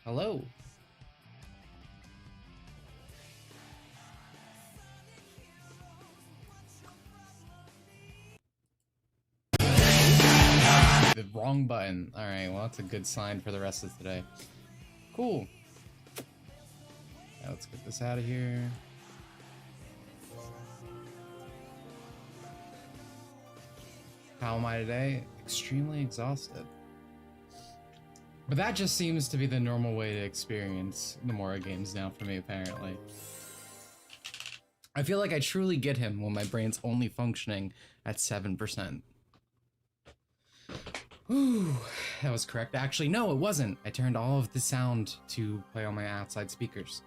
Hello. The wrong button. Alright, well that's a good sign for the rest of today. Cool. Now let's get this out of here. How am I today? Extremely exhausted. But that just seems to be the normal way to experience Nomura games now for me, apparently. I feel like I truly get him when my brain's only functioning at 7%. Ooh, that was correct. Actually, no, it wasn't. I turned all of the sound to play on my outside speakers.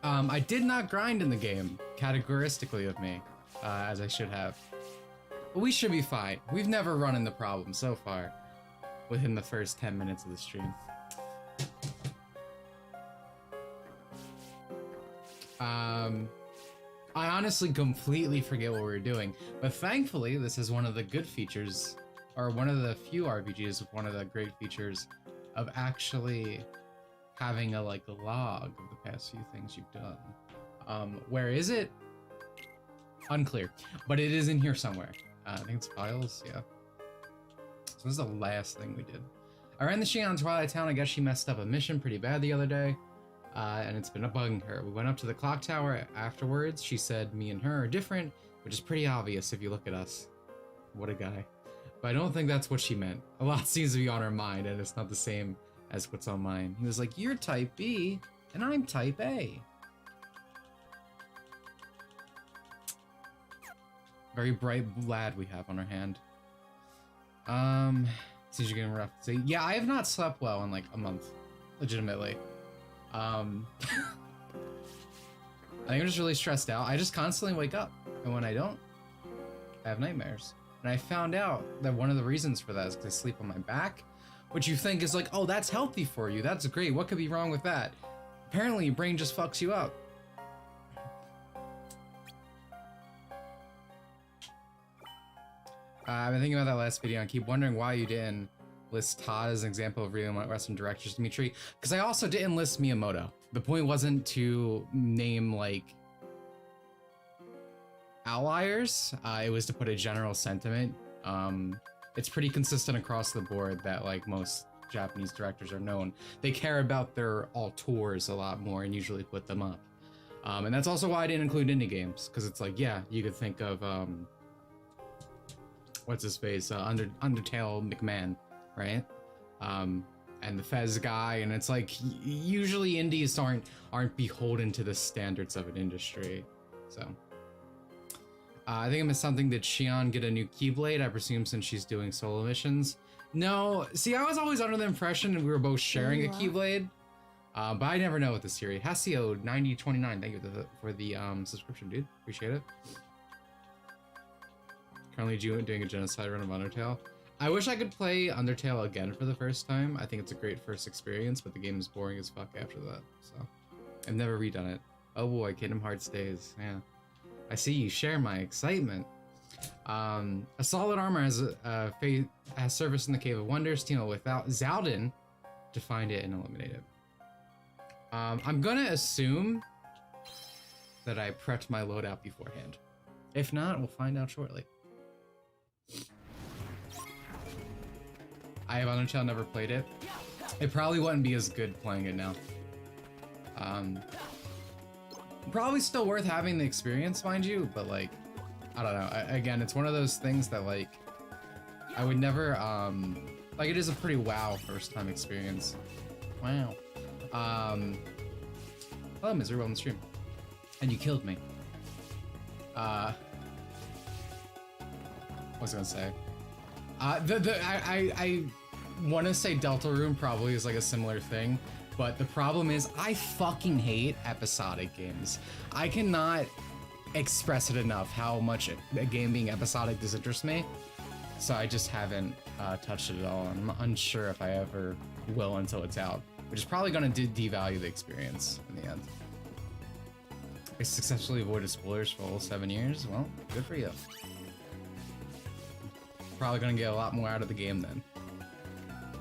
I did not grind in the game, categoristically of me, as I should have. But we should be fine. We've never run into problems so far within the first 10 minutes of the stream. I honestly completely forget what we're doing, but thankfully this is one of the good features, or one of the few RPGs with one of the great features of actually having a log of the past few things you've done. Where is it? Unclear, but it is in here somewhere. I think it's files, yeah. So this is the last thing we did. I ran the Shion on Twilight Town. I guess she messed up a mission pretty bad the other day. And it's been bugging her. We went up to the clock tower afterwards. She said me and her are different, which is pretty obvious if you look at us. What a guy. But I don't think that's what she meant. A lot seems to be on her mind, and it's not the same as what's on mine. He was like, you're type B, and I'm type A. Very bright lad we have on our hand. Seems you're getting rough. So, yeah, I have not slept well in like a month, legitimately. I think I'm just really stressed out. I just constantly wake up, and when I don't, I have nightmares. And I found out that one of the reasons for that is because I sleep on my back, which you think is like, oh, that's healthy for you. That's great. What could be wrong with that? Apparently, your brain just fucks you up. I've been thinking about that last video and keep wondering why you didn't list Todd as an example of really Western directors, Dimitri, because I also didn't list Miyamoto. The point wasn't to name like outliers, it was to put a general sentiment. It's pretty consistent across the board that like most Japanese directors are known. They care about their auteurs a lot more and usually put them up. And that's also why I didn't include indie games, because it's like, yeah, you could think of what's his face, Undertale McMahon, right? And the Fez guy, and it's like usually indies aren't beholden to the standards of an industry. So I think I missed something. Did Shion get a new Keyblade? I presume since she's doing solo missions. No, see, I was always under the impression that we were both sharing a Keyblade, but I never know with the series. Hasio 9029, thank you for the subscription, dude. Appreciate it. Currently doing a genocide run of Undertale. I wish I could play Undertale again for the first time. I think it's a great first experience, but the game is boring as fuck after that. So I've never redone it. Oh boy, Kingdom Hearts days. Yeah, I see you share my excitement. A solid armor has surfaced in the Cave of Wonders. Team up without Zaldin to find it and eliminate it. I'm gonna assume that I prepped my loadout beforehand. If not, we'll find out shortly. I have Undertale, never played it. It probably wouldn't be as good playing it now. Probably still worth having the experience, mind you, but like, I don't know. Again, it's one of those things that like, I would never, like it is a pretty wow first time experience. Wow. Hello, Misery, on the stream. And you killed me. What was I gonna say? I want to say Delta Room probably is like a similar thing, but the problem is I fucking hate episodic games. I cannot express it enough how much a game being episodic disinterests me, so I just haven't touched it at all. I'm unsure if I ever will until it's out, which is probably going to devalue the experience in the end. I successfully avoided spoilers for all 7 years. Well, good for you. Probably gonna get a lot more out of the game then.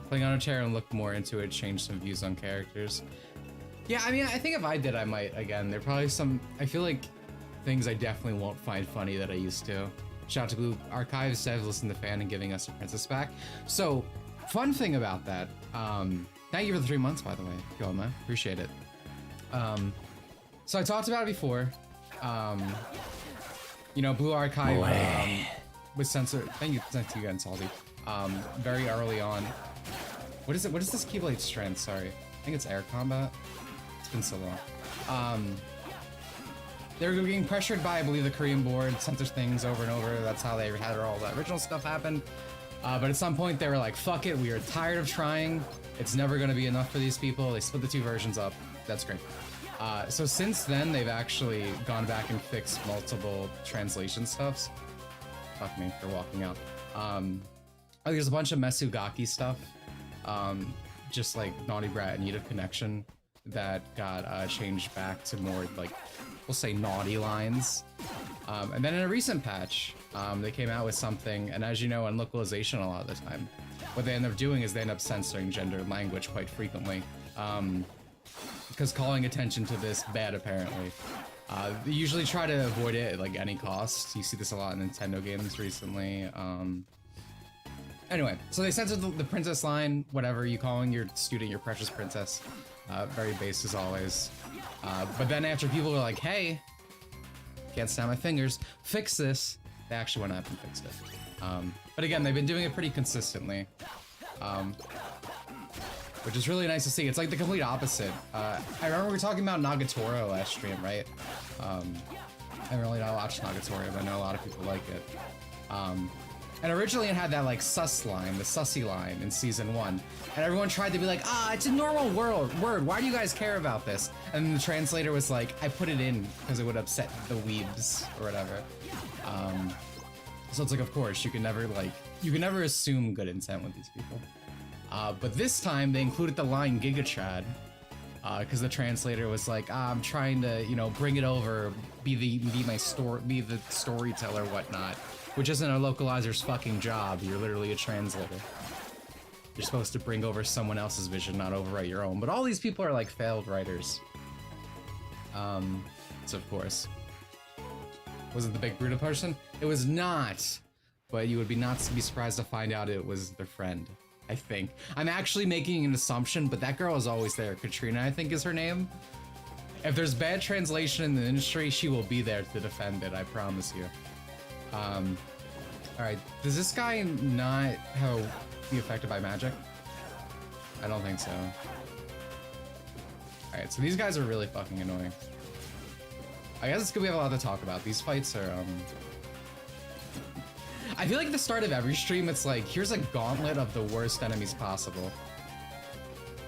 Playing on a chair and look more into it, change some views on characters. Yeah, I mean, I think if I did, I might, again. There are probably some, I feel like, things I definitely won't find funny that I used to. Shout out to Blue Archives, Sev, listen to Fan, and giving us a princess back. So, fun thing about that, thank you for the 3 months, by the way, Goma, appreciate it. So I talked about it before, you know, Blue Archive was censored, thank you again, Salty, very early on. What is it? What is this Keyblade strength? Sorry. I think it's air combat. It's been so long. They were getting pressured by, I believe, the Korean board, censor things over and over. That's how they had all the original stuff happen. But at some point they were like, fuck it, we are tired of trying. It's never gonna be enough for these people. They split the 2 versions up. That's great. So since then, they've actually gone back and fixed multiple translation stuffs. Fuck me for walking out. There's a bunch of Mesugaki stuff. Just like Naughty Brat and Need of Connection that got changed back to more like, we'll say naughty lines. And then in a recent patch, they came out with something, and as you know, in localization a lot of the time, what they end up doing is they end up censoring gendered language quite frequently. Because calling attention to this bad, apparently. They usually try to avoid it at like any cost. You see this a lot in Nintendo games recently. Anyway, so they censored the princess line, whatever you calling your student your precious princess. Very base as always. But then after people were like, hey, can't snap my fingers, fix this, they actually went up and fixed it. But again, they've been doing it pretty consistently. Which is really nice to see. It's like the complete opposite. I remember we were talking about Nagatoro last stream, right? I really don't watch Nagatoro, but I know a lot of people like it. And originally it had that like sus line, the sussy line in season 1. And everyone tried to be like, it's a normal word, why do you guys care about this? And then the translator was like, I put it in because it would upset the weebs or whatever. So it's like, of course, you can never assume good intent with these people. But this time they included the line Giga Chad, because the translator was like, I'm trying to, you know, bring it over, be the storyteller, whatnot, which isn't a localizer's fucking job. You're literally a translator. You're supposed to bring over someone else's vision, not overwrite your own. But all these people are like failed writers. So of course. Was it the big Bruta person? It was not. But you would be not to be surprised to find out it was their friend. I think. I'm actually making an assumption, but that girl is always there. Katrina, I think is her name. If there's bad translation in the industry, she will be there to defend it, I promise you. Alright, does this guy not be affected by magic? I don't think so. Alright, so these guys are really fucking annoying. I guess it's good we have a lot to talk about. These fights are, I feel like at the start of every stream, it's like, here's a gauntlet of the worst enemies possible.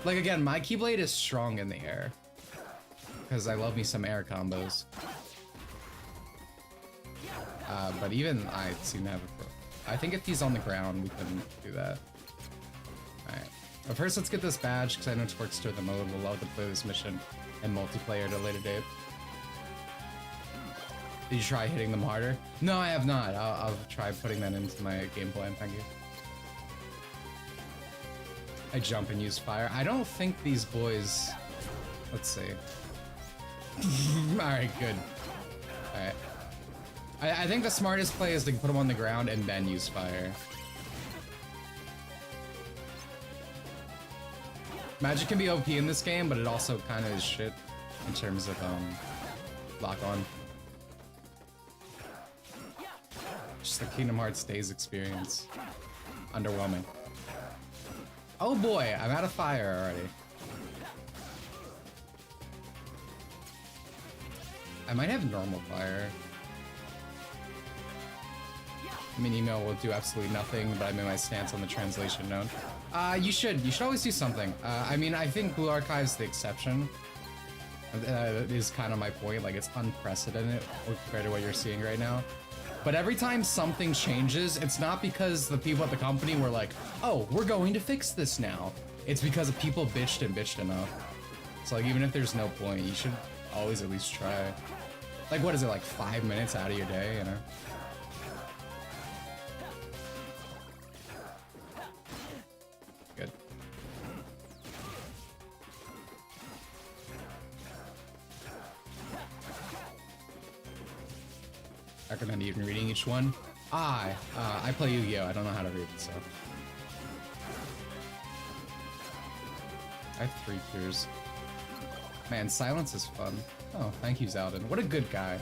Like, again, my Keyblade is strong in the air. Because I love me some air combos. But even I seem to have a pro. I think if he's on the ground, we can do that. Alright. But first, let's get this badge, because I know Twerk's to the mode. We'll love to play this mission and multiplayer at a later date. Did you try hitting them harder? No, I have not. I'll try putting that into my game plan, thank you. I jump and use fire. I don't think these boys... Let's see. Alright, good. Alright. I think the smartest play is to put them on the ground and then use fire. Magic can be OP in this game, but it also kind of is shit in terms of lock on. Just the Kingdom Hearts Days experience. Underwhelming. Oh boy, I'm out of fire already. I might have normal fire. I mean, email will do absolutely nothing, but I made my stance on the translation known. You should always do something. I mean, I think Blue Archive's the exception. Is kind of my point, like it's unprecedented compared to what you're seeing right now. But every time something changes, it's not because the people at the company were like, oh, we're going to fix this now. It's because people bitched and bitched enough. So like, even if there's no point, you should always at least try. Like, what is it, like 5 minutes out of your day, you know? Good. I recommend even reading each one. I play Yu-Gi-Oh! I don't know how to read it, so. I have 3 cures. Man, silence is fun. Oh, thank you, Zaldin. What a good guy.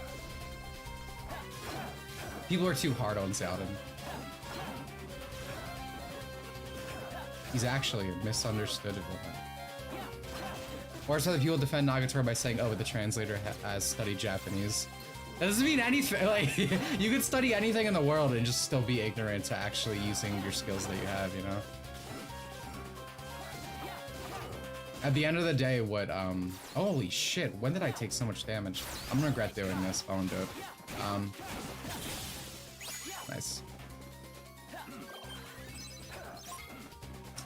People are too hard on Zaldin. He's actually misunderstood. Or some people defend Nagatoro by saying, oh, but the translator has studied Japanese. That doesn't mean anything. Like, you could study anything in the world and just still be ignorant to actually using your skills that you have, you know? At the end of the day, what, holy shit, when did I take so much damage? I'm gonna regret doing this if I don't do it. Nice.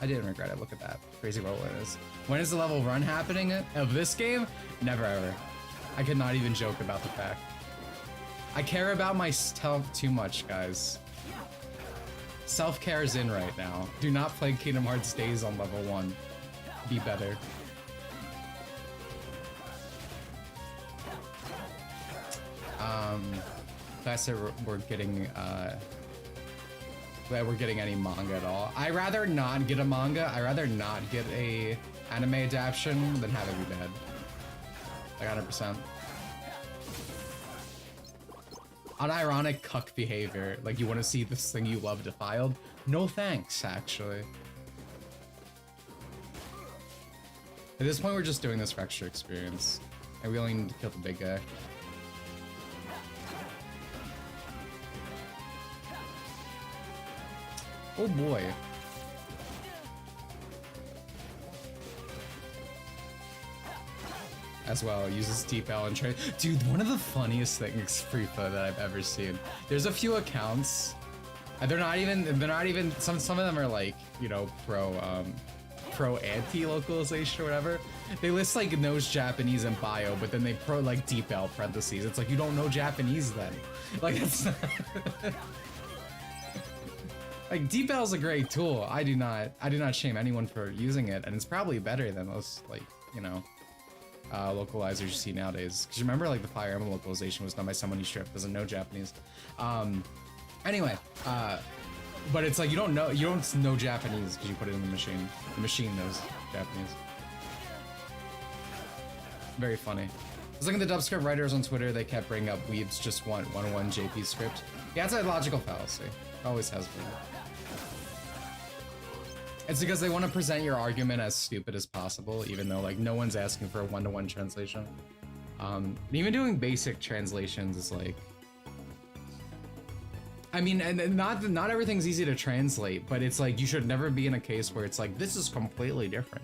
I didn't regret it, look at that. Crazy roll it is. When is the level run happening of this game? Never ever. I could not even joke about the fact. I care about my health too much, guys. Self-care is in right now. Do not play Kingdom Hearts Days on level 1. Be better. That's it, we're getting, that we're getting any manga at all. I'd rather not get a manga. I'd rather not get a anime adaptation than have it be bad. Like 100%. Unironic cuck behavior. Like, you want to see this thing you love defiled? No thanks, actually. At this point, we're just doing this for extra experience. And we only need to kill the big guy. Oh boy. As well, uses deep L and trade. Dude, one of the funniest things free flow that I've ever seen. There's a few accounts, and they're not even some of them are like, you know, pro anti-localization or whatever. They list like knows Japanese in bio, but then they pro like deep L parentheses. It's like, you don't know Japanese then. Like, it's not like, deep L is a great tool. I do not shame anyone for using it, and it's probably better than most, like, you know, localizers you see nowadays. Because remember, like, the Fire Emblem localization was done by someone who straight doesn't know Japanese. Anyway, but it's like, you don't know Japanese because you put it in the machine. The machine knows Japanese. Very funny. I was looking at the dubscript writers on Twitter. They kept bringing up weebs just want 101 JP script. Yeah, it's a logical fallacy. Always has been. It's because they want to present your argument as stupid as possible, even though, like, no one's asking for a one-to-one translation. Even doing basic translations is like, I mean, and not everything's easy to translate, but it's like, you should never be in a case where it's like, this is completely different.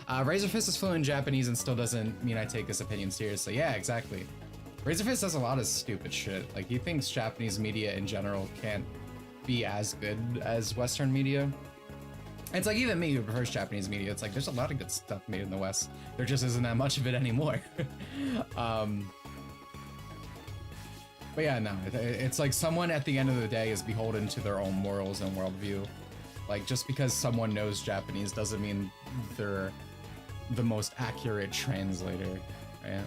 Razorfist is fluent in Japanese and still doesn't mean I take his opinion seriously. Yeah, exactly. Razorfist does a lot of stupid shit. Like, he thinks Japanese media in general can't be as good as Western media. It's like, even me who prefers Japanese media, it's like, there's a lot of good stuff made in the West. There just isn't that much of it anymore. But yeah, no, it's like someone at the end of the day is beholden to their own morals and worldview. Like, just because someone knows Japanese doesn't mean they're the most accurate translator, right?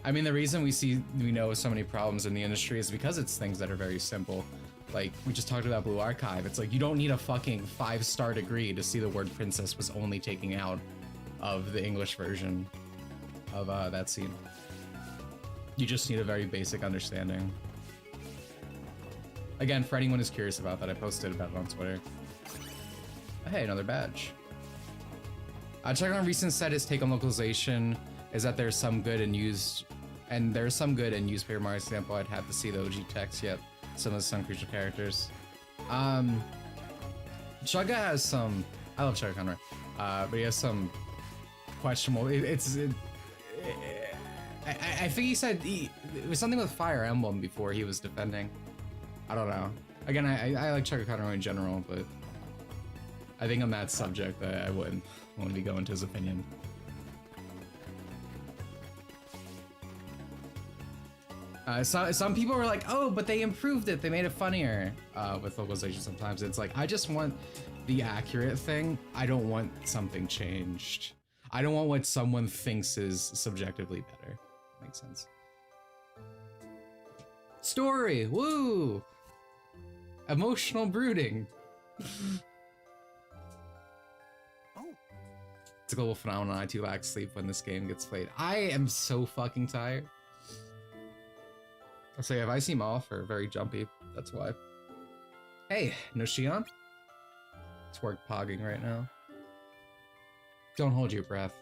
I mean, the reason we know so many problems in the industry is because it's things that are very simple. Like, we just talked about Blue Archive. It's like, you don't need a fucking 5-star degree to see the word princess was only taking out of the English version of that scene. You just need a very basic understanding. Again, for anyone who's curious about that, I posted about it on Twitter. Hey, another badge. Check on recent said his take on localization is that there's some good and used, and there's some good and used Paper Mario example. I'd have to see the OG text yet. Some of the Sun Creature characters. Chugga has some. I love Chugga Conroy, but he has some questionable. I think he said it was something with Fire Emblem before he was defending. I don't know. Again, I like Chugga Conroy in general, but I think on that subject, I wouldn't be going to his opinion. Some people were like, oh, but they improved it. They made it funnier with localization sometimes. It's like, I just want the accurate thing. I don't want something changed. I don't want what someone thinks is subjectively better. Makes sense. Story, woo! Emotional brooding. It's a global phenomenon. I too lack sleep when this game gets played. I am so fucking tired. I'll say if I seem off or very jumpy, that's why. Hey, no Shion? It's work pogging right now. Don't hold your breath.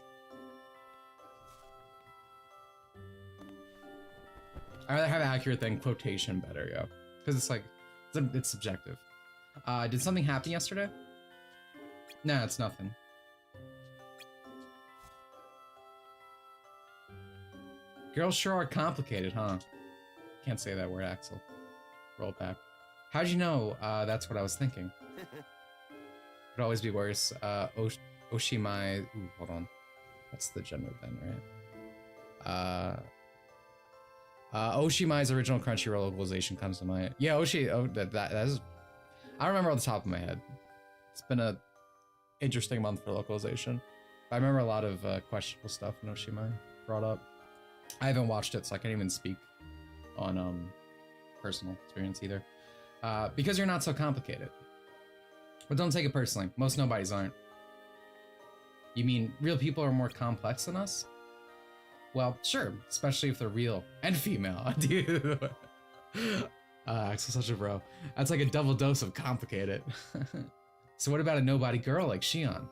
I'd rather have accurate than quotation better, yo. Because it's like, it's subjective. Did something happen yesterday? Nah, it's nothing. Girls sure are complicated, huh? Can't say that word, Axel. Roll back. How'd you know? That's what I was thinking. Could always be worse. Oshimai. Ooh, hold on. That's the gender then, right? Oshimai's original Crunchyroll localization comes to mind. Yeah, that is. I don't remember off the top of my head. It's been a interesting month for localization. I remember a lot of questionable stuff in Oshimai brought up. I haven't watched it, so I can't even speak on personal experience either. Because you're not so complicated. But don't take it personally. Most nobodies aren't. You mean real people are more complex than us? Well, sure, especially if they're real and female. Dude. Axel's such a bro. That's like a double dose of complicated. So what about a nobody girl like Shion?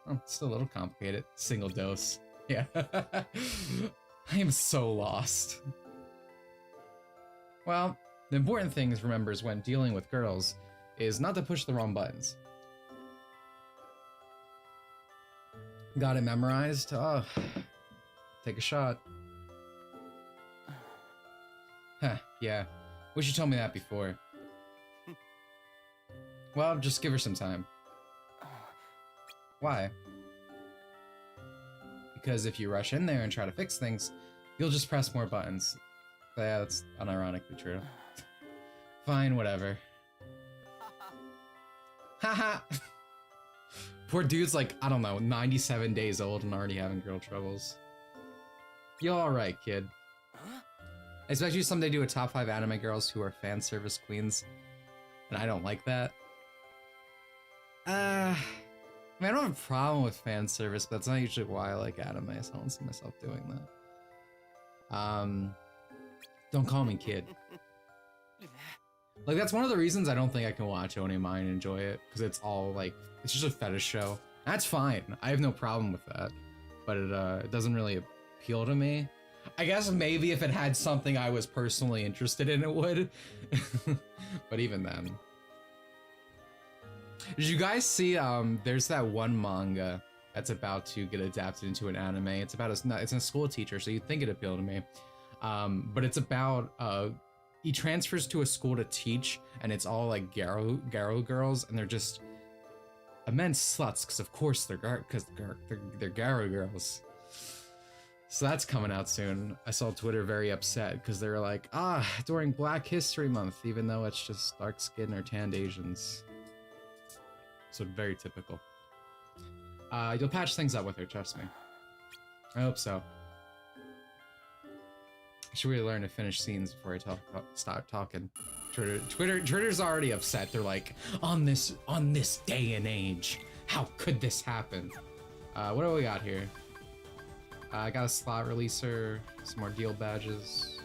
Oh, still a little complicated. Single dose. Yeah. I am so lost. Well, the important thing is remember is when dealing with girls is not to push the wrong buttons. Got it memorized? Oh, take a shot. Huh, yeah. Wish you told me that before. Well, just give her some time. Why? Because if you rush in there and try to fix things, you'll just press more buttons. But yeah, that's unironically true. Fine, whatever. Haha! Poor dude's like, I don't know, 97 days old and already having girl troubles. You're alright, kid. I expect you someday do a top 5 anime girls who are fan service queens. And I don't like that. I mean, I don't have a problem with fan service, but that's not usually why I like anime, so I don't see myself doing that. Don't call me kid. Like, that's one of the reasons I don't think I can watch Onimai and enjoy it, because it's all, like, it's just a fetish show. That's fine. I have no problem with that. But it doesn't really appeal to me. I guess maybe if it had something I was personally interested in, it would. But even then. Did you guys see, there's that one manga that's about to get adapted into an anime. It's about it's a school teacher, so you'd think it'd appeal to me. But it's about, he transfers to a school to teach, and it's all like Garo girls, and they're just immense sluts, because of course they're Garo girls. So that's coming out soon. I saw Twitter very upset, because they were like, during Black History Month, even though it's just dark skin or tanned Asians. So very typical. You'll patch things up with her, trust me. I hope so. I should really learn to finish scenes before I start talking. Twitter's already upset. They're like, on this day and age, how could this happen? What do we got here? I got a slot releaser, some more deal badges.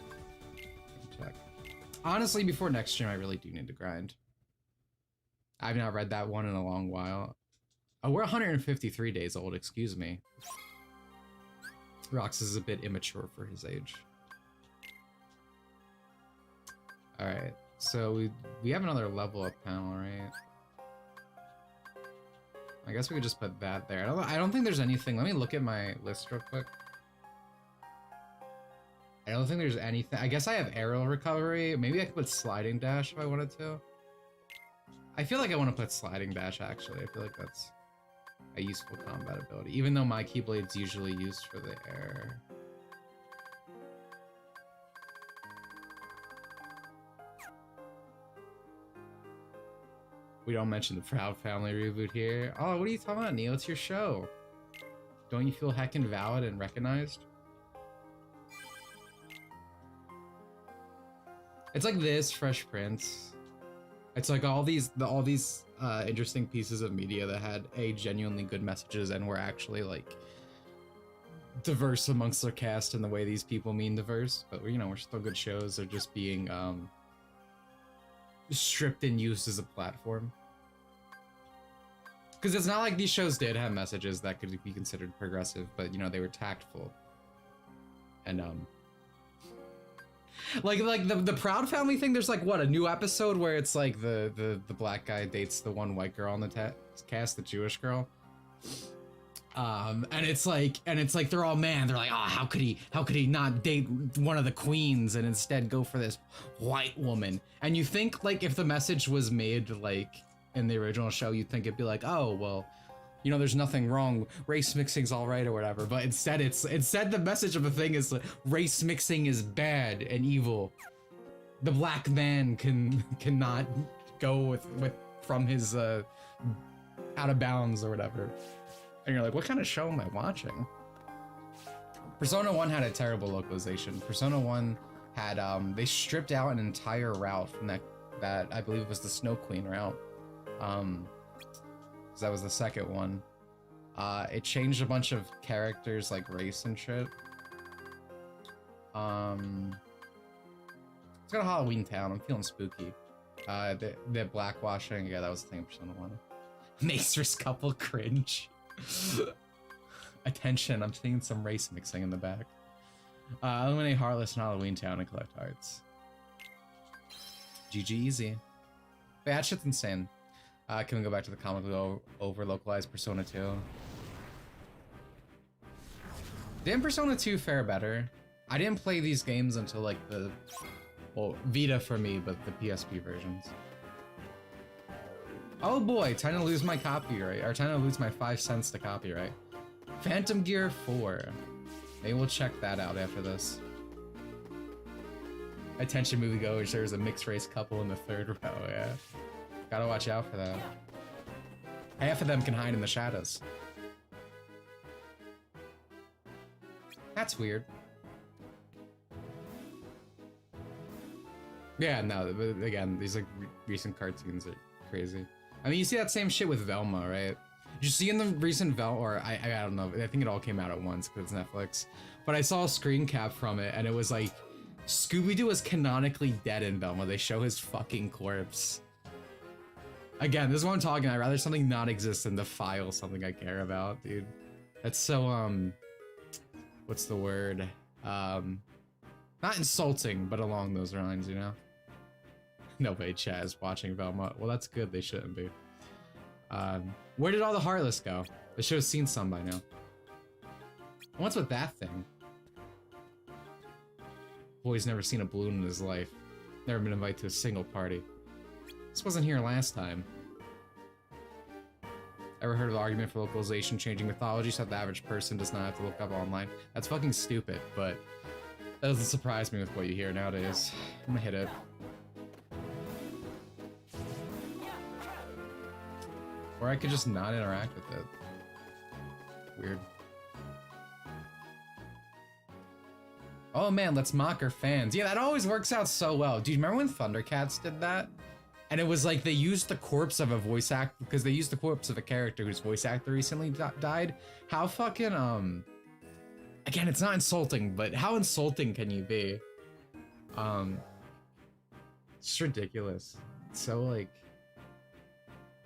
Check. Honestly, before next stream, I really do need to grind. I've not read that one in a long while. Oh, we're 153 days old, excuse me. Rox is a bit immature for his age. Alright, so we have another level up panel, right? I guess we could just put that there. I don't think there's anything. Let me look at my list real quick. I don't think there's anything. I guess I have aerial recovery. Maybe I could put sliding dash if I wanted to. I feel like I want to put sliding dash, actually. I feel like that's a useful combat ability, even though my Keyblade's usually used for the air. We don't mention the Proud Family reboot here. Oh, what are you talking about, Neo? It's your show. Don't you feel heckin' valid and recognized? It's like this, Fresh Prince. It's like all these interesting pieces of media that had genuinely good messages and were actually like diverse amongst their cast in the way these people mean diverse. But you know, we're still good shows. They're just being stripped and used as a platform. Because it's not like these shows did have messages that could be considered progressive, but you know, they were tactful. And like the Proud Family thing, there's like what, a new episode where it's like the black guy dates the one white girl on the cast, the Jewish girl. And it's like they're all man, they're like, oh, how could he not date one of the queens and instead go for this white woman? And you think like if the message was made like in the original show, you'd think it'd be like, oh well, you know, there's nothing wrong, race mixing's all right or whatever. But instead the message of the thing is like, race mixing is bad and evil. The black man cannot go with from his out of bounds or whatever. And you're like, what kind of show am I watching? Persona 1 had a terrible localization. Persona 1 had they stripped out an entire route from that I believe was the Snow Queen route. Because that was the second one. It changed a bunch of characters like race and shit. Let's go to Halloween Town. I'm feeling spooky. The blackwashing, yeah, that was the thing in Persona 1. Macer's couple cringe. Attention, I'm seeing some race mixing in the back. Eliminate Heartless in Halloween Town and collect hearts. GG easy. But yeah, that shit's insane. Can we go back to the comically over localized Persona 2? Didn't Persona 2 fare better? I didn't play these games until like well, Vita for me, but the PSP versions. Oh boy, time to lose my copyright, or time to lose my 5 cents to copyright. Phantom Gear 4. Maybe we'll check that out after this. Attention moviegoers, there's a mixed race couple in the 3rd row, yeah. Gotta watch out for that. Half of them can hide in the shadows. That's weird. Yeah, no, but again, these like recent cartoons are crazy. I mean, you see that same shit with Velma, right? Did you see in the recent Velma, or I don't know, I think it all came out at once because it's Netflix, but I saw a screen cap from it and it was like, Scooby-Doo is canonically dead in Velma. They show his fucking corpse. Again, this is what I'm talking about. I'd rather something not exist than defile something I care about, dude. That's so, what's the word? Not insulting, but along those lines, you know? Nobody chat is watching Velma. Well, that's good. They shouldn't be. Where did all the Heartless go? They should have seen some by now. What's with that thing? Boy's never seen a balloon in his life. Never been invited to a single party. This wasn't here last time. Ever heard of the argument for localization changing mythology so that the average person does not have to look up online? That's fucking stupid, but that doesn't surprise me with what you hear nowadays. I'm gonna hit it. Or I could just not interact with it. Weird. Oh man, let's mock our fans. Yeah, that always works out so well. Do you remember when Thundercats did that? And it was like they used the corpse of a voice actor, because they used the corpse of a character whose voice actor recently died. How fucking, again, it's not insulting, but how insulting can you be? It's ridiculous. It's so like,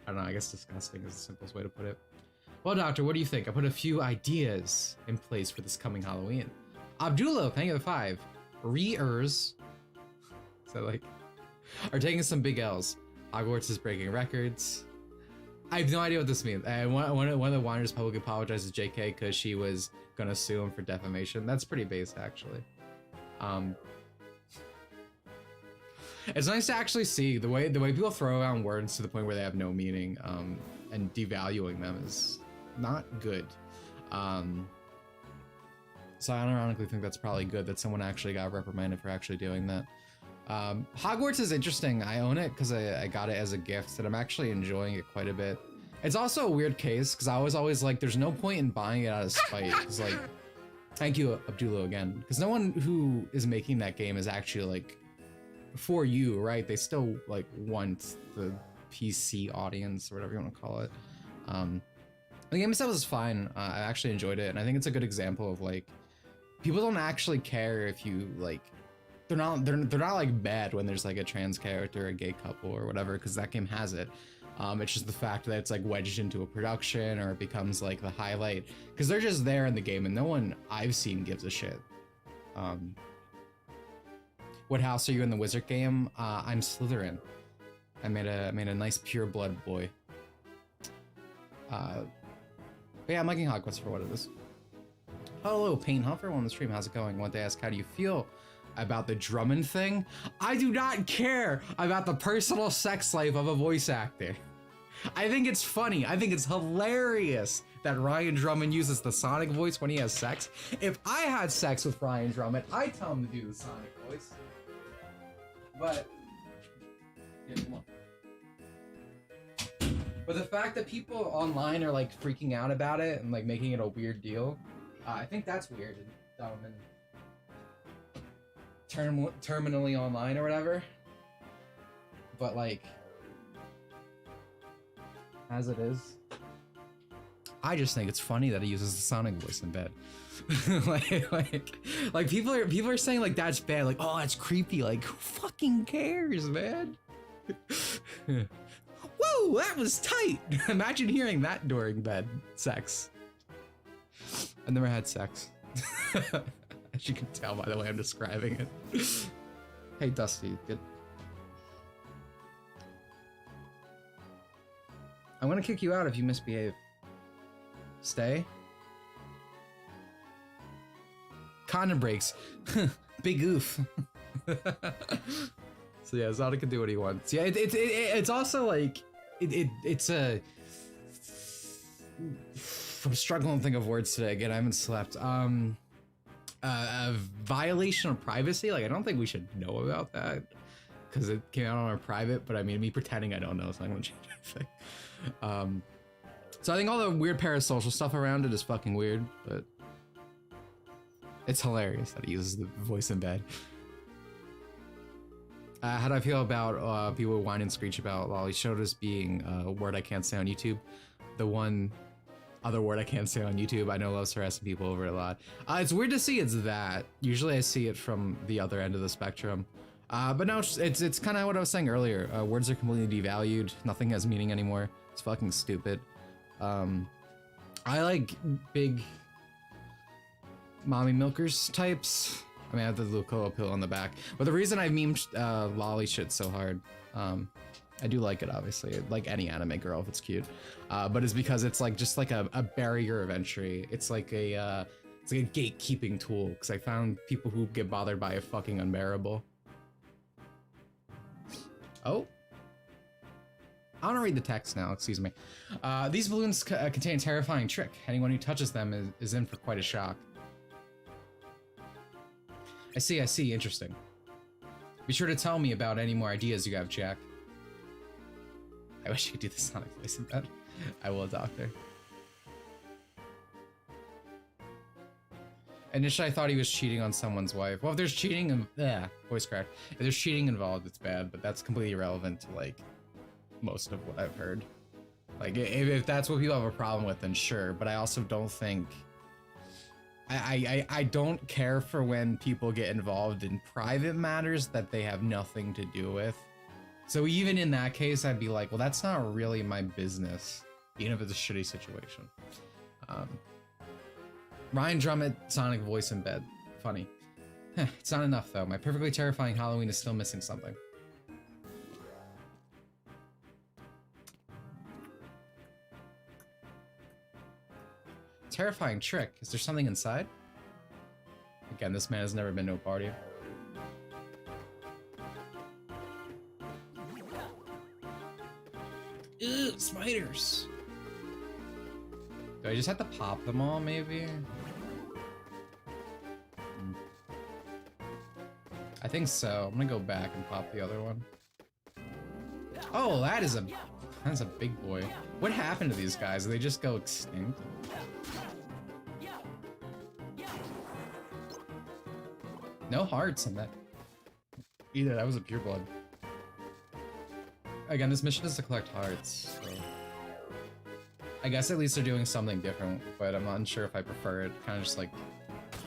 I don't know, I guess disgusting is the simplest way to put it. Well, Doctor, what do you think? I put a few ideas in place for this coming Halloween. Abdullah, thank you for the 5. Re-ers, so like, are taking some big L's. Hogwarts is breaking records. I have no idea what this means. One of the Wanderers publicly apologized to JK because she was gonna sue him for defamation. That's pretty base, actually. It's nice to actually see the way people throw around words to the point where they have no meaning, and devaluing them is not good. So I ironically think that's probably good that someone actually got reprimanded for actually doing that. Hogwarts is interesting. I own it because I got it as a gift, and I'm actually enjoying it quite a bit. It's also a weird case because I was always like, there's no point in buying it out of spite. Because like, thank you, Abdullah, again. Because no one who is making that game is actually like for you, right? They still like want the PC audience or whatever you want to call it. The game itself was fine. I actually enjoyed it, and I think it's a good example of like people don't actually care if you like. They're not like bad when there's like a trans character, a gay couple, or whatever, because that game has it. It's just the fact that it's like wedged into a production or it becomes like the highlight, because they're just there in the game and no one I've seen gives a shit. What house are you in the wizard game? I'm Slytherin. I made a nice pure blood boy. But yeah, I'm liking Hogwarts for what it is. Hello, Pain Huffer on the stream. How's it going? Want to ask, how do you feel about the Drummond thing? I do not care about the personal sex life of a voice actor. I think it's funny. I think it's hilarious that Ryan Drummond uses the Sonic voice when he has sex. If I had sex with Ryan Drummond, I'd tell him to do the Sonic voice. But yeah, come on. But the fact that people online are like freaking out about it and like making it a weird deal, I think that's weird and dumb and terminally online or whatever. But like, as it is, I just think it's funny that he uses the Sonic voice in bed. like people are saying like that's bad, like, oh, that's creepy, like who fucking cares, man? Whoa, that was tight. Imagine hearing that during bed sex. I never had sex. As you can tell by the way I'm describing it. Hey Dusty, good. I'm gonna kick you out if you misbehave. Stay. Condom breaks. Big oof. So yeah, Zada can do what he wants. Yeah, it's also like it's a. I'm struggling to think of words today. Again, I haven't slept. A violation of privacy. Like I don't think we should know about that because it came out on our private. But I mean, me pretending I don't know, so I'm gonna change anything. So I think all the weird parasocial stuff around it is fucking weird, but it's hilarious that he uses the voice in bed. How do I feel about people who whine and screech about lolly shotas being a word I can't say on YouTube? The one other word I can't say on YouTube, I know loves harassing people over it a lot. It's weird to see it's that. Usually I see it from the other end of the spectrum. But no, it's kind of what I was saying earlier. Words are completely devalued. Nothing has meaning anymore. It's fucking stupid. I like big mommy milkers types. I mean, I have the Lucoa pill on the back. But the reason I memed lolly shit so hard, I do like it, obviously, like any anime girl if it's cute. But it's because it's like just like a barrier of entry. It's like a gatekeeping tool. Because I found people who get bothered by it fucking unbearable. Oh. I want to read the text now, excuse me. These balloons contain a terrifying trick. Anyone who touches them is in for quite a shock. I see, interesting. Be sure to tell me about any more ideas you have, Jack. I wish you could do the Sonic voice in bed. I will, Doctor. Initially, I thought he was cheating on someone's wife. Well, if there's cheating, voice crack. If there's cheating involved, it's bad, but that's completely irrelevant to, like, most of what I've heard. Like, if that's what people have a problem with, then sure, but I also don't think... I don't care for when people get involved in private matters that they have nothing to do with. So even in that case, I'd be like, well, that's not really my business, even if it's a shitty situation. Ryan Drummond, Sonic voice in bed. Funny. It's not enough, though. My perfectly terrifying Halloween is still missing something. Terrifying trick. Is there something inside? Again, this man has never been to a party. Ew, spiders. Do I just have to pop them all, maybe? I think so. I'm gonna go back and pop the other one. Oh, that's a big boy. What happened to these guys? Did they just go extinct? No hearts in that. Either that was a pure blood. Again, this mission is to collect hearts, so I guess at least they're doing something different, but I'm unsure if I prefer it. Kind of just like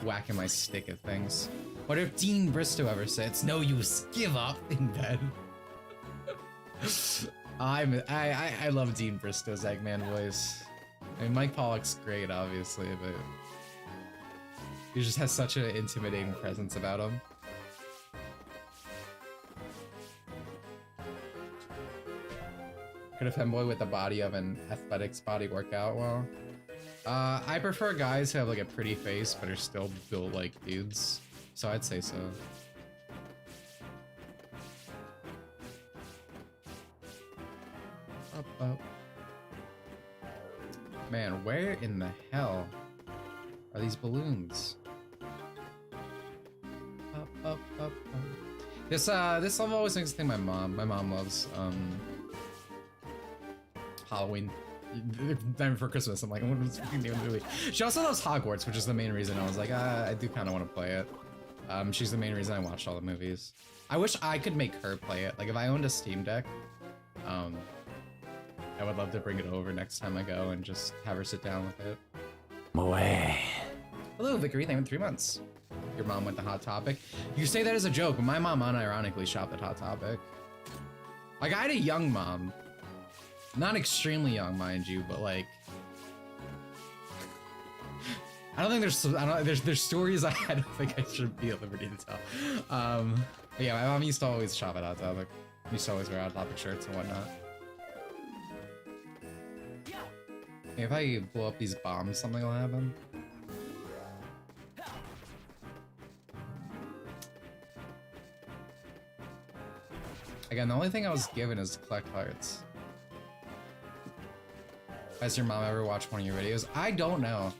whacking my stick at things. What if Dean Bristow ever said, "It's no use, give up in bed"? I love Dean Bristow's Eggman voice. I mean, Mike Pollock's great, obviously, but he just has such an intimidating presence about him. Could a femboy with the body of an athletics body work out well? I prefer guys who have like a pretty face but are still built like dudes, so I'd say so. Up. Man, where in the hell are these balloons? Up. This level always makes me think of my mom. My mom loves Halloween. Time for Christmas. I'm like, what was the name of the movie? She also loves Hogwarts, which is the main reason I was like, I do kind of want to play it. She's the main reason I watched all the movies. I wish I could make her play it. Like, if I owned a Steam Deck, I would love to bring it over next time I go and just have her sit down with it. Moe. Hello, Vickery. Thank you for 3 months. Your mom went to Hot Topic. You say that as a joke, but my mom unironically shopped at Hot Topic. Like, I had a young mom. Not extremely young, mind you, but like, I don't think there's stories I don't think I should be at liberty to tell. But yeah, my mom used to always shop at Hot Topic. Used to always wear Hot Topic shirts and whatnot. If I blow up these bombs, something will happen. Again, the only thing I was given is to collect hearts. Has your mom ever watched one of your videos? I don't know.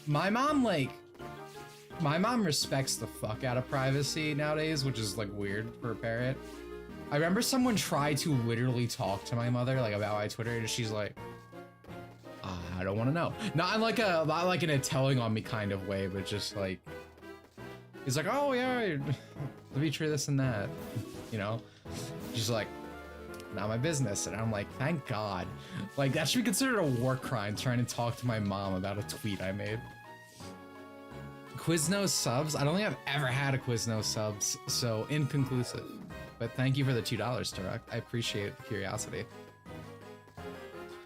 My mom respects the fuck out of privacy nowadays, which is like weird for a parent. I remember someone tried to literally talk to my mother like about my Twitter, and she's like, I don't want to know. Not like in a telling on me kind of way, but just like, he's like, oh yeah, Dimitri this and that, you know? She's like, not my business. And I'm like, thank God. Like, that should be considered a war crime, trying to talk to my mom about a tweet I made. Quiznos subs? I don't think I've ever had a Quiznos subs, so inconclusive. But thank you for the $2, Tarek. I appreciate the curiosity.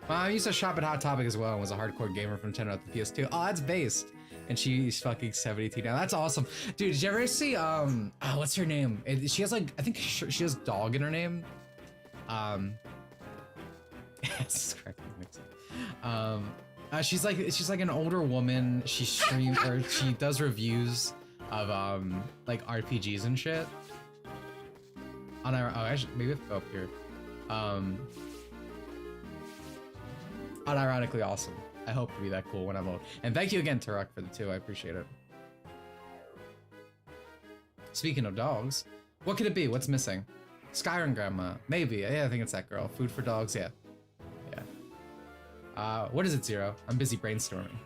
I used to shop at Hot Topic as well and was a hardcore gamer from 10 out the PS2. Oh, that's based. And she's fucking 72 now. That's awesome. Dude, did you ever see, what's her name? She has like, I think she has dog in her name. This is correct. She's like an older woman. She streams or she does reviews of like RPGs and shit. On our actually maybe if I go up here. Unironically awesome. I hope to be that cool when I'm old. And thank you again, Tarek, for the 2. I appreciate it. Speaking of dogs, what could it be? What's missing? Skyrim Grandma. Maybe. Yeah, I think it's that girl. Food for dogs. Yeah. Yeah. What is it, Zero? I'm busy brainstorming.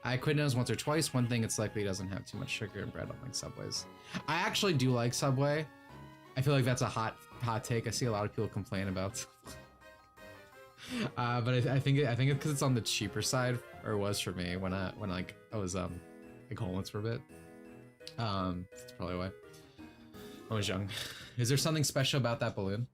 I Quiznos once or twice. One thing, it's likely doesn't have too much sugar and bread, unlike Subway's. I actually do like Subway. I feel like that's a hot take. I see a lot of people complain about. But I think it's because it's on the cheaper side, or was for me when I was like homeless for a bit. That's probably why. I was young. Is there something special about that balloon?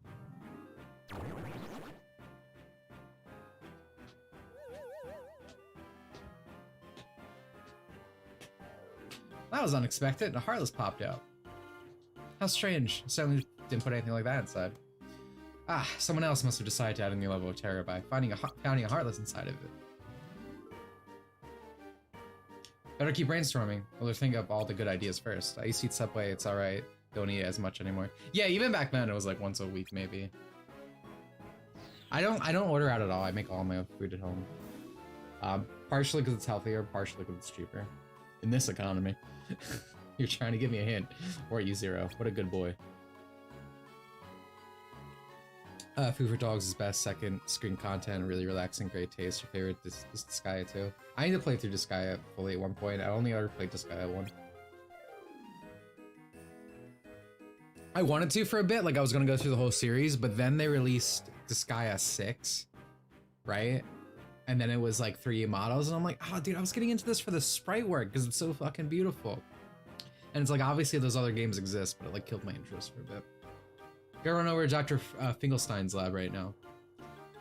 That was unexpected. A Heartless popped out. How strange. Certainly didn't put anything like that inside. Ah, someone else must have decided to add a new level of terror by finding a Heartless inside of it. Better keep brainstorming. We'll think up all the good ideas first. I used to eat Subway, it's alright. Don't eat it as much anymore. Yeah, even back then it was like once a week maybe. I don't order out at all. I make all my own food at home. Partially because it's healthier, partially because it's cheaper. In this economy. You're trying to give me a hint. Or you, Zero. What a good boy. Food for Dogs is best. Second, screen content, really relaxing, great taste. Your favorite is Disgaea 2. I need to play through Disgaea fully at one point. I only ever played Disgaea 1. I wanted to for a bit, like I was gonna go through the whole series, but then they released Disgaea 6, right? And then it was like 3 models, and I'm like, oh dude, I was getting into this for the sprite work because it's so fucking beautiful. And it's like, obviously those other games exist, but it like killed my interest for a bit. Gotta run over to Dr. Finkelstein's lab right now.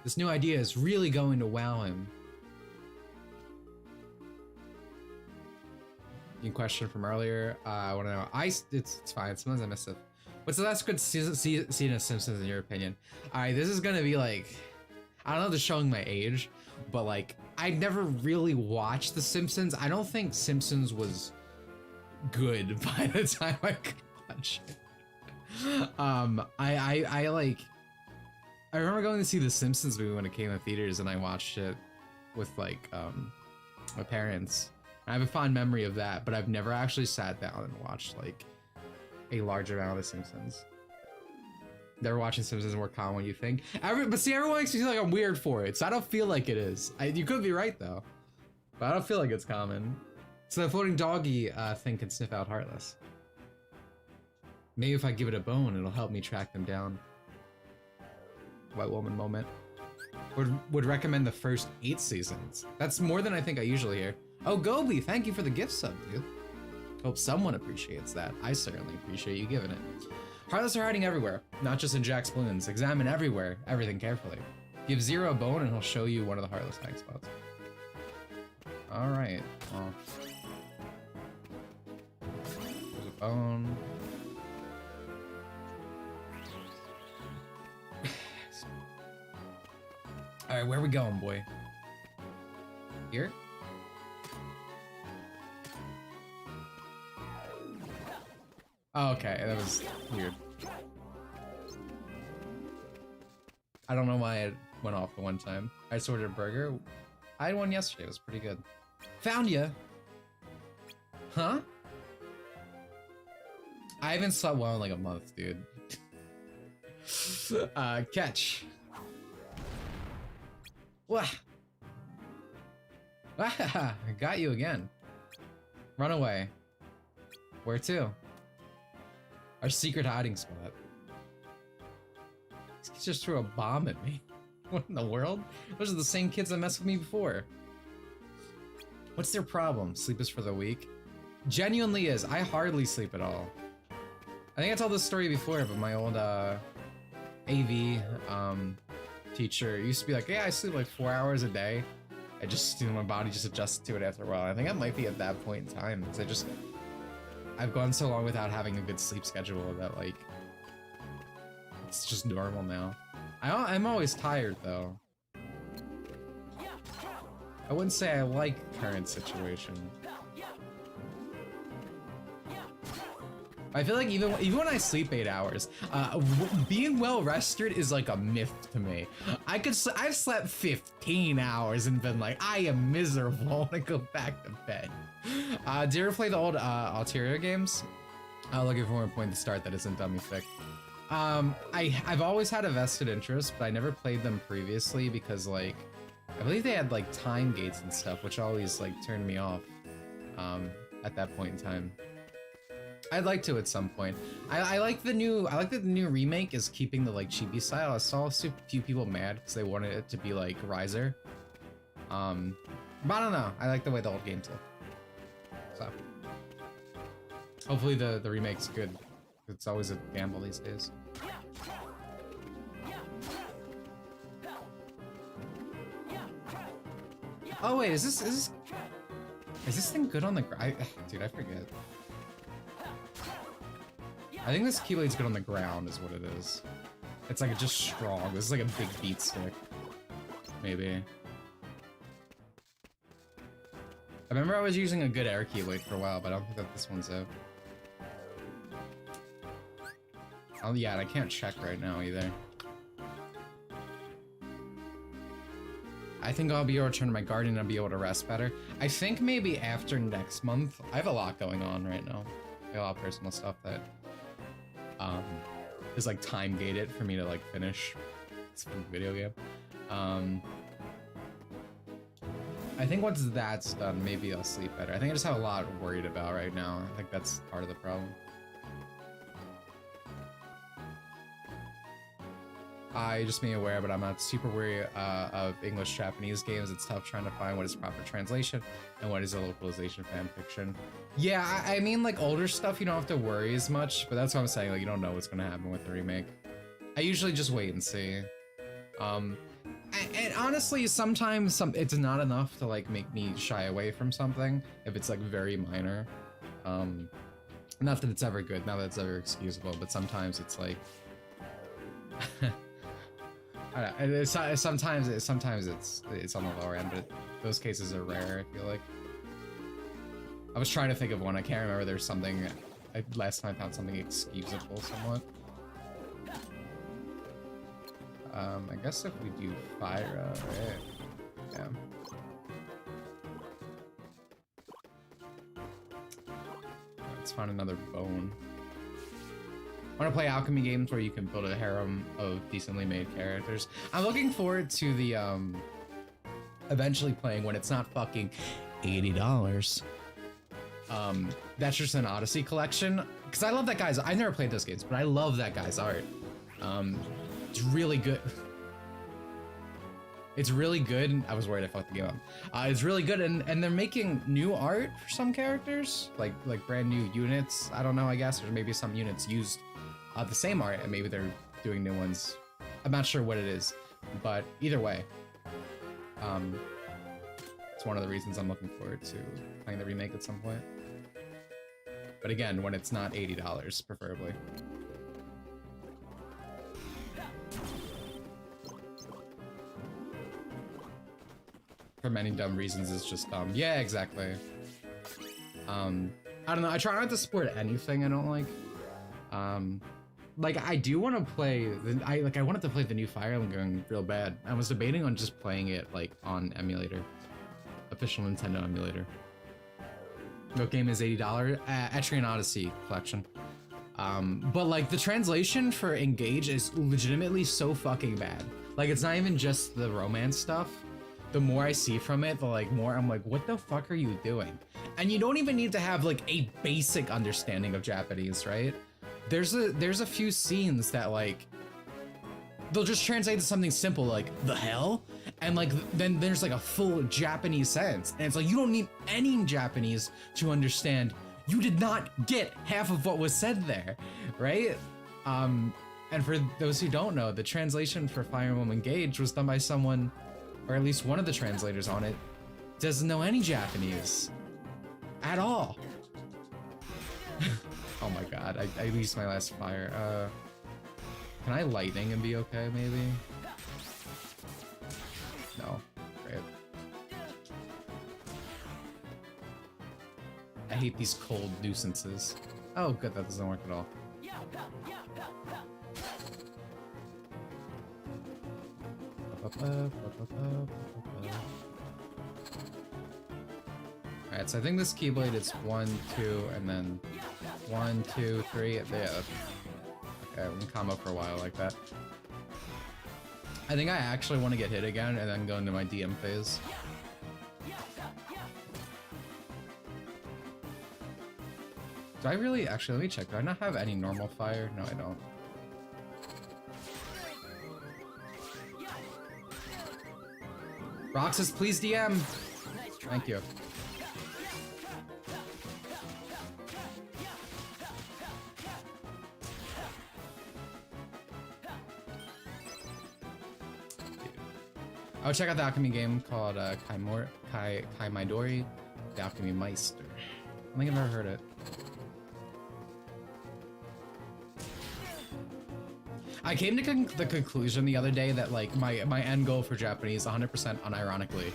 This new idea is really going to wow him. New question from earlier. I want to know. It's fine. Sometimes I miss it. What's the last good season of Simpsons in your opinion? All right, this is gonna be like, I don't know if this is showing my age, but like I never really watched The Simpsons. I don't think Simpsons was good by the time I could watch it. I remember going to see The Simpsons movie when it came to theaters, and I watched it with like my parents. I have a fond memory of that, but I've never actually sat down and watched like a large amount of The Simpsons. Never watching Simpsons more common when you think. But see, everyone makes me feel like I'm weird for it, so I don't feel like it is. You could be right though, but I don't feel like it's common. So the floating doggy thing can sniff out Heartless. Maybe if I give it a bone, it'll help me track them down. White woman moment. Would recommend the first 8 seasons. That's more than I think I usually hear. Oh, Gobi, thank you for the gift sub, dude. Hope someone appreciates that. I certainly appreciate you giving it. Heartless are hiding everywhere, not just in Jack's balloons. Examine everything carefully. Give Zero a bone and he'll show you one of the Heartless hiding spots. Alright, well. There's a bone. Alright, where are we going, boy? Here? Oh, okay, that was weird. I don't know why it went off the one time. I just ordered a burger. I had one yesterday, it was pretty good. Found ya! Huh? I haven't slept well in like a month, dude. Catch. Wah! Ah, I got you again. Run away. Where to? Our secret hiding spot. These kids just threw a bomb at me. What in the world? Those are the same kids that messed with me before. What's their problem? Sleep is for the weak? Genuinely is. I hardly sleep at all. I think I told this story before, but my old AV teacher used to be like, yeah, I sleep like 4 hours a day. I just, my body just adjusted to it after a while. I think I might be at that point in time because I've gone so long without having a good sleep schedule that like, it's just normal now. I'm always tired though. I wouldn't say I like current situation. I feel like even when I sleep 8 hours, being well rested is like a myth to me. I've slept 15 hours and been like, I am miserable when I go back to bed. Do you ever play the old Ulterior games? Looking for a point to start that isn't dummy thick. I've always had a vested interest, but I never played them previously because like, I believe they had like time gates and stuff, which always like turned me off at that point in time. I'd like to at some point. I like the new remake is keeping the like chibi style. I saw a few people mad because they wanted it to be like Riser. But I don't know. I like the way the old games look. So hopefully the remake's good. It's always a gamble these days. Oh wait, is this thing good on the ground? Dude, I forget. I think this Keyblade's good on the ground is what it is. It's like just strong. This is like a big beat stick. Maybe. I remember I was using a good air Keyblade for a while, but I don't think that this one's it. Oh yeah, and I can't check right now either. I think I'll be able to turn to my garden and I'll be able to rest better. I think maybe after next month. I have a lot going on right now. I have a lot of personal stuff that is like time gated for me to like finish this video game. I think once that's done, maybe I'll sleep better. I think I just have a lot worried about right now. I think that's part of the problem. I just being aware, but I'm not super wary of English Japanese games. It's tough trying to find what is proper translation and what is a localization fan fiction. Yeah, I mean, like older stuff, you don't have to worry as much, but that's what I'm saying. Like, you don't know what's gonna happen with the remake. I usually just wait and see. And honestly, sometimes it's not enough to like make me shy away from something if it's like very minor. Not that it's ever good, not that it's ever excusable, but sometimes it's like. I don't know, sometimes it's on the lower end, but those cases are rare. I feel like. I was trying to think of one. I can't remember. There's something. Last time I found something excusable somewhat. I guess if we do fire, right? Yeah. Let's find another bone. I want to play alchemy games where you can build a harem of decently made characters. I'm looking forward to the eventually playing when it's not fucking $80. That's just an Odyssey collection because I love that guy's. I've never played those games, but I love that guy's art. It's really good. It's really good. I was worried I fucked the game up. It's really good, and they're making new art for some characters, like brand new units. I don't know. I guess, or maybe some units used the same art, and maybe they're doing new ones. I'm not sure what it is, but either way, it's one of the reasons I'm looking forward to playing the remake at some point. But again, when it's not $80, preferably. For many dumb reasons, it's just dumb. Yeah, exactly. I don't know. I try not to support anything I don't like. Like I do want to play. I wanted to play the new Fire Emblem real bad. I was debating on just playing it like on emulator, official Nintendo emulator. What game is $80? Etrian Odyssey collection. But like the translation for Engage is legitimately so fucking bad. Like it's not even just the romance stuff. The more I see from it, the like more I'm like, what the fuck are you doing? And you don't even need to have like a basic understanding of Japanese, right? There's a few scenes that like they'll just translate to something simple like the hell, and like then there's like a full Japanese sentence, and it's like you don't need any Japanese to understand. You did not get half of what was said there, right? And for those who don't know, the translation for Fire Emblem Engage was done by someone, or at least one of the translators on it, doesn't know any Japanese at all. Oh my god, I used my last fire. Can I lightning and be okay, maybe? No, great. I hate these cold nuisances. Oh good, that doesn't work at all. Alright, so I think this Keyblade is 1, 2, and then 1, 2, 3. Yeah. Okay, we can combo for a while like that. I think I actually want to get hit again and then go into my DM phase. Do I really? Actually, let me check. Do I not have any normal fire? No, I don't. Roxas, please DM. Thank you. I would check out the alchemy game called Kai Midori, the Alchemy Meister. I think I've never heard it. I came to the conclusion the other day that like my end goal for Japanese, 100% unironically,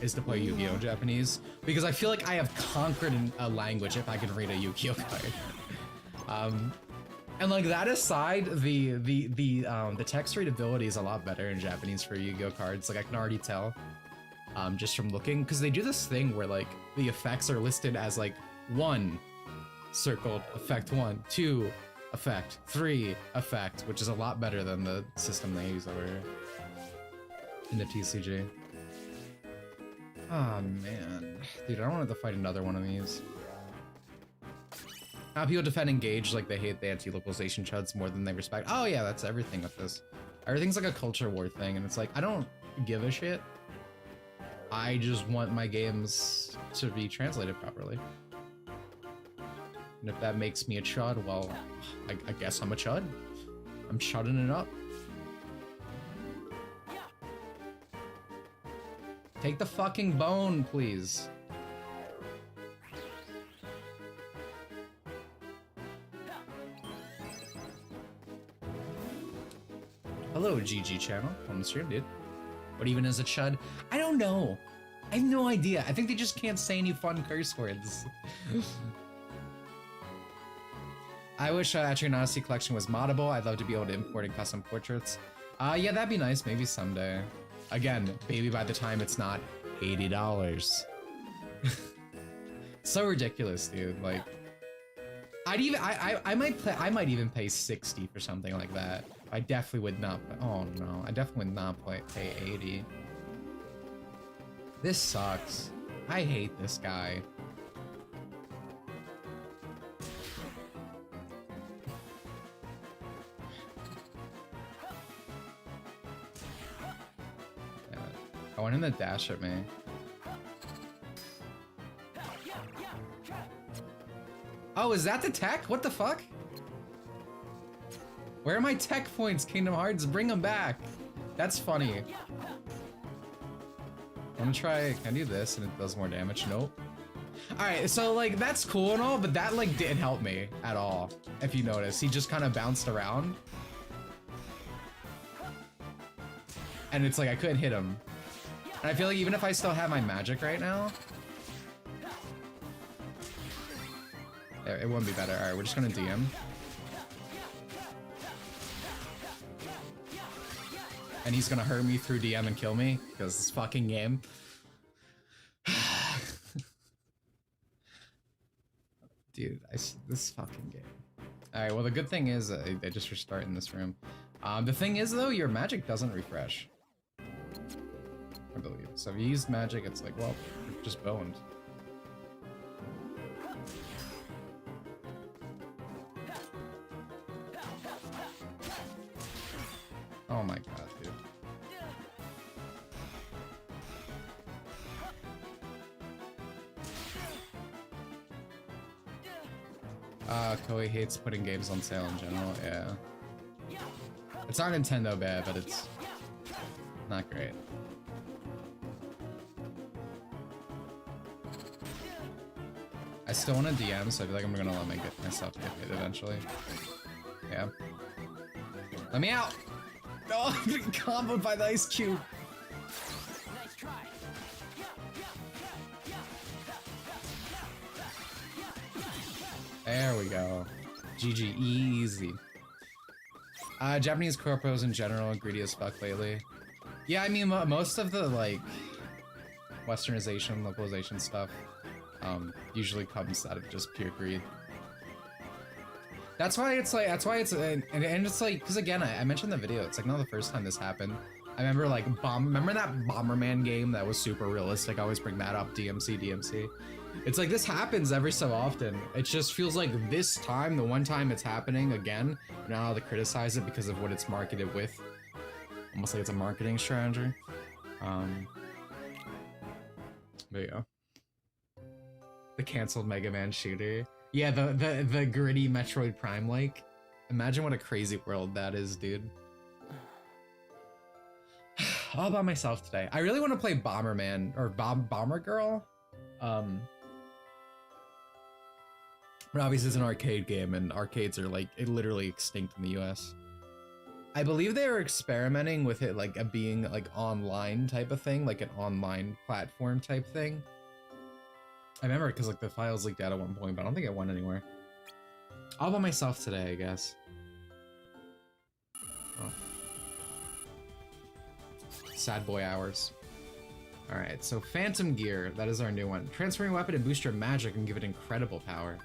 is to play Yu-Gi-Oh! Japanese, because I feel like I have conquered a language if I can read a Yu-Gi-Oh! Card. And like that aside, the text readability is a lot better in Japanese for Yu-Gi-Oh! Cards. Like I can already tell, just from looking, because they do this thing where like the effects are listed as like 1 circled effect 1, 2 effect 3 effect, which is a lot better than the system they use over here in the TCG. Oh man, dude, I wanted to fight another one of these. People defend engage like they hate the anti-localization chuds more than they respect. Oh yeah, that's everything with this. Everything's like a culture war thing, and it's like, I don't give a shit. I just want my games to be translated properly. And if that makes me a chud, well, I guess I'm a chud. I'm chudding it up. Take the fucking bone, please. Hello, GG channel. On the stream, dude. What even is a chud? I don't know. I have no idea. I think they just can't say any fun curse words. I wish Atronasi collection was moddable. I'd love to be able to import in custom portraits. Yeah, that'd be nice. Maybe someday. Again, maybe by the time it's not $80. So ridiculous, dude. Like, I might even pay 60 for something like that. I definitely would not. Oh no, I definitely would not pay 80. This sucks. I hate this guy. I want him to dash at me. Oh, is that the tech? What the fuck? Where are my tech points, Kingdom Hearts? Bring them back. That's funny. I'm gonna try, can I do this and it does more damage? Nope. Alright, so like, that's cool and all, but that like didn't help me at all. If you notice, he just kind of bounced around. And it's like, I couldn't hit him. And I feel like even if I still have my magic right now, it wouldn't be better. Alright, we're just gonna DM. And he's gonna hurt me through DM and kill me, because this fucking game. Dude, this fucking game. Alright, well the good thing is they just restart in this room. The thing is though, your magic doesn't refresh. I believe. So if you use magic, it's like, well, you're just boned. Oh my god, dude. Koei hates putting games on sale in general, yeah. It's not Nintendo bad, but it's not great. I still want to DM, so I feel like I'm gonna let myself get hit eventually. Yeah. Let me out! Oh, I'm getting comboed by the ice cube. Nice try. There we go. GG, easy. Japanese corpos in general are greedy as fuck lately. Yeah, I mean, most of the, like, westernization, localization stuff, usually comes out of just pure greed. That's why it's like, and it's like, because again, I mentioned in the video, it's like not the first time this happened. I remember like, remember that Bomberman game that was super realistic? I always bring that up, DMC. It's like, this happens every so often. It just feels like this time, the one time it's happening again, you're not allowed to criticize it because of what it's marketed with. Almost like it's a marketing strategy. There you go. The canceled Mega Man shooter. Yeah, the gritty Metroid Prime like. Imagine what a crazy world that is, dude. All by myself today. I really want to play Bomberman or Bomber Girl. But obviously it's an arcade game and arcades are like literally extinct in the US. I believe they were experimenting with it like being like online type of thing, like an online platform type thing. I remember because like the files leaked out at one point, but I don't think it went anywhere. All by myself today, I guess. Oh. Sad boy hours. Alright, so Phantom Gear, that is our new one. Transferring weapon and boost your magic and give it incredible power.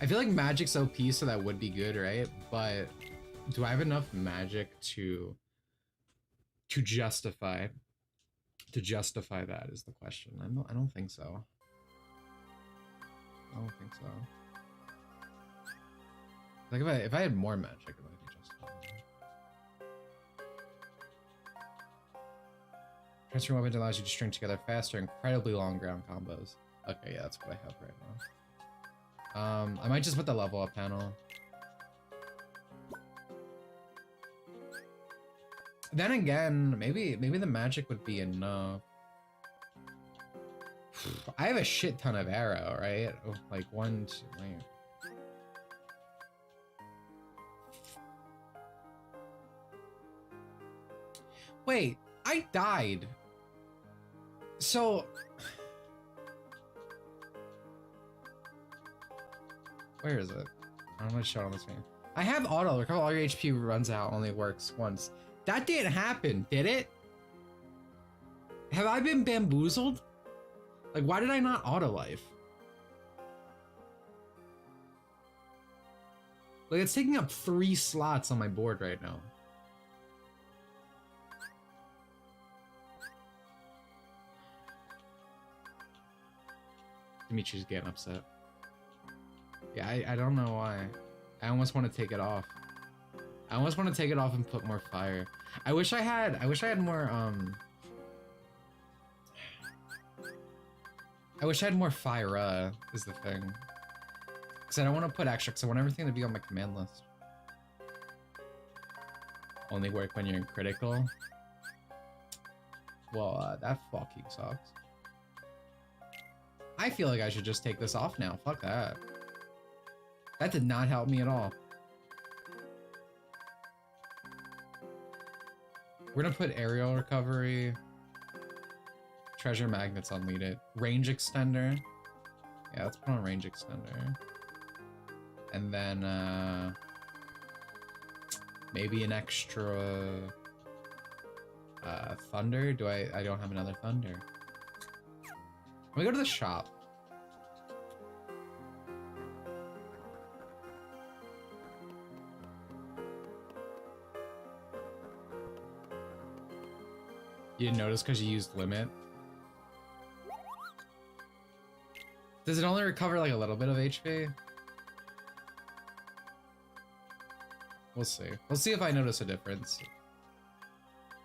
I feel like magic's OP, so that would be good, right? But do I have enough magic to justify that is the question. I don't think so. I don't think so. Like if I had more magic, it might be just fine. Transfer weapon allows you to string together faster, incredibly long ground combos. Okay, yeah, that's what I have right now. I might just put the level up panel. Then again, maybe the magic would be enough. I have a shit ton of arrow, right? Like 1, 2, wait. Wait, I died. So where is it? I'm gonna show it on the screen. I have auto recover. All your HP runs out. Only works once. That didn't happen, did it? Have I been bamboozled? Like, why did I not auto life? Like, it's taking up 3 slots on my board right now. Dimitri's getting upset. Yeah, I don't know why. I almost want to take it off. I almost want to take it off and put more fire. I wish I had more I wish I had more fire, is the thing. Because I don't want to put extra, because I want everything to be on my command list. Only work when you're in critical. Well, that fucking sucks. I feel like I should just take this off now. Fuck that. That did not help me at all. We're gonna put aerial recovery. Treasure magnets unleaded. Range extender. Yeah, let's put on range extender. And then maybe an extra thunder. I don't have another thunder. Let me go to the shop. You didn't notice because you used limit? Does it only recover like a little bit of HP? We'll see. We'll see if I notice a difference.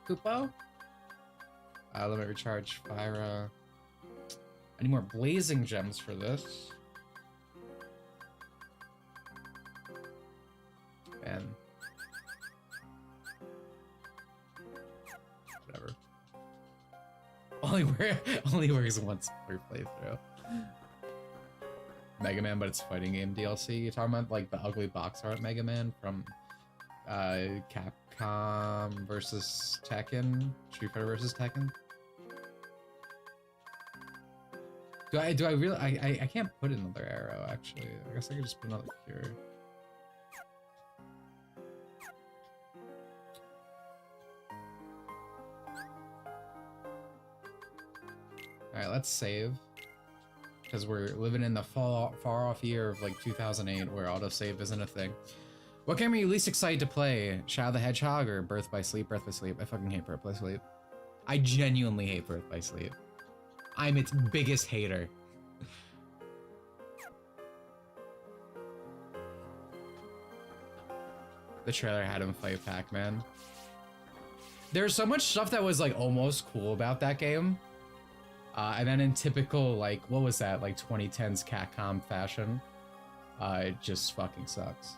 Kupo? Limit recharge, Fyra. I need more blazing gems for this. And whatever. Only works once per playthrough. Mega Man, but it's fighting game DLC. You're talking about like the ugly box art Mega Man from Capcom versus Tekken, Street Fighter versus Tekken. Do I really I can't put another arrow actually. I guess I could just put another cure. Alright, let's save. Because we're living in the far off year of like 2008 where autosave isn't a thing. What game are you least excited to play? Shadow the Hedgehog or Birth by Sleep? Birth by Sleep. I fucking hate Birth by Sleep. I genuinely hate Birth by Sleep. I'm its biggest hater. The trailer had him fight Pac-Man. There's so much stuff that was like almost cool about that game. And then in typical, like, what was that, like 2010s Capcom fashion, it just fucking sucks.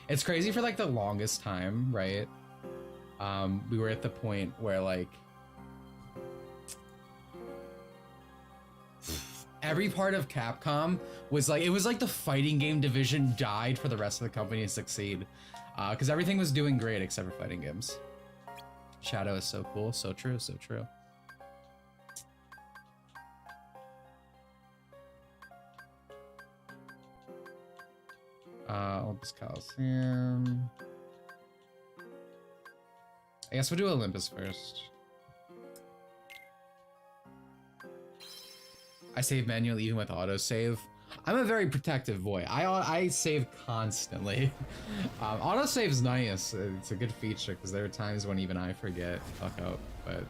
It's crazy for like the longest time, right? We were at the point where like every part of Capcom was like, it was like the fighting game division died for the rest of the company to succeed. Because everything was doing great except for fighting games. Shadow is so cool, so true, so true. Olympus Coliseum. I guess we'll do Olympus first. I save manually even with autosave. I'm a very protective boy. I save constantly. Autosave's nice. It's a good feature because there are times when even I forget, fuck up, but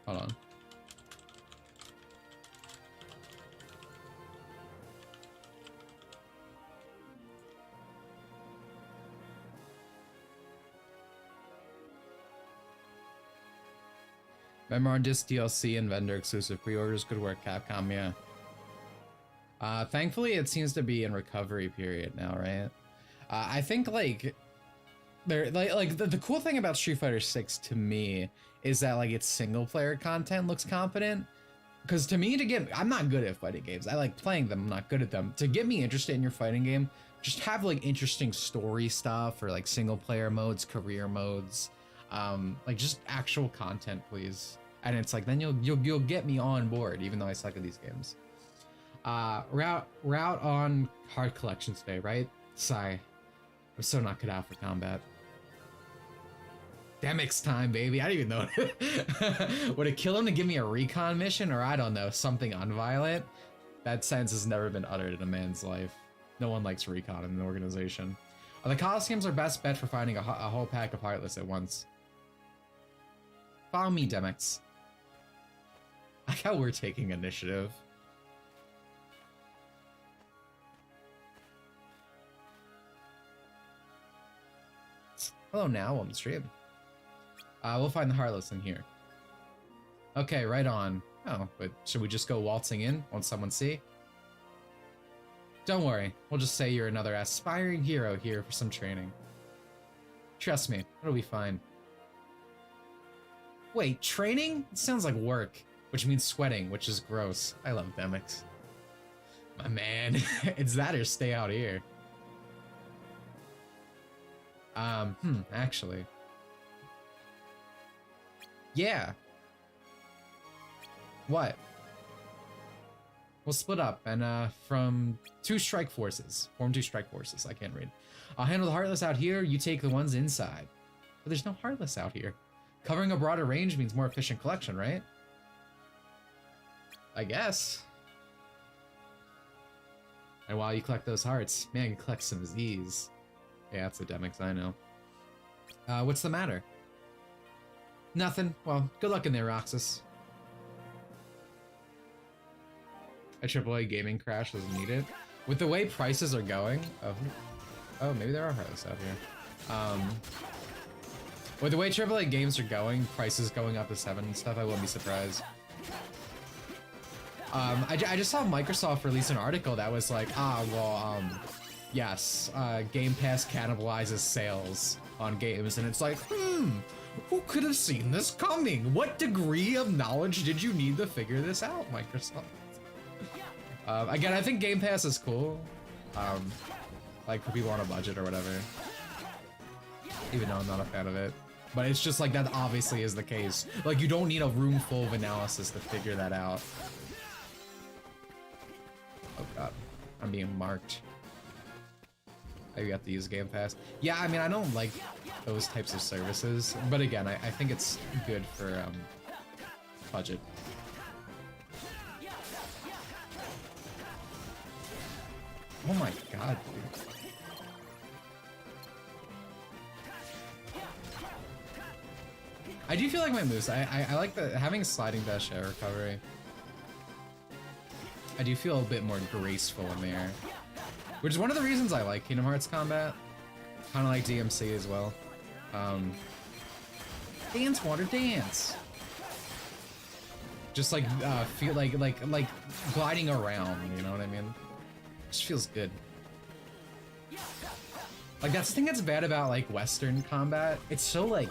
Hold on. Remember on disc DLC and vendor exclusive pre-orders. Good work, Capcom. Yeah. Thankfully, it seems to be in recovery period now, right? I think like the cool thing about Street Fighter 6 to me is that like its single player content looks competent. Because to me, I'm not good at fighting games. I like playing them. I'm not good at them. To get me interested in your fighting game, just have like interesting story stuff or like single player modes, career modes, like just actual content, please. And it's like then you'll get me on board, even though I suck at these games. Route on hard collections day, right? Sigh. I'm so not cut out for combat. Demix time, baby. I don't even know. Would it kill him to give me a recon mission, or I don't know, something unviolent? That sentence has never been uttered in a man's life. No one likes recon in an organization. The Coliseums are best bet for finding a whole pack of Heartless at once. Follow me, Demix. I like how we're taking initiative. Hello now on the stream. We'll find the Heartless in here. Okay, right on. Oh, but should we just go waltzing in? Won't someone see? Don't worry, we'll just say you're another aspiring hero here for some training. Trust me, it'll be fine. Wait, training? It sounds like work, which means sweating, which is gross. I love Demix. My man, it's that or stay out here. Actually. Yeah. What? We'll split up and form two strike forces. I can't read. I'll handle the Heartless out here, you take the ones inside. But there's no Heartless out here. Covering a broader range means more efficient collection, right? I guess. And while you collect those hearts, man, you collect some Z's. Yeah, that's a Demix, I know. What's the matter? Nothing. Well, good luck in there, Roxas. A AAA gaming crash was needed. With the way prices are going... Oh, maybe there are Heartless out here. With the way AAA games are going, prices going up to 7 and stuff, I wouldn't be surprised. I just saw Microsoft release an article that was like, yes, Game Pass cannibalizes sales on games, and it's like, who could have seen this coming? What degree of knowledge did you need to figure this out, Microsoft? Again, I think Game Pass is cool, like for people on a budget or whatever, even though I'm not a fan of it. But it's just like, that obviously is the case. Like, you don't need a room full of analysis to figure that out. Oh god, I'm being marked. You have to use Game Pass. Yeah, I mean, I don't like those types of services, but again, I think it's good for budget. Oh my god, dude. I do feel like my moves, I like having sliding dash air recovery. I do feel a bit more graceful in the air. Which is one of the reasons I like Kingdom Hearts combat. Kind of like DMC as well. Dance, water, dance. Just like feel like gliding around, you know what I mean? Just feels good. Like that's the thing that's bad about like Western combat. It's so like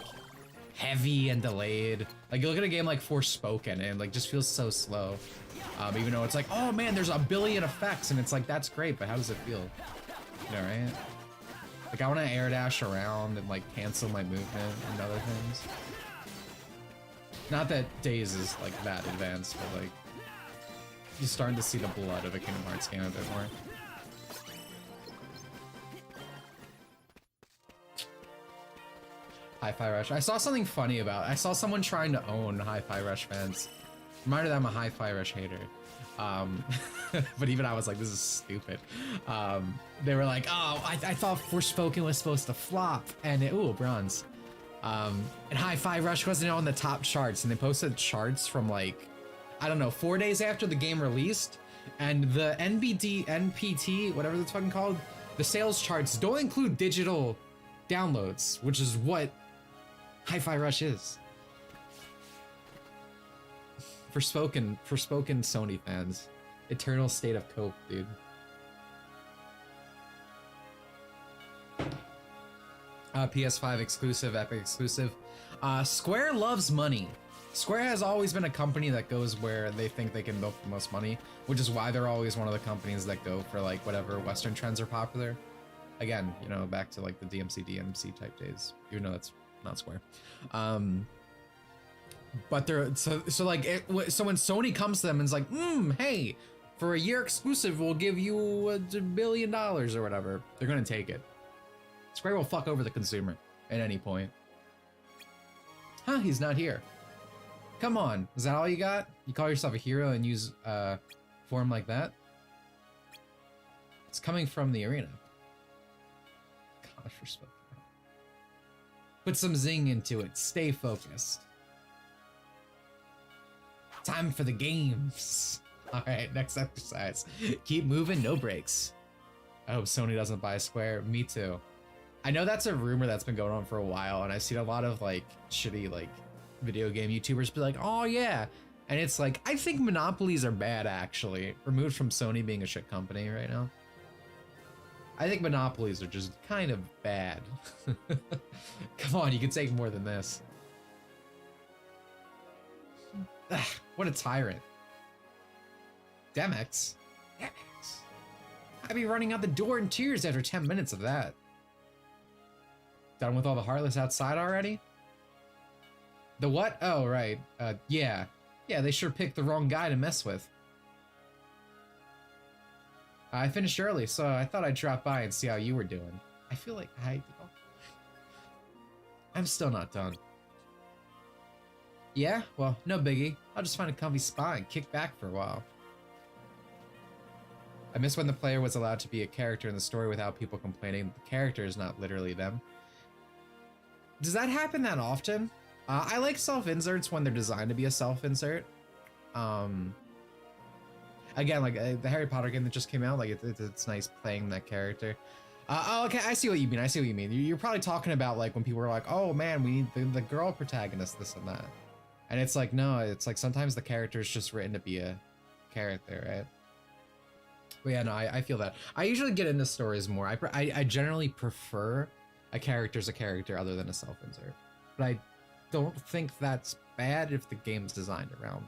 heavy and delayed. Like you look at a game like Forspoken and it like just feels so slow. Even though it's like, oh man, there's a billion effects, and it's like, that's great, but how does it feel? You know, right? Like I want to air dash around and like cancel my movement and other things. Not that Days is like that advanced, but like you're starting to see the blood of a Kingdom Hearts game a bit more. Hi-Fi Rush. I saw something funny about it. I saw someone trying to own Hi-Fi Rush fans. Reminded that I'm a Hi-Fi Rush hater. But even I was like, this is stupid. They were like, oh, I thought Forspoken was supposed to flop. And ooh, bronze. And Hi-Fi Rush wasn't on the top charts, and they posted charts from like, I don't know, 4 days after the game released, and the NPT, whatever it's fucking called, the sales charts don't include digital downloads, which is what Hi-Fi Rush is. Forspoken Sony fans. Eternal state of cope, dude. PS5 exclusive, Epic exclusive. Square loves money. Square has always been a company that goes where they think they can milk the most money, which is why they're always one of the companies that go for like whatever Western trends are popular. Again, you know, back to like the DMC type days, even though that's not Square. But they're so when Sony comes to them and is like, hey, for a year exclusive, we'll give you $1 billion or whatever, they're gonna take it. Square will fuck over the consumer at any point. Huh, he's not here. Come on, is that all you got? You call yourself a hero and use form like that? It's coming from the arena. Gosh, respect. Put some zing into it. Stay focused. Time for the games. All right, next exercise. Keep moving, no breaks. I hope Sony doesn't buy Square. Me too. I know that's a rumor that's been going on for a while, and I've seen a lot of like shitty like video game YouTubers be like, oh yeah. And it's like, I think monopolies are bad actually. Removed from Sony being a shit company right now. I think monopolies are just kind of bad. Come on, you can take more than this. Ugh, what a tyrant. Demex? Demex. I'd be running out the door in tears after 10 minutes of that. Done with all the Heartless outside already? The what? Oh, right. Yeah. Yeah, they sure picked the wrong guy to mess with. I finished early, so I thought I'd drop by and see how you were doing. I feel like I'm still not done. Yeah? Well, no biggie. I'll just find a comfy spot and kick back for a while. I miss when the player was allowed to be a character in the story without people complaining the character is not literally them. Does that happen that often? I like self-inserts when they're designed to be a self-insert. Again, like the Harry Potter game that just came out, like it's nice playing that character. Oh, okay, I see what you mean. I see what you mean. You're probably talking about like when people were like, oh man, we need the girl protagonist, this and that. And it's like, no, it's like sometimes the character is just written to be a character, right? But yeah, no, I feel that. I usually get into stories more. I generally prefer a character's a character other than a self-insert. But I don't think that's bad if the game's designed around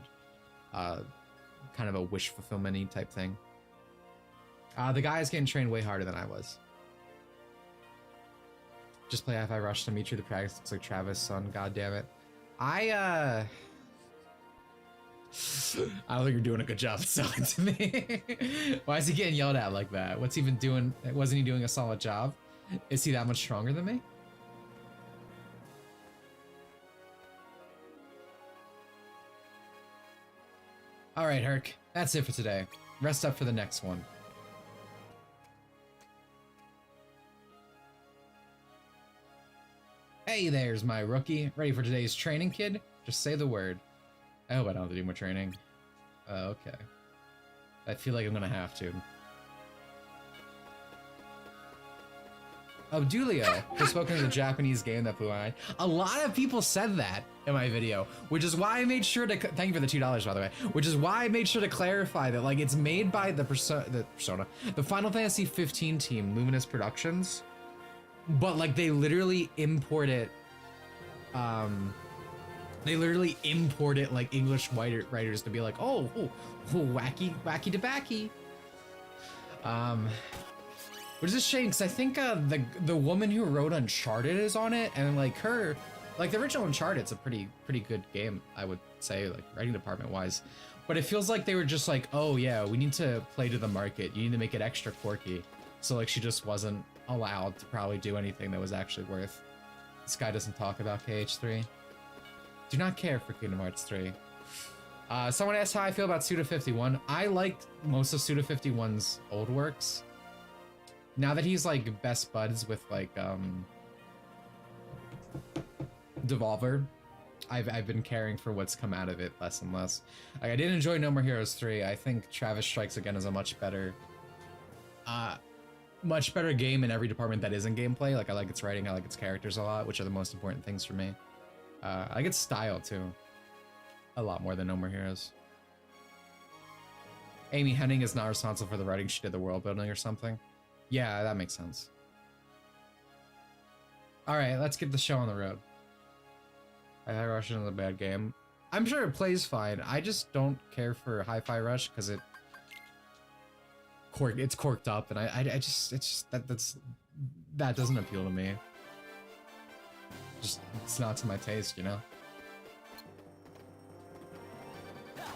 kind of a wish fulfillment-y type thing. The guy is getting trained way harder than I was. Just play Hi-Fi Rush. Dimitri the practice looks like Travis' son. God damn it. I don't think you're doing a good job of selling to me. Why is he getting yelled at like that? What's he even doing? Wasn't he doing a solid job? Is he that much stronger than me? All right, Herc. That's it for today. Rest up for the next one. Hey, there's my rookie. Ready for today's training, kid? Just say the word. I hope I don't have to do more training. Okay. I feel like I'm gonna have to. Oh, Dulio. Forspoken is a Japanese game that blew my mind. A lot of people said that in my video, which is why I made sure to, thank you for the $2, by the way, which is why I made sure to clarify that, like, it's made by the Final Fantasy 15 team, Luminous Productions, but, like, they literally import it, like, English writers to be like, oh, wacky tobacky. Which is a shame, because I think the woman who wrote Uncharted is on it, and like her, like the original Uncharted's a pretty good game, I would say, like writing department wise. But it feels like they were just like, oh yeah, we need to play to the market. You need to make it extra quirky. So like she just wasn't allowed to probably do anything that was actually worth. This guy doesn't talk about KH3. Do not care for Kingdom Hearts 3. Someone asked how I feel about Suda51. I liked most of Suda51's old works. Now that he's like best buds with like Devolver. I've been caring for what's come out of it less and less. Like, I did enjoy No More Heroes 3. I think Travis Strikes Again is a much better game in every department that isn't gameplay. Like, I like its writing, I like its characters a lot, which are the most important things for me. I like its style too, a lot more than No More Heroes. Amy Hennig is not responsible for the writing, she did the world building or something. Yeah, that makes sense. Alright, let's get the show on the road. Hi-Fi Rush is a bad game. I'm sure it plays fine. I just don't care for Hi-Fi Rush because it's corked up, and that doesn't appeal to me. It's not to my taste, you know?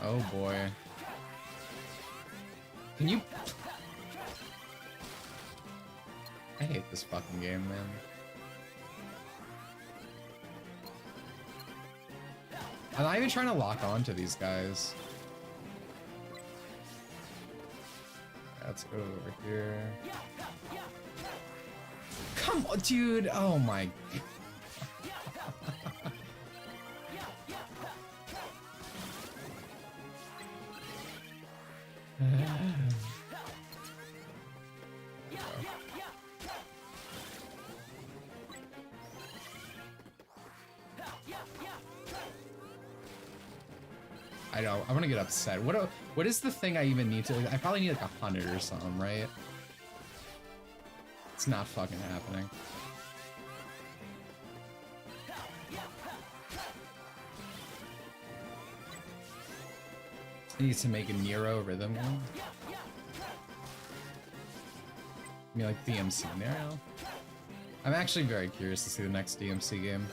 Oh boy. Can you... I hate this fucking game, man. I'm not even trying to lock on to these guys. Let's go over here. Come on, dude! Oh my... I know, I'm gonna get upset. What is the thing I even need to... I probably need like 100 or something, right? It's not fucking happening. I need to make a Nero rhythm one. I mean, like DMC Nero. I'm actually very curious to see the next DMC game.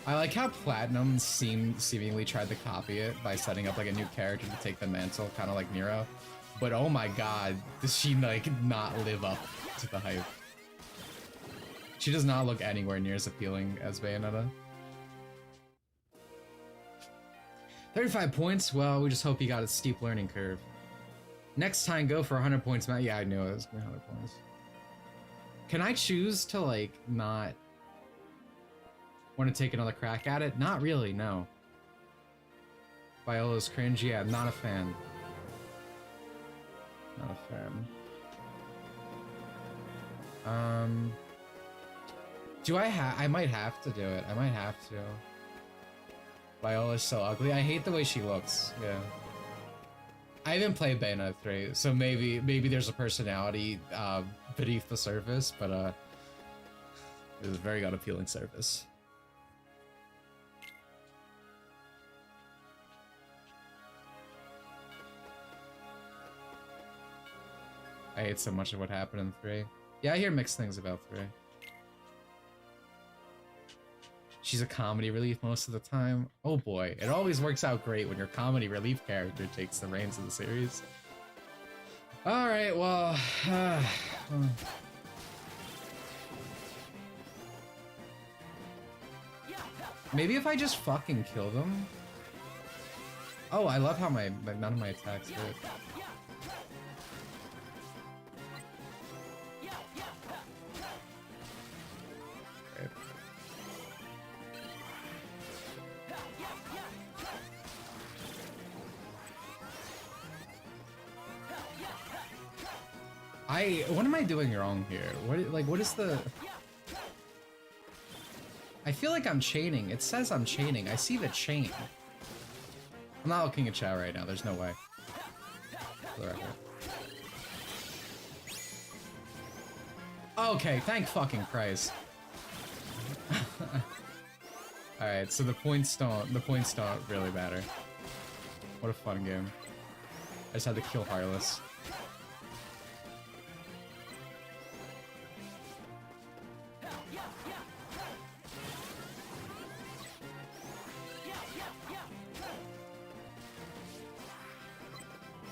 I like how Platinum seemingly tried to copy it by setting up like a new character to take the mantle, kind of like Nero. But oh my god, does she like not live up to the hype? She does not look anywhere near as appealing as Bayonetta. 35 points? Well, we just hope he got a steep learning curve. Next time, go for 100 points, Matt. Yeah, I knew it was gonna be 100 points. Can I choose to like not want to take another crack at it? Not really, no. Viola's cringe, yeah, not a fan. Not a fan. Do I might have to do it. I might have to. Viola's so ugly. I hate the way she looks, yeah. I haven't played Bayonetta 3, so maybe there's a personality beneath the surface, but it was a very unappealing surface. I hate so much of what happened in 3. Yeah, I hear mixed things about 3. She's a comedy relief most of the time. Oh boy, it always works out great when your comedy relief character takes the reins of the series. Alright, well... maybe if I just fucking kill them? Oh, I love how none of my attacks hit. What am I doing wrong here? What is the... I feel like I'm chaining. It says I'm chaining. I see the chain. I'm not looking at chat right now. There's no way. For the record. Okay, thank fucking Christ. Alright, so the points don't really matter. What a fun game. I just had to kill Heartless.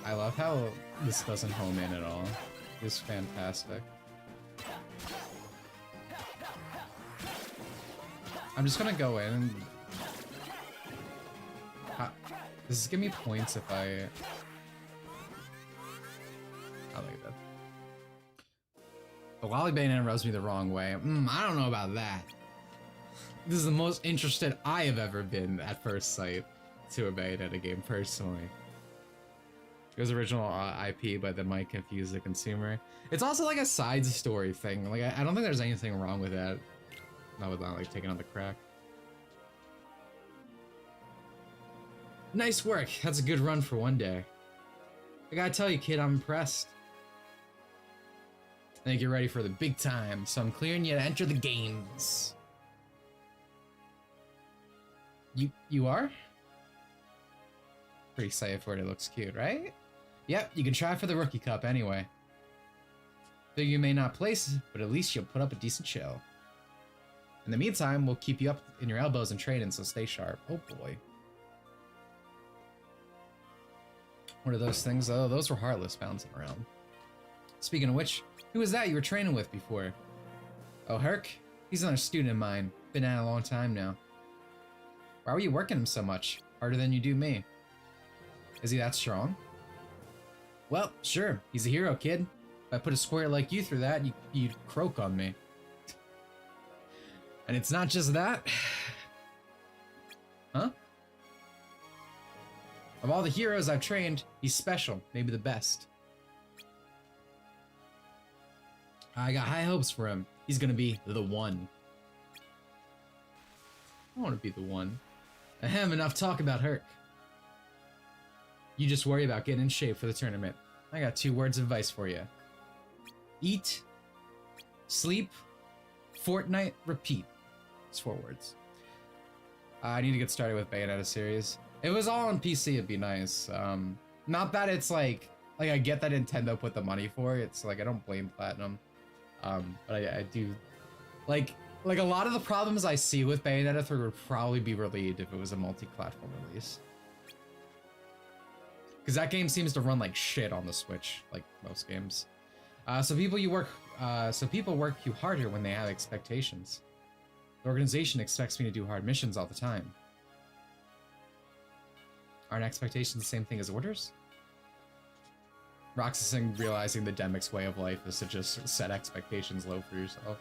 I love how this doesn't home in at all. It's fantastic. I'm just gonna go in and... Does this give me points if I... I like that. The Lolly Bayonetta rubs me the wrong way. I don't know about that. This is the most interested I have ever been at first sight to a Bayonetta game, personally. It was original IP, but that might confuse the consumer. It's also like a side story thing. Like, I don't think there's anything wrong with that. Not without like taking on the crack. Nice work. That's a good run for one day. I gotta tell you, kid, I'm impressed. I think you're ready for the big time, so I'm clearing you to enter the games. You are? Pretty excited for it. It looks cute, right? Yep, you can try for the Rookie Cup anyway. Though you may not place, but at least you'll put up a decent show. In the meantime, we'll keep you up in your elbows and training, so stay sharp. Oh boy. What are those things? Oh, those were Heartless bouncing around. Speaking of which, who was that you were training with before? Oh, Herc? He's another student of mine. Been at it a long time now. Why were you working him so much? Harder than you do me. Is he that strong? Well, sure. He's a hero, kid. If I put a square like you through that, you'd croak on me. And it's not just that. Huh? Of all the heroes I've trained, he's special. Maybe the best. I got high hopes for him. He's gonna be the one. I want to be the one. Ahem, enough talk about Herc. You just worry about getting in shape for the tournament. I got 2 words of advice for you. Eat, sleep, Fortnite, repeat. It's 4 words. I need to get started with Bayonetta series. If it was all on PC, it'd be nice. Not that it's like I get that Nintendo put the money for it. It's like I don't blame Platinum. But I do like a lot of the problems I see with Bayonetta 3 would probably be relieved if it was a multi-platform release. Because that game seems to run like shit on the Switch, like most games. So people work you harder when they have expectations. The organization expects me to do hard missions all the time. Aren't expectations the same thing as orders? Roxasing realizing the Demic's way of life is to just set expectations low for yourself.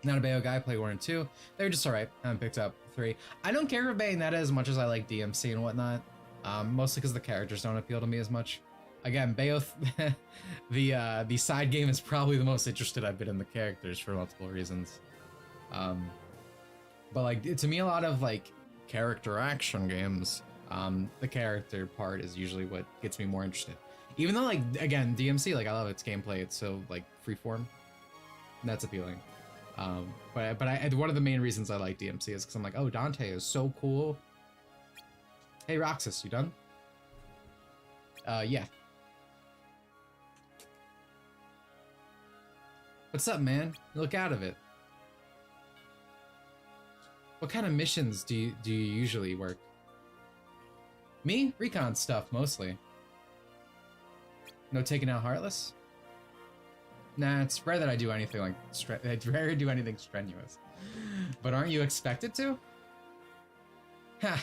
Not a Bayo guy, play 1 and 2. They were just alright. I haven't picked up 3. I don't care for Bayonetta as much as I like DMC and whatnot. Mostly because the characters don't appeal to me as much. Again, Bayo, the side game is probably the most interested I've been in the characters for multiple reasons. But like, to me, a lot of like character action games, the character part is usually what gets me more interested. Even though, like, again, DMC, like, I love its gameplay. It's so like freeform. That's appealing. But one of the main reasons I like DMC is because I'm like, oh, Dante is so cool. Hey, Roxas, you done? Yeah. What's up, man? You look out of it. What kind of missions do you usually work? Me? Recon stuff, mostly. No taking out Heartless? Nah, it's rare that I do anything like I'd rarely do anything strenuous. But aren't you expected to? Ha!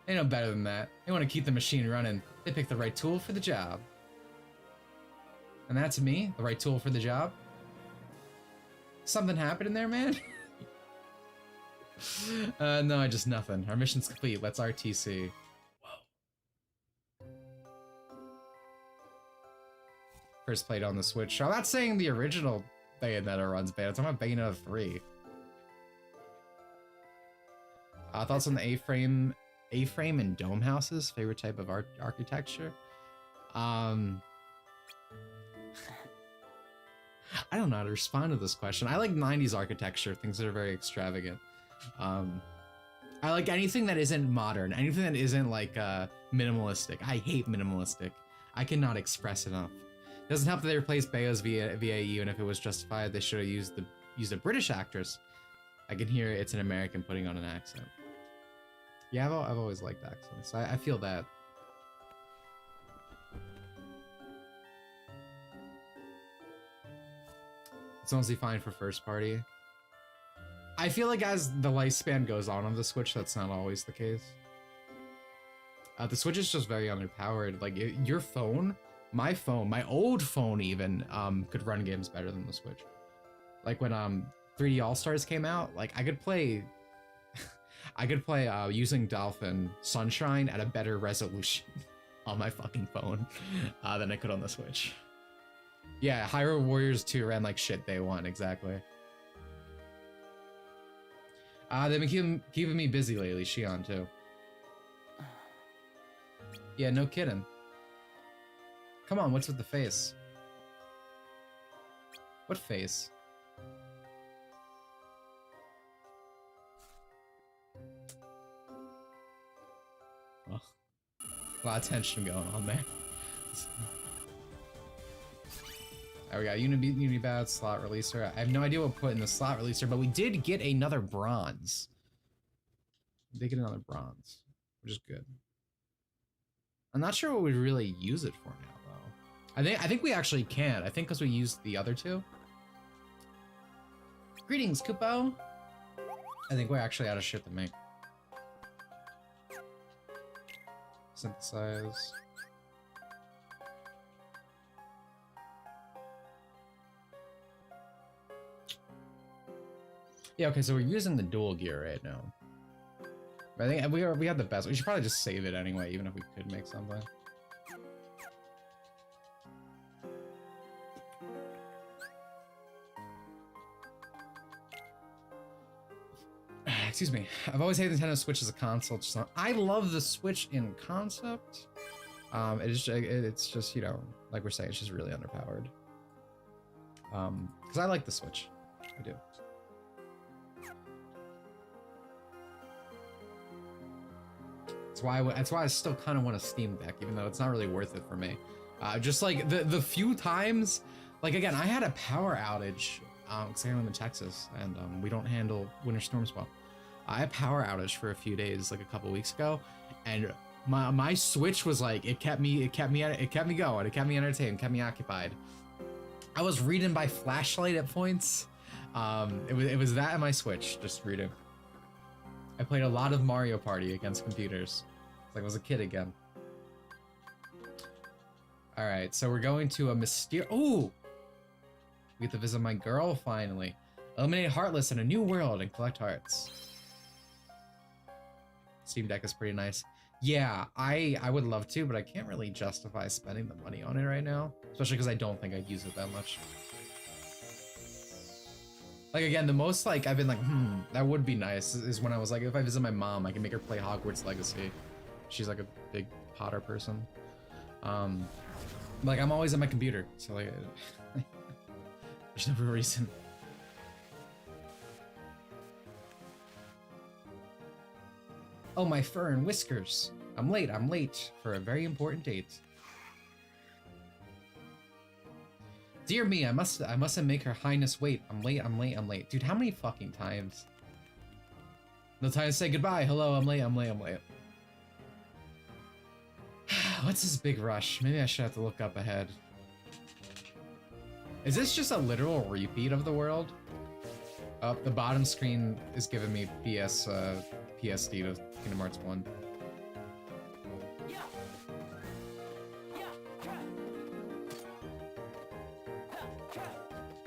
They know better than that. They want to keep the machine running. They pick the right tool for the job. And that's me, the right tool for the job. Something happened in there, man? No, just nothing. Our mission's complete. Let's RTC. Whoa. First played on the Switch. I'm not saying the original Bayonetta runs bad. I'm talking about Bayonetta 3. Thoughts on the A-frame and dome houses? Favorite type of architecture? I don't know how to respond to this question. I like 90s architecture, things that are very extravagant. I like anything that isn't modern, anything that isn't like minimalistic. I hate minimalistic. I cannot express enough. It doesn't help that they replaced Bayo's VAU, and if it was justified, they should have used a British actress. I can hear it's an American putting on an accent. Yeah, I've always liked accents. I feel that. It's mostly fine for first party. I feel like as the lifespan goes on the Switch, that's not always the case. The Switch is just very underpowered. Like your phone, my old phone even could run games better than the Switch. Like when 3D All Stars came out, like I could play using Dolphin Sunshine at a better resolution on my fucking phone than I could on the Switch. Yeah, Hyrule Warriors 2 ran like shit day one, exactly. They've been keeping me busy lately, Shion too. Yeah, no kidding. Come on, what's with the face? What face? Oh, a lot of tension going on there. There we go, Unibad slot releaser. I have no idea what we put in the slot releaser, but we did get another bronze. We did get another bronze, which is good. I'm not sure what we'd really use it for now, though. I think we actually can. I think because we used the other two. Greetings, Kupo. I think we're actually out of shit to make. Synthesize. Yeah, okay, so we're using the dual gear right now. I think we have the best. We should probably just save it anyway, even if we could make something. Excuse me. I've always hated Nintendo Switch as a console. I love the Switch in concept. It's just, you know, like we're saying, it's just really underpowered. Because I like the Switch. I do. That's why I still kind of want a Steam Deck, even though it's not really worth it for me. Just like the few times, like again, I had a power outage because I live in Texas and we don't handle winter storms well. I had a power outage for a few days, like a couple weeks ago, and my Switch was like it kept me going, it kept me entertained, kept me occupied. I was reading by flashlight at points. It was that and my Switch, just reading. I played a lot of Mario Party against computers. It's like I was a kid again. All right, so we're going to a mysterious. Ooh, we get to visit my girl finally. Eliminate Heartless in a new world and collect hearts. Steam Deck is pretty nice. Yeah, I would love to, but I can't really justify spending the money on it right now, especially because I don't think I'd use it that much. Like again, the most like I've been like, that would be nice is when I was like, if I visit my mom, I can make her play Hogwarts Legacy. She's like a big Potter person. Like I'm always on my computer, so like, there's no reason. Oh, my fur and whiskers. I'm late for a very important date. Dear me, I mustn't make her highness wait. I'm late. Dude, how many fucking times? No time to say goodbye. Hello, I'm late. What's this big rush? Maybe I should have to look up ahead. Is this just a literal repeat of the world? Oh, the bottom screen is giving me PSD to Kingdom Hearts 1.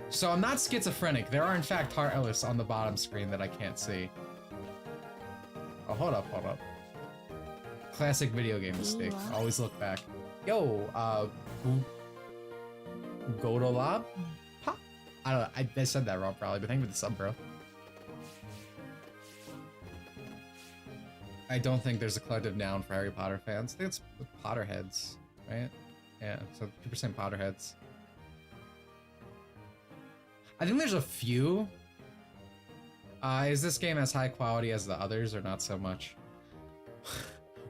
So I'm not schizophrenic. There are in fact Heartless on the bottom screen that I can't see. Oh, hold up. Classic video game mistake. Always look back. Yo, Godolab? Pop? I don't know. I said that wrong probably, but thank you for the sub, bro. I don't think there's a collective noun for Harry Potter fans. I think it's Potterheads, right? Yeah, so people saying Potterheads. I think there's a few. Is this game as high quality as the others or not so much?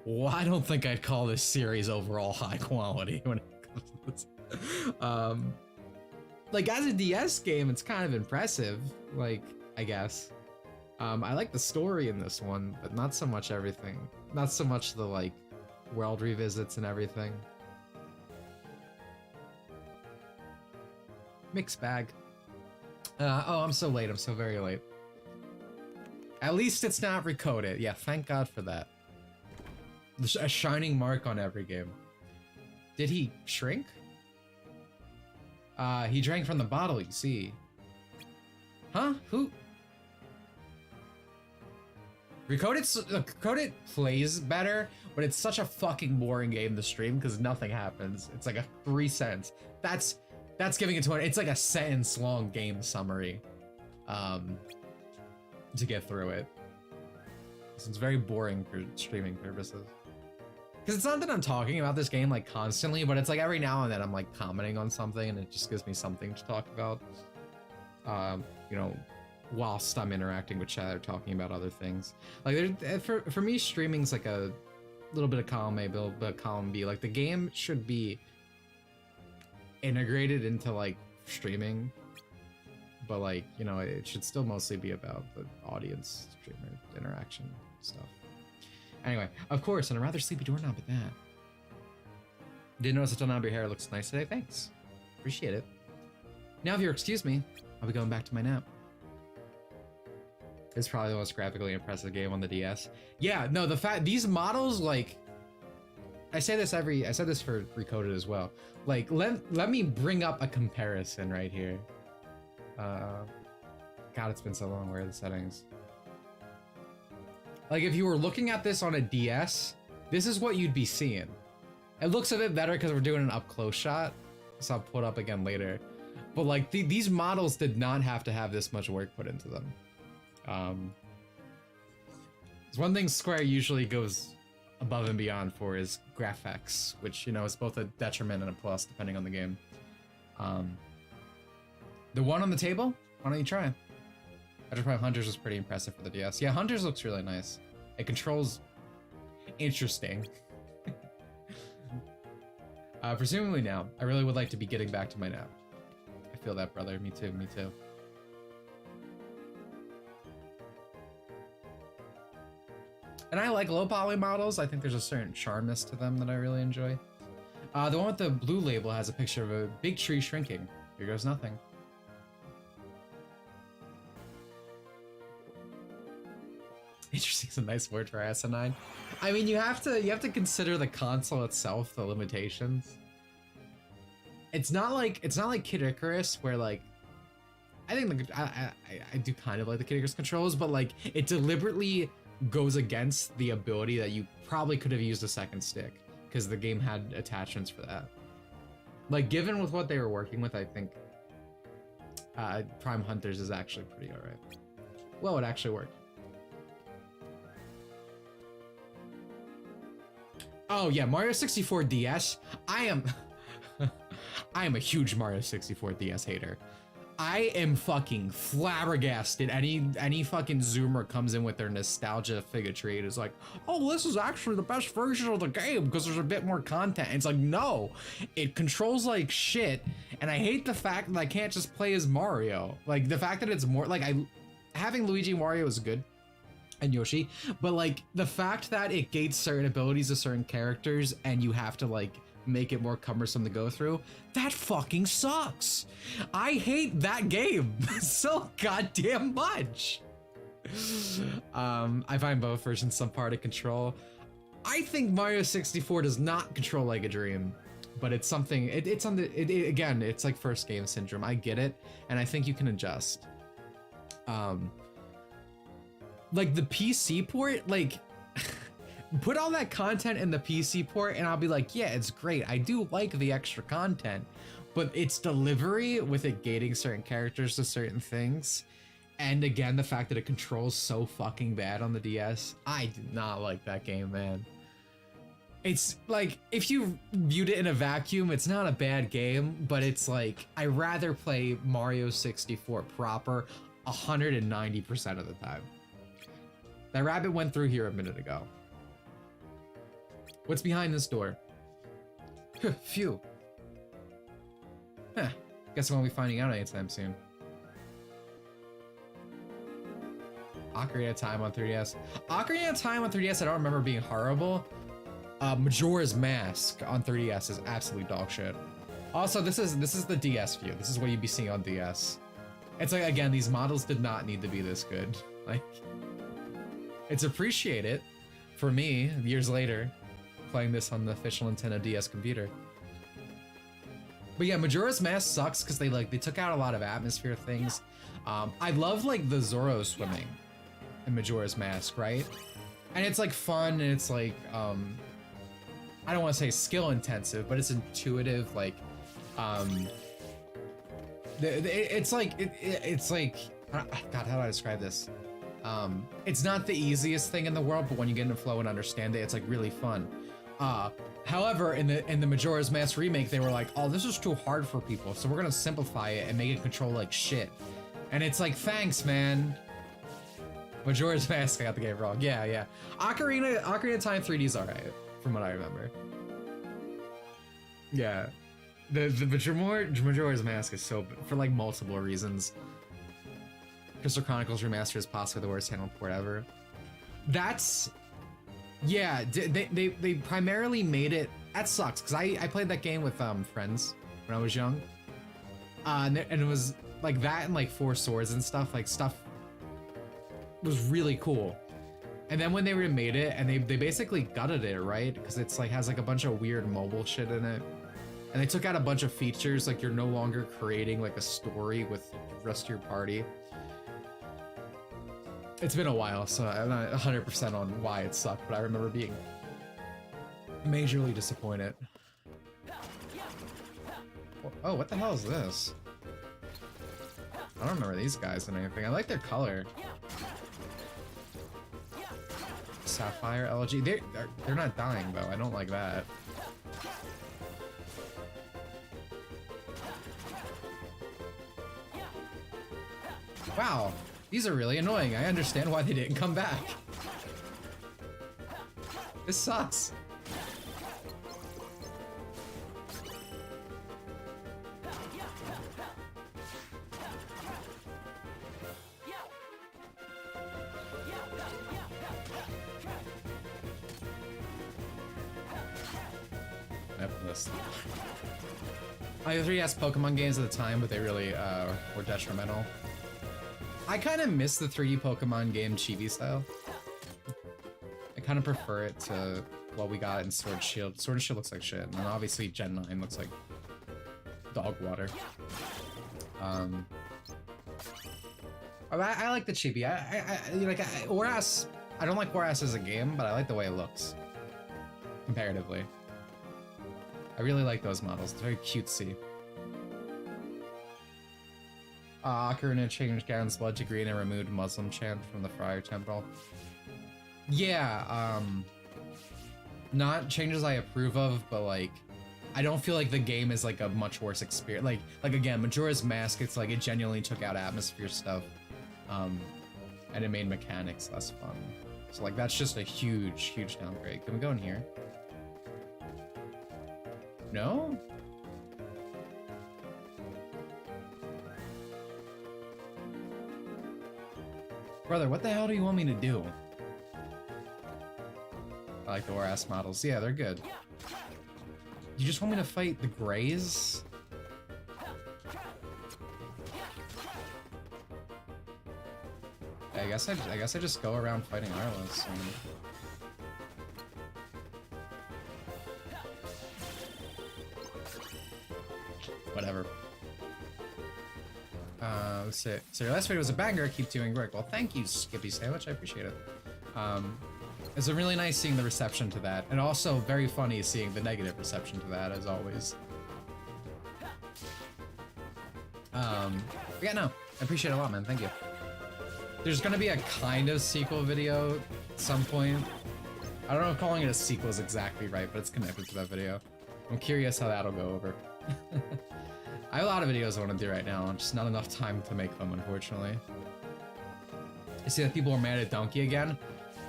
Well, I don't think I'd call this series overall high quality when it comes to this. Like as a DS game, it's kind of impressive, like, I guess. I like the story in this one, but not so much everything. Not so much the, like, world revisits and everything. Mixed bag. Oh, I'm so late. I'm so very late. At least it's not recoded. Yeah, thank God for that. A shining mark on every game. Did he shrink? He drank from the bottle, you see. Huh? Who? Recoded plays better, but it's such a fucking boring game to stream because nothing happens. It's like a 3 cents. That's giving it to it. It's like a sentence long game summary to get through it. So it's very boring for streaming purposes. Because it's not that I'm talking about this game like constantly, but it's like every now and then I'm like commenting on something and it just gives me something to talk about. You know, whilst I'm interacting with chat or talking about other things. Like for me, streaming's like a little bit of column A, a little bit of column B. Like the game should be integrated into like streaming, but like, you know, it should still mostly be about the audience, streamer interaction stuff. Anyway, of course, and a rather sleepy doorknob at that. Didn't notice the knob of your hair looks nice today. Thanks. Appreciate it. Now, if you'll excuse me, I'll be going back to my nap. It's probably the most graphically impressive game on the DS. Yeah, no, the fact these models, like, I say this for Recoded as well. Like, let me bring up a comparison right here. God, it's been so long. Where are the settings? Like, if you were looking at this on a DS, this is what you'd be seeing. It looks a bit better because we're doing an up close shot, so I'll put up again later. But like, these models did not have to have this much work put into them. There's one thing Square usually goes above and beyond for is graphics, which, you know, is both a detriment and a plus depending on the game. The one on the table, why don't you try? Prime Hunters was pretty impressive for the DS. Yeah, Hunters looks really nice. It controls interesting. Presumably now, I really would like to be getting back to my nap. I feel that, brother. Me too, me too. And I like low poly models. I think there's a certain charmness to them that I really enjoy. The one with the blue label has a picture of a big tree shrinking. Here goes nothing. Interesting is a nice word for asinine. I mean, you have to consider the console itself, the limitations. It's not like Kid Icarus, where like, I think I do kind of like the Kid Icarus controls, but like it deliberately goes against the ability that you probably could have used a second stick because the game had attachments for that. Like, given with what they were working with, I think Prime Hunters is actually pretty alright. Well, it actually worked. Oh yeah, Mario 64 DS. I am a huge Mario 64 DS hater. I am fucking flabbergasted. Any fucking Zoomer comes in with their nostalgia figure is like, oh, this is actually the best version of the game because there's a bit more content. And it's like, no, it controls like shit. And I hate the fact that I can't just play as Mario. Like the fact that it's more like having Luigi and Wario is good. And Yoshi, but like the fact that it gates certain abilities of certain characters and you have to like make it more cumbersome to go through, that fucking sucks. I hate that game so goddamn much. I find both versions some part of control. I think Mario 64 does not control like a dream, but it's something, again, it's like first game syndrome. I get it, and I think you can adjust. Like the PC port, like put all that content in the PC port and I'll be like, yeah, it's great. I do like the extra content, but its delivery with it gating certain characters to certain things. And again, the fact that it controls so fucking bad on the DS, I did not like that game, man. It's like, if you viewed it in a vacuum, it's not a bad game, but it's like, I rather play Mario 64 proper 190% of the time. That rabbit went through here a minute ago. What's behind this door? Phew. Huh. Guess I won't be finding out anytime soon. Ocarina of Time on 3DS. Ocarina of Time on 3DS I don't remember being horrible. Majora's Mask on 3DS is absolutely dog shit. Also, this is the DS view. This is what you'd be seeing on DS. It's like, again, these models did not need to be this good. Like, it's appreciated for me years later, playing this on the official Nintendo DS computer. But yeah, Majora's Mask sucks because they took out a lot of atmosphere things. I love like the Zoro swimming in Majora's Mask, right? And it's like fun and it's like I don't want to say skill intensive, but it's intuitive. Like it's like God, how do I describe this? It's not the easiest thing in the world, but when you get in the flow and understand it, it's like really fun. However, in the Majora's Mask remake, they were like, "Oh, this is too hard for people, so we're gonna simplify it and make it control like shit." And it's like, thanks, man. Majora's Mask, I got the game wrong. Yeah. Ocarina of Time 3D's alright, from what I remember. Yeah, the Majora's Mask is so, for like multiple reasons. Crystal Chronicles Remastered is possibly the worst handled port ever. That's, yeah, they primarily made it, that sucks, because I played that game with friends when I was young. And it was like that and like Four Swords and stuff, like stuff was really cool. And then when they remade it, and they basically gutted it, right? Because it's like has like a bunch of weird mobile shit in it. And they took out a bunch of features, like you're no longer creating like a story with the rest of your party. It's been a while, so I'm not 100% on why it sucked, but I remember being majorly disappointed. Oh, what the hell is this? I don't remember these guys in anything. I like their color. Sapphire LG. They're not dying though. I don't like that. Wow, these are really annoying. I understand why they didn't come back. This sucks. I had 3DS Pokemon games at the time, but they really were detrimental. I kind of miss the 3D Pokemon game chibi style. I kind of prefer it to what we got in Sword and Shield. Sword and Shield looks like shit, and then obviously Gen 9 looks like dog water. I like the chibi. Whereas I don't like Whereas as a game, but I like the way it looks comparatively. I really like those models. It's very cutesy. Ocarina changed Garen's blood to green and removed Muslim chant from the Friar Temple. Yeah, not changes I approve of, but like, I don't feel like the game is like a much worse experience. Like again, Majora's Mask, it's like it genuinely took out atmosphere stuff, and it made mechanics less fun. So like that's just a huge downgrade. Can we go in here? No? Brother, what the hell do you want me to do? I like the Whereas models. Yeah, they're good. You just want me to fight the Greys? I guess I just go around fighting Arlos. Whatever. Let's see. So your last video was a banger. Keep doing great. Well, thank you, Skippy Sandwich. I appreciate it. It's really nice seeing the reception to that, and also very funny seeing the negative reception to that, as always. Yeah, no, I appreciate it a lot, man. Thank you. There's gonna be a kind of sequel video at some point. I don't know if calling it a sequel is exactly right, but it's connected to that video. I'm curious how that'll go over. I have a lot of videos I want to do right now, just not enough time to make them, unfortunately. I see that people are mad at Donkey again.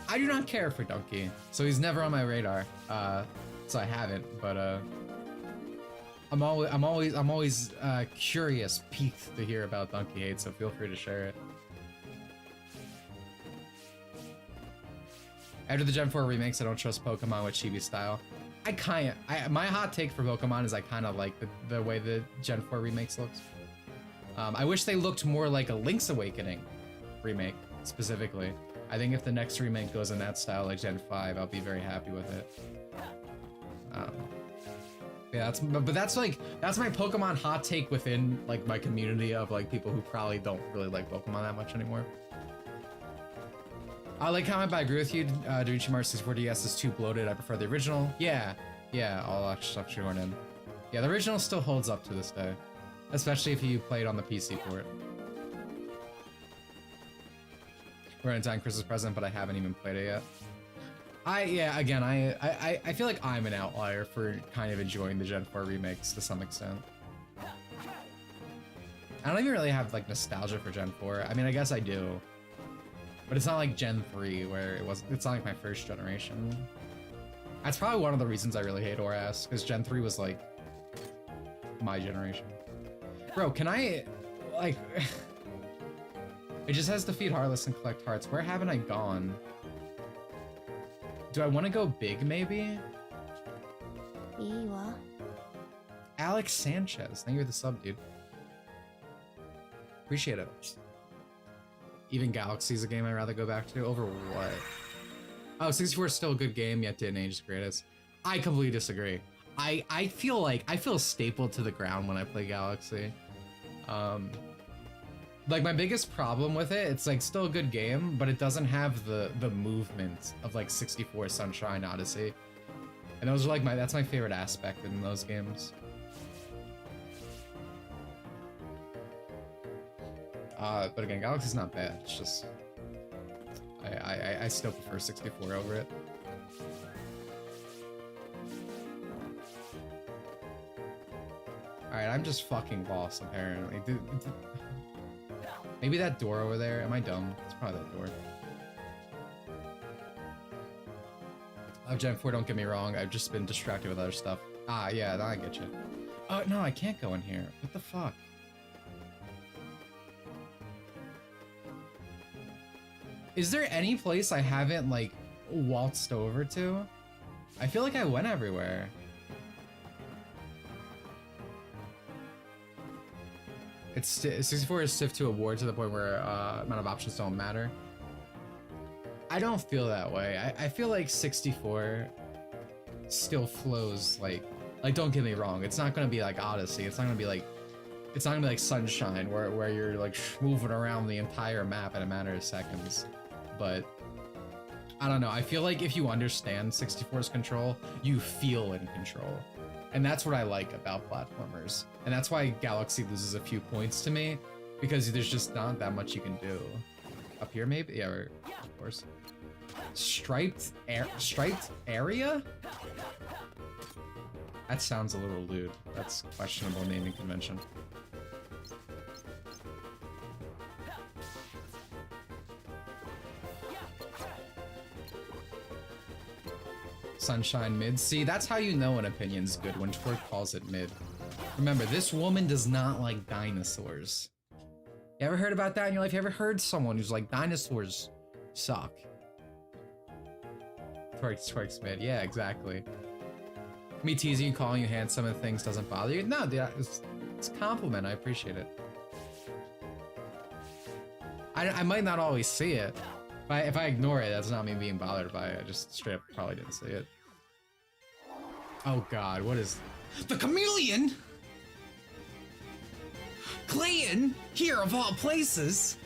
I do not care for Donkey, so he's never on my radar. So I haven't, but I'm always curious, piqued to hear about Donkey hate, so feel free to share it. After the Gen 4 remakes, I don't trust Pokemon with chibi style. My hot take for Pokemon is I kind of like the way the Gen 4 remakes looks. I wish they looked more like a Link's Awakening remake, specifically. I think if the next remake goes in that style like Gen 5, I'll be very happy with it. Yeah, but that's like, that's my Pokemon hot take within like my community of like people who probably don't really like Pokemon that much anymore. I like comment, but I agree with you. Dimitri March 64DS is too bloated. I prefer the original. Yeah, all extra stuff shoehorned in. Yeah, the original still holds up to this day, especially if you play it on the PC port. We're in time Chris's present, but I haven't even played it yet. Again, I feel like I'm an outlier for kind of enjoying the Gen 4 remakes to some extent. I don't even really have like nostalgia for Gen 4. I mean, I guess I do, but it's not like Gen 3 where it's not like my first generation. That's probably one of the reasons I really hate ORAS, because Gen 3 was like my generation. Bro, can I like it just has defeat Heartless and collect hearts. Where haven't I gone? Do I want to go big, maybe? Alex Sanchez, thank you for the sub, dude. Appreciate it. Even Galaxy's a game I'd rather go back to. Over what? Oh, 64 is still a good game, yet didn't age the greatest. I completely disagree. I feel stapled to the ground when I play Galaxy. Like my biggest problem with it, it's like still a good game, but it doesn't have the movement of like 64 Sunshine Odyssey. And those are like that's my favorite aspect in those games. But again, Galaxy's not bad. It's just I still prefer 64 over it. Alright, I'm just fucking lost apparently. Maybe that door over there. Am I dumb? It's probably that door. Gen 4, don't get me wrong. I've just been distracted with other stuff. Ah, yeah, I get you. Oh, no, I can't go in here. What the fuck? Is there any place I haven't, like, waltzed over to? I feel like I went everywhere. It's 64 is stiff to a ward to the point where amount of options don't matter. I don't feel that way. I feel like 64 still flows like don't get me wrong. It's not gonna be like Odyssey. It's not gonna be like Sunshine where you're like moving around the entire map in a matter of seconds. But I don't know. I feel like if you understand 64's control, you feel in control. And that's what I like about platformers. And that's why Galaxy loses a few points to me, because there's just not that much you can do. Up here, maybe? Yeah, of course. Striped area? That sounds a little lewd. That's questionable naming convention. Sunshine mid. See, that's how you know an opinion's good, when Twerk calls it mid. Remember, this woman does not like dinosaurs. You ever heard about that in your life? You ever heard someone who's like, dinosaurs suck? Twerk's mid. Yeah, exactly. Me teasing you, calling you handsome and things doesn't bother you? No, dude, it's a compliment. I appreciate it. I might not always see it. If I ignore it, that's not me being bothered by it. I just straight up probably didn't see it. Oh god, what is... The chameleon?! Clayton, here of all places!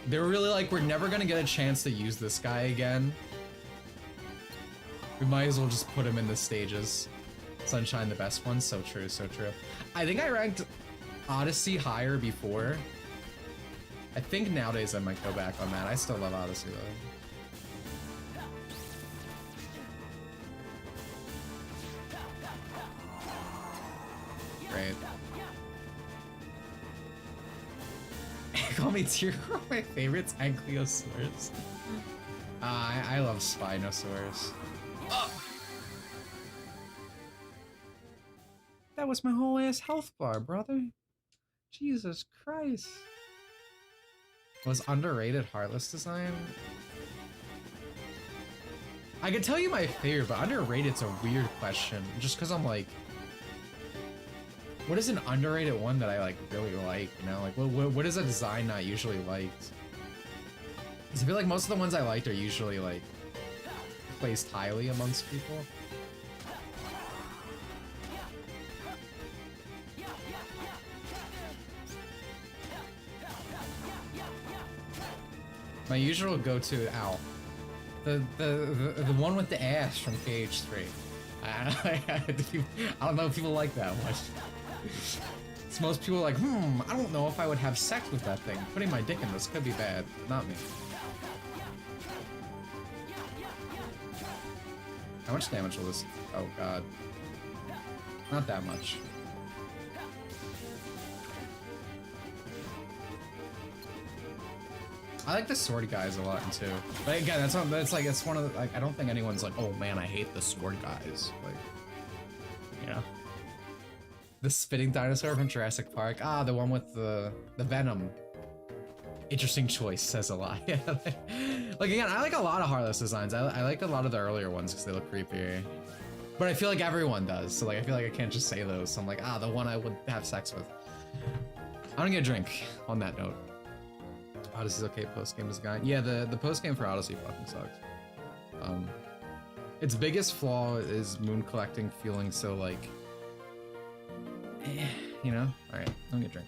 They were really like, we're never gonna get a chance to use this guy again. We might as well just put him in the stages. Sunshine, the best one. So true, so true. I think I ranked Odyssey higher before. I think nowadays I might go back on that. I still love Odyssey though. Great. Call me tier. My favorites, Ankylosaurus. I love Spinosaurus. Oh! That was my whole ass health bar, brother. Jesus Christ. Was underrated Heartless design? I could tell you my favorite, but underrated's a weird question. Just because I'm like, what is an underrated one that I like really like? You know, like what is a design not usually liked? Because I feel like most of the ones I liked are usually like placed highly amongst people. My usual go-to, ow. The one with the ass from KH3. I don't know if people like that much. So most people are like, I don't know if I would have sex with that thing. Putting my dick in this could be bad. Not me. How much damage will this? Oh god. Not that much. I like the sword guys a lot too. But again, that's one of the, like, I don't think anyone's like, oh man, I hate the sword guys. Like, you know. The spitting dinosaur from Jurassic Park. Ah, the one with the venom. Interesting choice, says a lot. Yeah. Like again, I like a lot of Heartless designs. I like a lot of the earlier ones because they look creepier. But I feel like everyone does, so like I feel like I can't just say those. So I'm like, the one I would have sex with. I'm gonna get a drink on that note. Odyssey's okay, post-game is gone. Yeah, the post-game for Odyssey fucking sucks. Its biggest flaw is moon collecting feeling so like, you know? Alright, I'm gonna drink.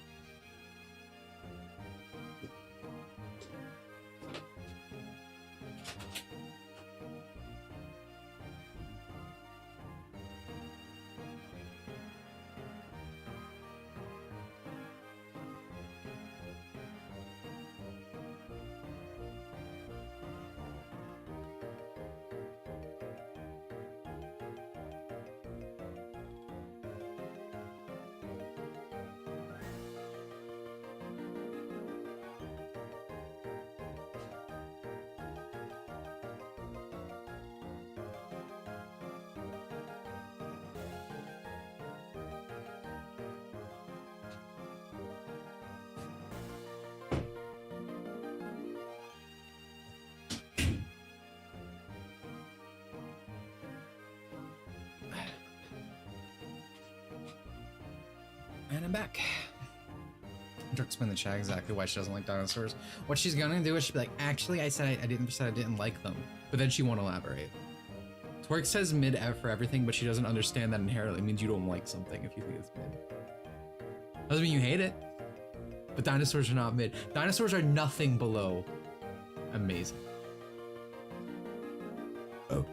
And I'm back. To explain the chat exactly why she doesn't like dinosaurs. What she's gonna do is she'll be like, actually, I said I didn't like them, but then she won't elaborate. Twerk says mid F for everything, but she doesn't understand that inherently means you don't like something if you think it's mid. Doesn't mean you hate it, but dinosaurs are not mid. Dinosaurs are nothing below amazing. Oh,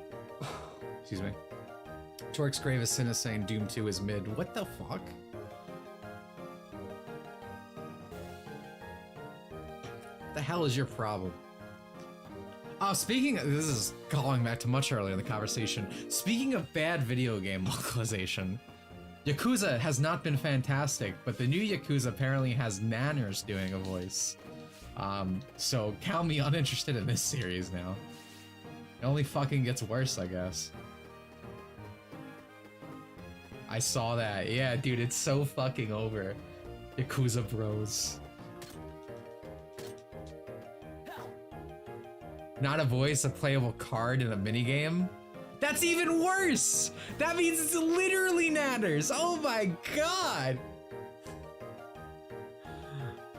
excuse me. Twerk's gravest sin is saying Doom 2 is mid. What the fuck? The hell is your problem? Oh, speaking of, this is calling back to much earlier in the conversation. Speaking of bad video game localization, Yakuza has not been fantastic, but the new Yakuza apparently has Nanners doing a voice. So count me uninterested in this series now. It only fucking gets worse, I guess. I saw that. Yeah, dude, it's so fucking over. Yakuza bros. Not a voice, a playable card in a minigame? That's even worse! That means it's literally Nanners! Oh my god!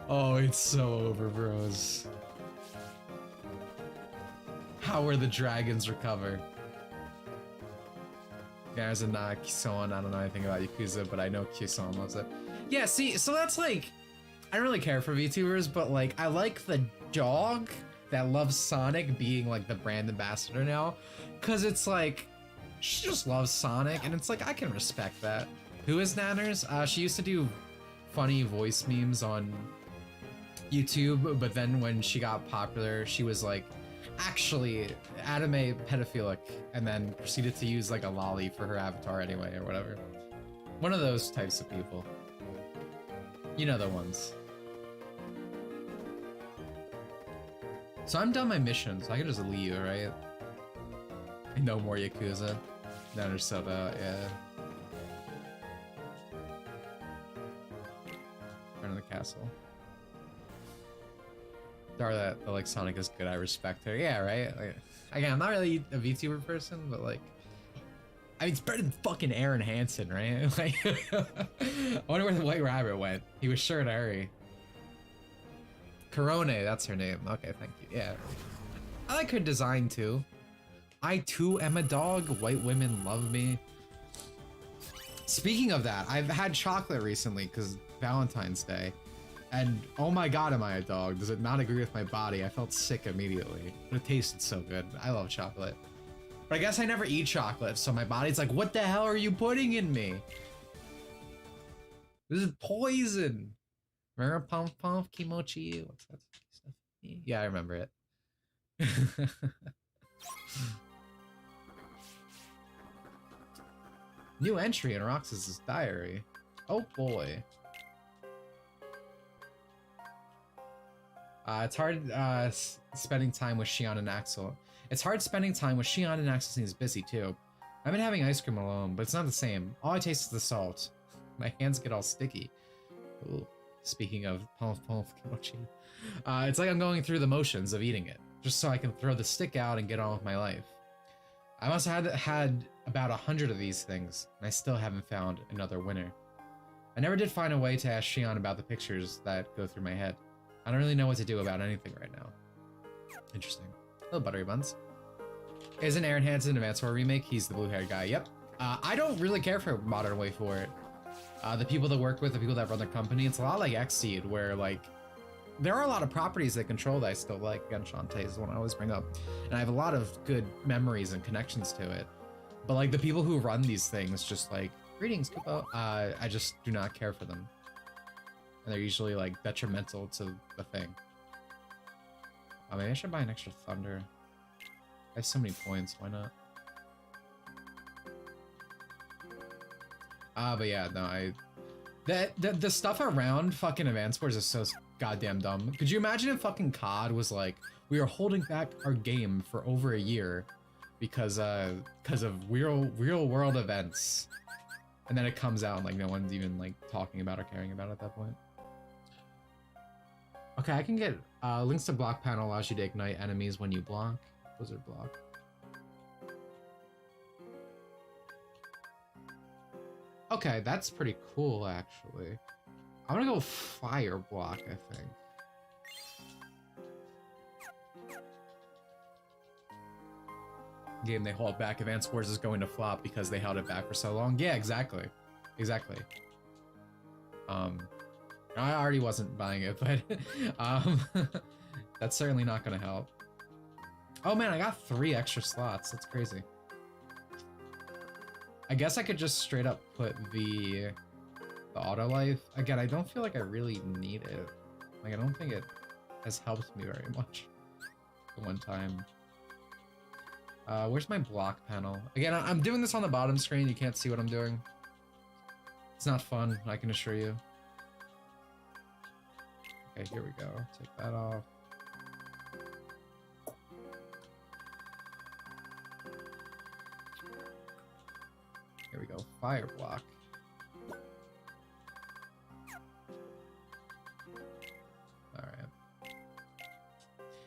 Oh, it's so over, bros. How will the dragons recover? There's a Kison. I don't know anything about Yakuza, but I know Kison loves it. Yeah, see, so that's like, I don't really care for VTubers, but like, I like the dog that loves Sonic being like the brand ambassador now, because it's like, she just loves Sonic, and it's like, I can respect that. Who is Nanners? She used to do funny voice memes on YouTube, but then when she got popular, she was like, actually, anime pedophilic, and then proceeded to use like a lolly for her avatar anyway, or whatever. One of those types of people. You know the ones. So I'm done my mission, so I can just leave, right? No more Yakuza. Now they're subbed out, yeah. Return to the castle. Darla, like Sonic is good, I respect her. Yeah, right? Like, again, I'm not really a VTuber person, but like, I mean, it's better than fucking Aaron Hansen, right? Like, I wonder where the White Rabbit went. He was sure to hurry. Corone, that's her name. Okay, thank you. Yeah. I like her design too. I too am a dog. White women love me. Speaking of that, I've had chocolate recently because Valentine's Day. And oh my god, am I a dog? Does it not agree with my body? I felt sick immediately. But it tasted so good. I love chocolate. But I guess I never eat chocolate, so my body's like, what the hell are you putting in me? This is poison. Remember Pump Pump Kimochi? What's that stuff? Yeah, I remember it. New entry in Roxas' diary. Oh boy. It's hard spending time with Shion and Axel. It's hard spending time with Shion and Axel seems busy too. I've been having ice cream alone, but it's not the same. All I taste is the salt. My hands get all sticky. Ooh. Speaking of Pump Pump Kimochi. It's like I'm going through the motions of eating it, just so I can throw the stick out and get on with my life. I must have had about 100 of these things, and I still haven't found another winner. I never did find a way to ask Shion about the pictures that go through my head. I don't really know what to do about anything right now. Interesting. Hello, Buttery Buns. Isn't Aaron Hansen Advance War remake? He's the blue-haired guy. Yep. I don't really care for Modern Way for it. The people that work with, the people that run their company, it's a lot like Xseed, where like there are a lot of properties they control that I still like. Again, Shantae is the one I always bring up, and I have a lot of good memories and connections to it. But like the people who run these things, just like greetings, Kupo. I just do not care for them, and they're usually like detrimental to the thing. Maybe I should buy an extra Thunder. I have so many points. Why not? But yeah, no, the stuff around fucking Advance Wars is so goddamn dumb. Could you imagine if fucking COD was like, we are holding back our game for over a year because of real world events, and then it comes out and like no one's even like talking about or caring about it at that point. Okay, I can get links to block panel allows you to ignite enemies when you block. Blizzard block. Okay, that's pretty cool, actually. I'm gonna go fire block, I think. Game they hold back, Advance Wars is going to flop because they held it back for so long. Yeah, exactly. Exactly. I already wasn't buying it, but that's certainly not gonna help. Oh man, I got 3 extra slots. That's crazy. I guess I could just straight up put the auto life. Again, I don't feel like I really need it. Like, I don't think it has helped me very much the one time. Where's my block panel? Again, I'm doing this on the bottom screen. You can't see what I'm doing. It's not fun, I can assure you. Okay, here we go. Take that off. Here we go, fire block. Alright.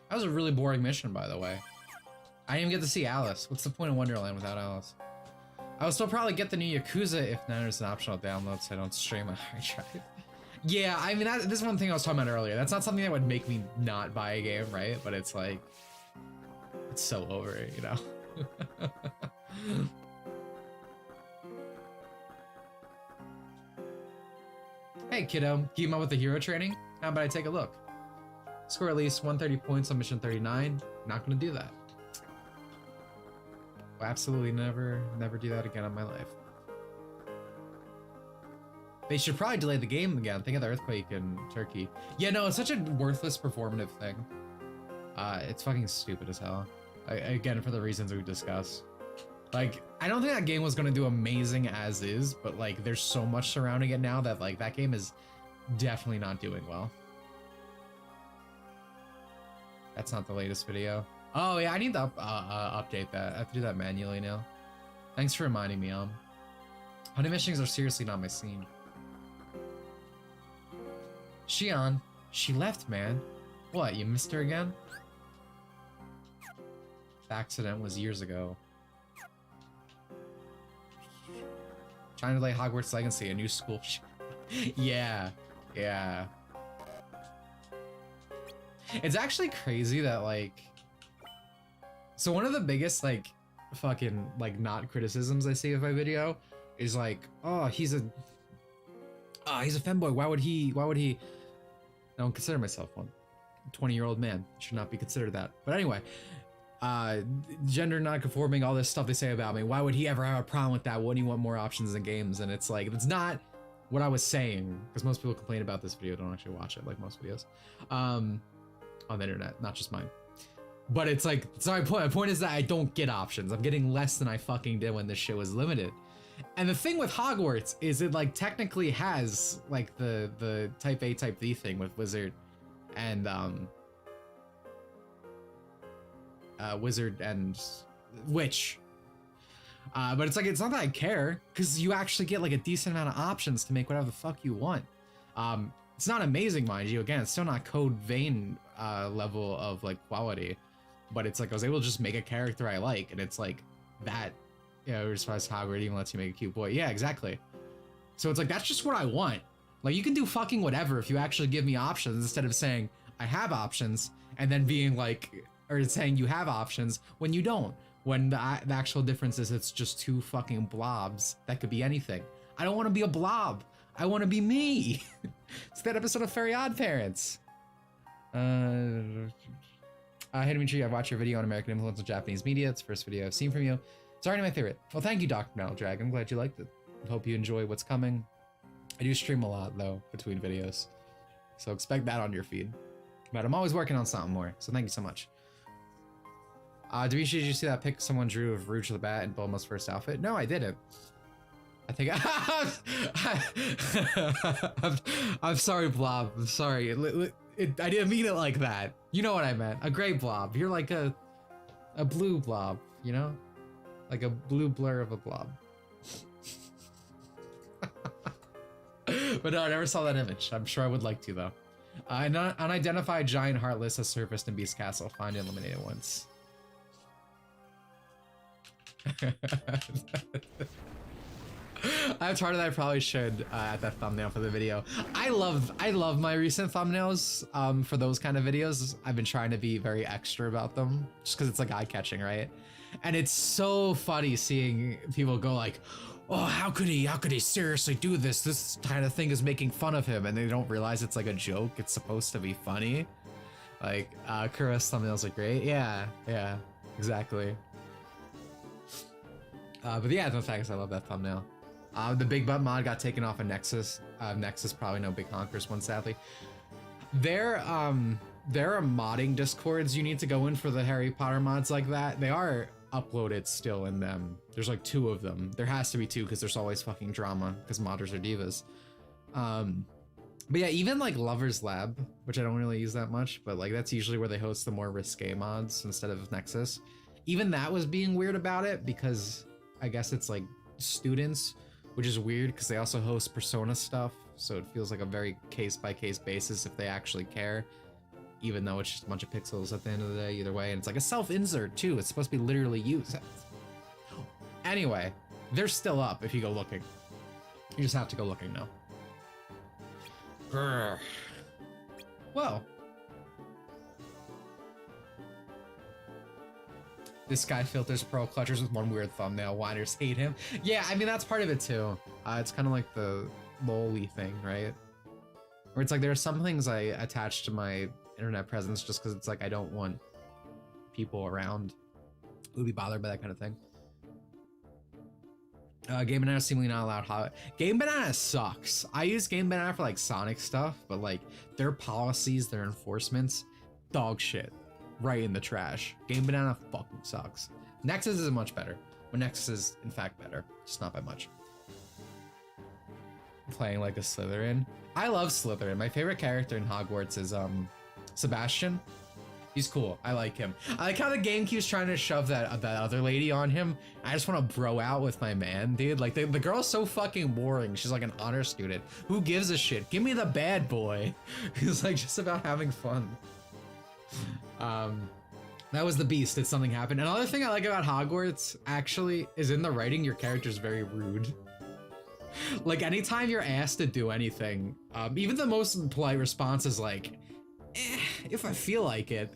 That was a really boring mission, by the way. I didn't even get to see Alice. What's the point of Wonderland without Alice? I will still probably get the new Yakuza if there's an optional download so I don't strain my hard drive. Yeah, I mean, this is one thing I was talking about earlier. That's not something that would make me not buy a game, right? But it's like, it's so over it, you know? Hey kiddo, keep up with the hero training? How about I take a look? Score at least 130 points on mission 39. Not gonna do that. Will absolutely never do that again in my life. They should probably delay the game again. Think of the earthquake in Turkey. Yeah, no, it's such a worthless performative thing. It's fucking stupid as hell. Again, for the reasons we discussed. Like, I don't think that game was gonna do amazing as is, but like, there's so much surrounding it now that like, that game is definitely not doing well. That's not the latest video. Oh yeah, I need to update that. I have to do that manually now. Thanks for reminding me, Honey missions are seriously not my scene. Shion, she left, man. What, you missed her again? The accident was years ago. Trying to lay Hogwarts Legacy, a new school. Yeah, yeah. It's actually crazy that like, so one of the biggest like fucking like not criticisms I see of my video is like, oh, he's a femboy. Why would he? I don't consider myself one. 20-year-old man should not be considered that. But anyway, gender non-conforming, all this stuff they say about me. Why would he ever have a problem with that? Wouldn't he want more options in games? And it's like, it's not what I was saying, because most people complain about this video, don't actually watch it like most videos on the internet, not just mine. But it's like, it's not my point. My point is that I don't get options. I'm getting less than I fucking did when this shit was limited. And the thing with Hogwarts is it like technically has like the type A, type B thing with Wizard and Wizard and Witch. But it's like, it's not that I care, because you actually get like a decent amount of options to make whatever the fuck you want. It's not amazing, mind you. Again, it's still not Code Vein level of like quality, but it's like I was able to just make a character I like, and it's like that, you know, as far as Hogwarts even lets you make a cute boy. Yeah, exactly. So it's like, that's just what I want. Like, you can do fucking whatever if you actually give me options, instead of saying I have options and then being like, or saying you have options when you don't. When the actual difference is it's just two fucking blobs that could be anything. I don't want to be a blob. I want to be me. It's that episode of Fairy Odd Parents. Hey Dimitri, I've watched your video on American influence on Japanese media. It's the first video I've seen from you. It's already my favorite. Well, thank you, Dr. Drag. I'm glad you liked it. I hope you enjoy what's coming. I do stream a lot though between videos, so expect that on your feed. But I'm always working on something more, so thank you so much. Dimitri, did you see that pic someone drew of Rouge the Bat in Bulma's first outfit? No, I didn't. I think I'm sorry, Blob. I'm sorry. I didn't mean it like that. You know what I meant. A gray blob. You're like a blue blob, you know? Like a blue blur of a blob. But no, I never saw that image. I'm sure I would like to, though. An unidentified giant heartless has surfaced in Beast Castle. Find and eliminate it once. I'm tired of that. I probably should add that thumbnail for the video. I love my recent thumbnails for those kind of videos. I've been trying to be very extra about them just because it's like eye-catching, right? And it's so funny seeing people go like, oh, how could he seriously do this? This kind of thing is making fun of him, and they don't realize it's like a joke. It's supposed to be funny. Like, Kuro's thumbnails are great. Yeah, exactly. But yeah, no thanks, I love that thumbnail. The Big Butt mod got taken off of Nexus. Nexus, probably no big honkers one, sadly. There are modding discords you need to go in for the Harry Potter mods like that. They are uploaded still in them. There's like 2 of them. There has to be 2 because there's always fucking drama because modders are divas. But yeah, even like Lover's Lab, which I don't really use that much, but like that's usually where they host the more risque mods instead of Nexus. Even that was being weird about it because I guess it's like students, which is weird because they also host Persona stuff. So it feels like a very case-by-case basis if they actually care, even though it's just a bunch of pixels at the end of the day, either way. And it's like a self-insert too. It's supposed to be literally used. Anyway, they're still up if you go looking. You just have to go looking now. Grr. Well, this guy filters pearl clutchers with one weird thumbnail. Whiners hate him. Yeah, I mean, that's part of it too. It's kind of like the lol-y thing, right? Where it's like there are some things I attach to my internet presence just because it's like I don't want people around who would be bothered by that kind of thing. Game Banana seemingly not allowed. Game Banana sucks. I use Game Banana for like Sonic stuff, but like their policies, their enforcements, dog shit. Right in the trash. Game Banana fucking sucks. Nexus is much better. But Nexus is in fact better, just not by much. Playing like a Slytherin. I love Slytherin. My favorite character in Hogwarts is Sebastian. He's cool. I like him. I like how the game keeps trying to shove that other lady on him. I just want to bro out with my man, dude. Like the girl's so fucking boring. She's like an honor student. Who gives a shit? Give me the bad boy. He's like just about having fun. That was the beast. Did something happen? Another thing I like about Hogwarts actually is in the writing, your character's very rude. Like anytime you're asked to do anything, even the most polite response is like, if I feel like it.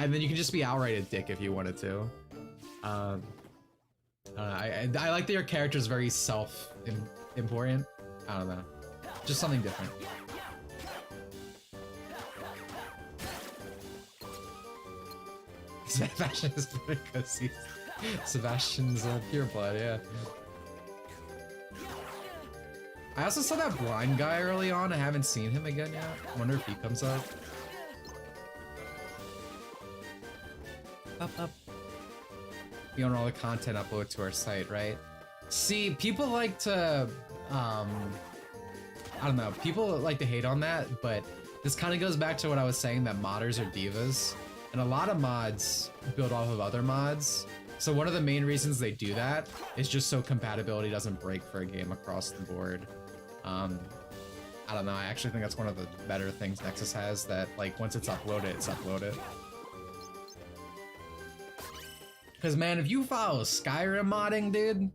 And then you can just be outright a dick if you wanted to. I don't know, I like that your character is very self-important. I don't know. Just something different. Sebastian is better because he's Sebastian's pure blood, yeah. I also saw that blind guy early on. I haven't seen him again yet. I wonder if he comes up. Up. We own all the content uploaded to our site, right? See, people like to, I don't know, people like to hate on that, but this kind of goes back to what I was saying, that modders are divas. And a lot of mods build off of other mods. So one of the main reasons they do that is just so compatibility doesn't break for a game across the board. I don't know, I actually think that's one of the better things Nexus has, that like once it's uploaded, it's uploaded. Cause man, if you follow Skyrim modding, dude,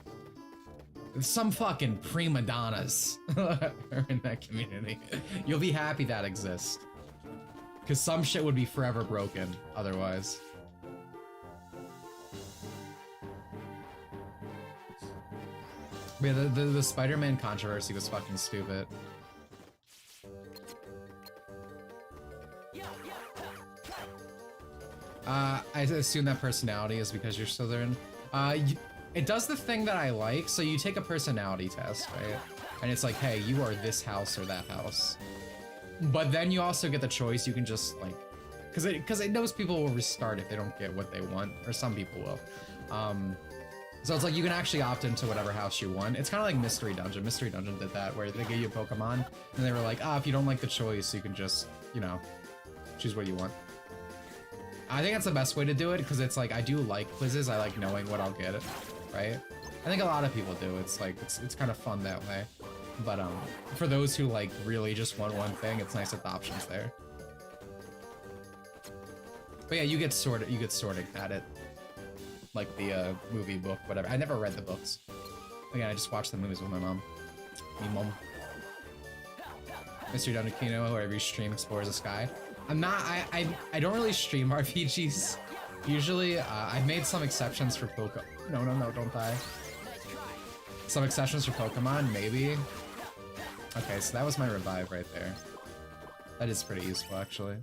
some fucking prima donnas are in that community. You'll be happy that exists. Cause some shit would be forever broken otherwise. Yeah, the Spider-Man controversy was fucking stupid. I assume that personality is because you're Slytherin. It does the thing that I like, so you take a personality test, right? And it's like, hey, you are this house or that house. But then you also get the choice, you can just like, cause it knows people will restart if they don't get what they want, or some people will. So it's like you can actually opt into whatever house you want. It's kind of like Mystery Dungeon. Mystery Dungeon did that, where they gave you a Pokemon, and they were like, if you don't like the choice, you can just, you know, choose what you want. I think that's the best way to do it, because it's like, I do like quizzes, I like knowing what I'll get, right? I think a lot of people do. It's like, it's kind of fun that way. But for those who like really just want one thing, it's nice that the option's there. But yeah, you get sorted at it. Like the movie, book, whatever. I never read the books. Again, I just watched the movies with my mom. Me mom. Mr. Dunakino, wherever you stream explores the sky. I'm not, I don't really stream RPGs. Usually, I've made some exceptions for Pokemon. No, don't die. Some exceptions for Pokemon, maybe. Okay, so that was my revive right there. That is pretty useful, actually.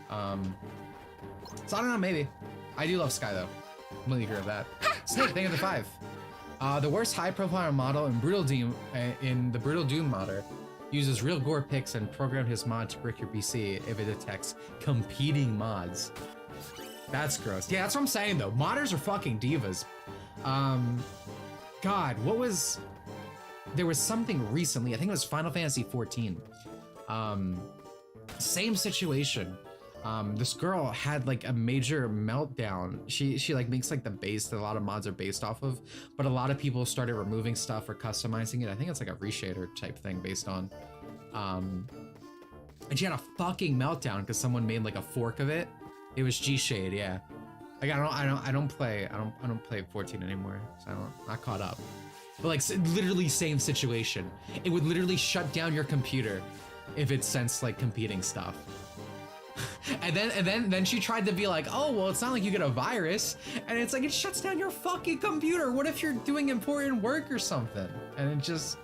So I don't know, maybe. I do love Sky, though. Completely agree with that. Snake, thank you for the 5. The worst high-profile model in the Brutal Doom modder uses real gore pics and programmed his mod to brick your PC if it detects competing mods. That's gross. Yeah, that's what I'm saying, though. Modders are fucking divas. God, what was... There was something recently, I think it was Final Fantasy XIV. Same situation. This girl had like a major meltdown. She like makes like the base that a lot of mods are based off of, but a lot of people started removing stuff or customizing it. I think it's like a reshader type thing based on, and she had a fucking meltdown because someone made like a fork of it. It was G-Shade, yeah. Like I don't play 14 anymore, so I'm not caught up. But like literally same situation. It would literally shut down your computer if it sensed like competing stuff. And then she tried to be like, oh, well, it's not like you get a virus. And it's like, it shuts down your fucking computer. What if you're doing important work or something? And it just...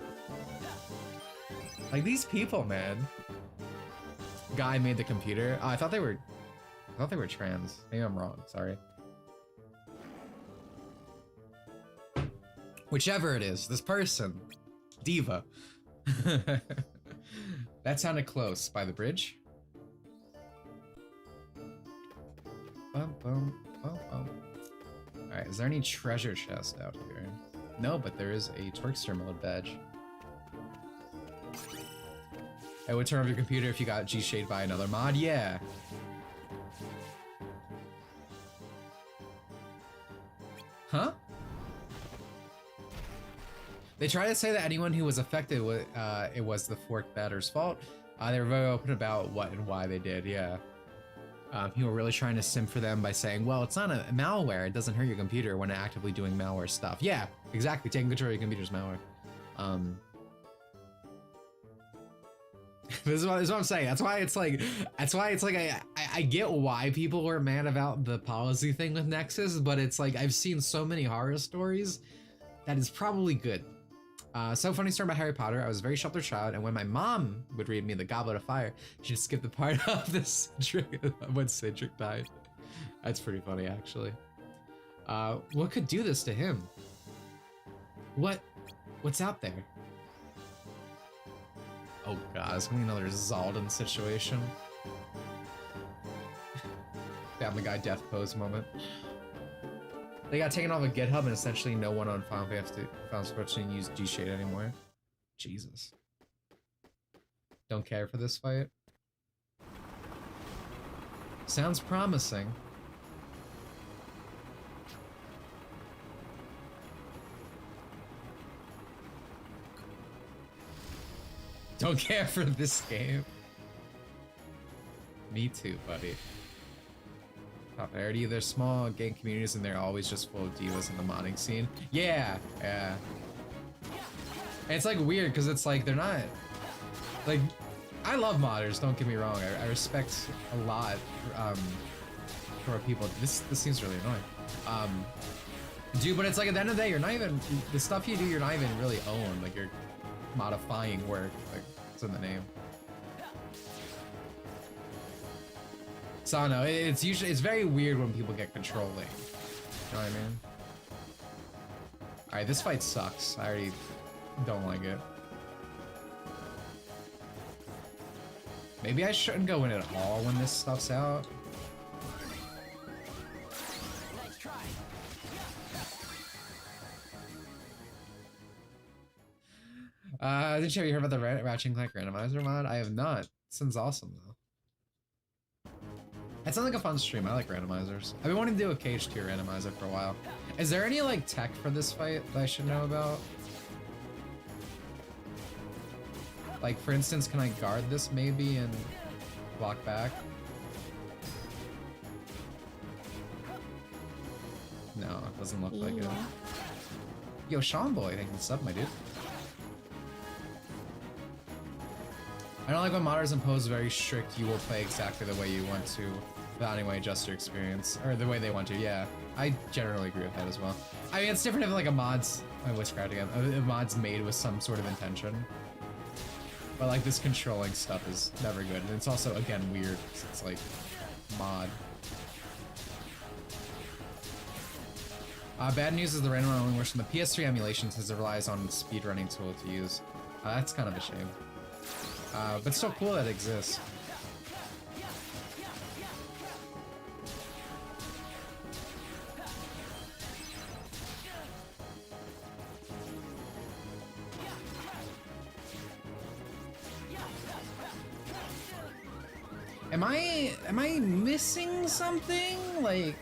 Like, these people, man. Guy made the computer. Oh, I thought they were trans. Maybe I'm wrong, sorry. Whichever it is, this person. Diva. That sounded close. By the bridge? Alright, is there any treasure chest out here? No, but there is a Twerkster mode badge. It would turn off your computer if you got G-Shade by another mod? Yeah. Huh? They try to say that anyone who was affected with it was the fork batter's fault. They were very open about what and why they did, yeah. People were really trying to simp for them by saying, well, it's not a malware, it doesn't hurt your computer when actively doing malware stuff. Yeah, exactly, taking control of your computer's malware. This is what I'm saying. That's why it's like I I get why people were mad about the policy thing with Nexus, but it's like I've seen so many horror stories that is probably good. So funny story about Harry Potter. I was a very sheltered child, and when my mom would read me The Goblet of Fire, she'd skip the part of the Cedric when Cedric died. That's pretty funny, actually. What could do this to him? What's out there? Oh god, it's gonna be another Zaldin situation. Family Guy death pose moment. They got taken off of GitHub and essentially no one on Final Fantasy use G-Shade anymore. Jesus. Don't care for this fight. Sounds promising. Don't care for this game. Me too, buddy. Popularity. There's small game communities and they're always just full of divas in the modding scene. Yeah. And it's like weird because it's like they're not like I love modders, don't get me wrong. I respect a lot for people. This seems really annoying. Dude, but it's like at the end of the day, you're not even the stuff you do, you're not even really own. Like you're modifying work, like it's in the name. So I don't know, it's very weird when people get controlling. You know what I mean? Alright, this fight sucks. I already don't like it. Maybe I shouldn't go in at all when this stuff's out. Nice try. Did you hear about the Ratchet & Clank randomizer mod? I have not. Sounds awesome though. It sounds like a fun stream. I like randomizers. I've been wanting to do a cage tier randomizer for a while. Is there any like tech for this fight that I should know about? Like for instance, can I guard this maybe and block back? No, it doesn't look like it. Yo, Sean Boy, thank you for the sub, my dude. I don't like when modders impose very strict, you will play exactly the way you want to, without any way adjust your experience, or the way they want to, yeah. I generally agree with that as well. I mean, it's different if like a mod's, I witchcraft again, a mod's made with some sort of intention. But like this controlling stuff is never good, and it's also, again, weird, because it's like, mod. Bad news is the random only works from the PS3 emulation since it relies on the speedrunning tool to use. That's kind of a shame. But still cool that it exists. Am I missing something? Like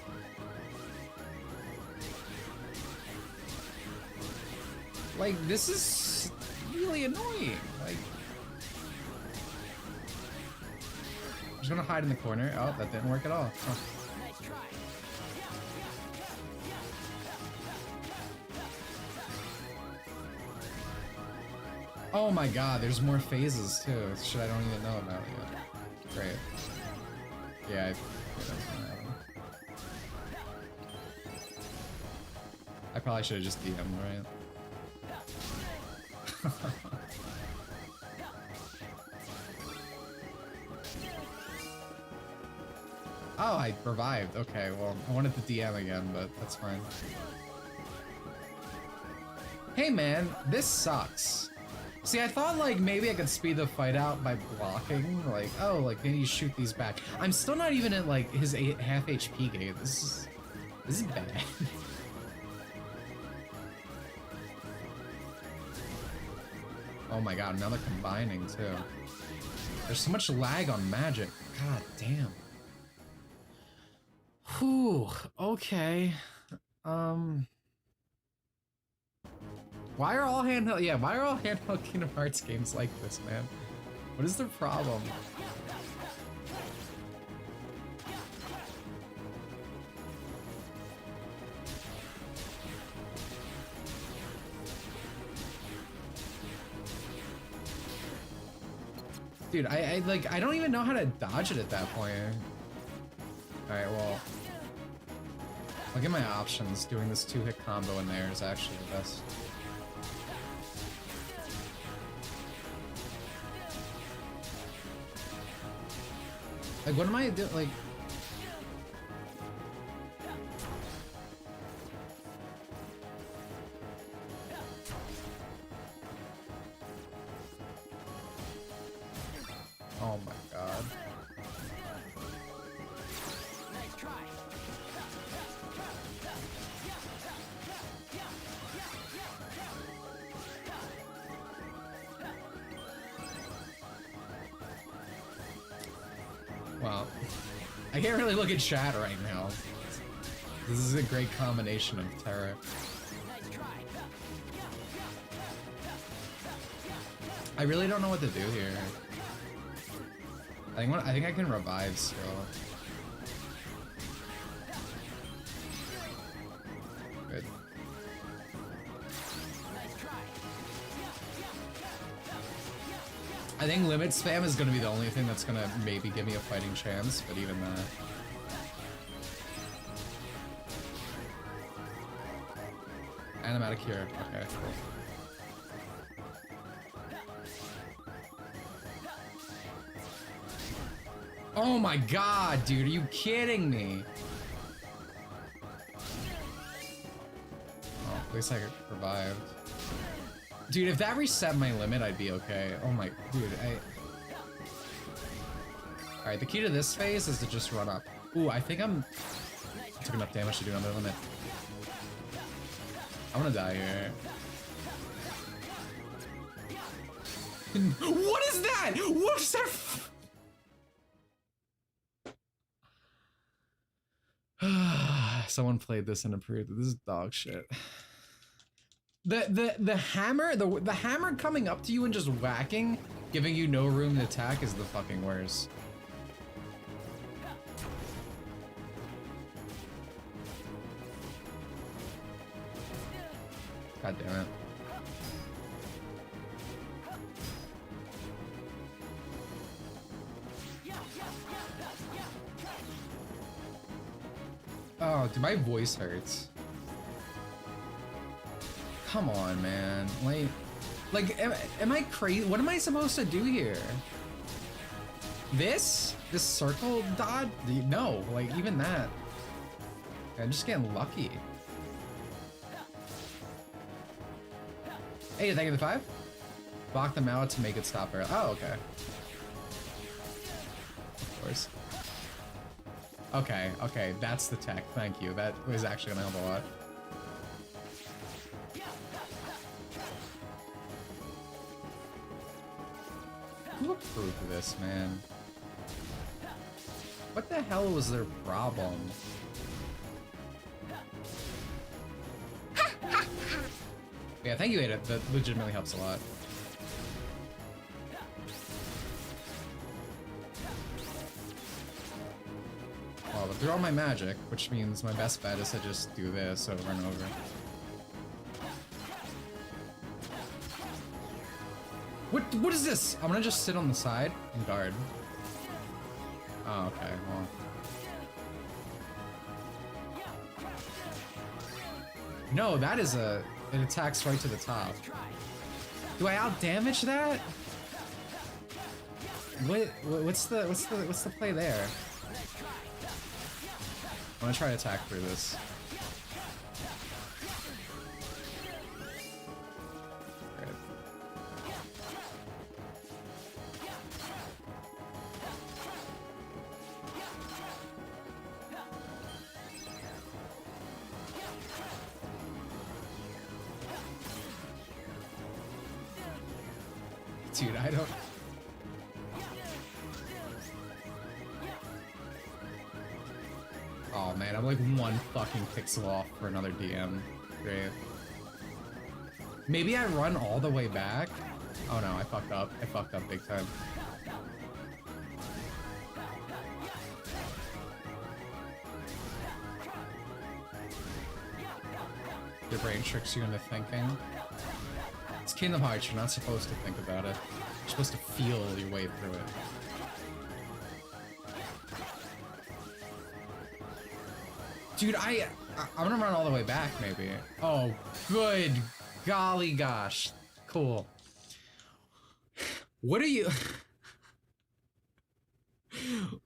this is really annoying. Like I'm just gonna hide in the corner. Oh, that didn't work at all. Huh. Nice try. Oh my god, there's more phases too. Shit I don't even know about yet. Great. Yeah, I probably should have just DM'd, right? Oh, I revived. Okay, well, I wanted to DM again, but that's fine. Hey man, this sucks. See, I thought like maybe I could speed the fight out by blocking. Like, oh, like maybe you shoot these back. I'm still not even at like his half HP game. This is bad. Oh my god, now they're combining too. There's so much lag on magic. God damn. Whew, okay. Why are all handheld Kingdom Hearts games like this, man? What is the problem? Dude, I don't even know how to dodge it at that point. Alright, well, look at my options. Doing this 2-hit combo in there is actually the best. Like, what am I doing? Like, oh my god. Nice try. Wow. I can't really look at chat right now. This is a great combination of terror. Nice try. I really don't know what to do here. I think I can revive still. Good. Nice try. I think limit spam is gonna be the only thing that's gonna maybe give me a fighting chance, but even that. And I'm out of cure. Okay, cool. Oh my god, dude, are you kidding me? Oh, at least I revived. Dude, if that reset my limit, I'd be okay. Oh my, dude, Alright, the key to this phase is to just run up. Ooh, I think I took enough damage to do another limit. I'm gonna die here. What is that? What is that? Someone played this and approved it. This is dog shit. The hammer, the hammer coming up to you and just whacking, giving you no room to attack is the fucking worst. God damn it. Oh, dude, my voice hurts. Come on, man. Like, am I crazy? What am I supposed to do here? This circle dodge? No, like, even that. I'm just getting lucky. Hey, thank you for the 5. Block them out to make it stop her. Oh, okay. Of course. Okay, okay, that's the tech. Thank you. That was actually gonna help a lot. Who approved this, man? What the hell was their problem? Yeah, thank you, Ada. That legitimately helps a lot. Well, but they're all my magic, which means my best bet is to just do this over and over. What is this? I'm gonna just sit on the side and guard. Oh, okay, well. No, that is it attacks right to the top. Do I out damage that? What's the play there? I'm gonna try to attack through this. Dude, I don't... Oh man, I'm like one fucking pixel off for another DM. Great. Maybe I run all the way back? Oh no, I fucked up. I fucked up big time. Your brain tricks you into thinking. It's Kingdom Hearts, you're not supposed to think about it. You're supposed to feel your way through it. Dude, I'm gonna run all the way back, maybe. Oh, good golly gosh. Cool. What are you...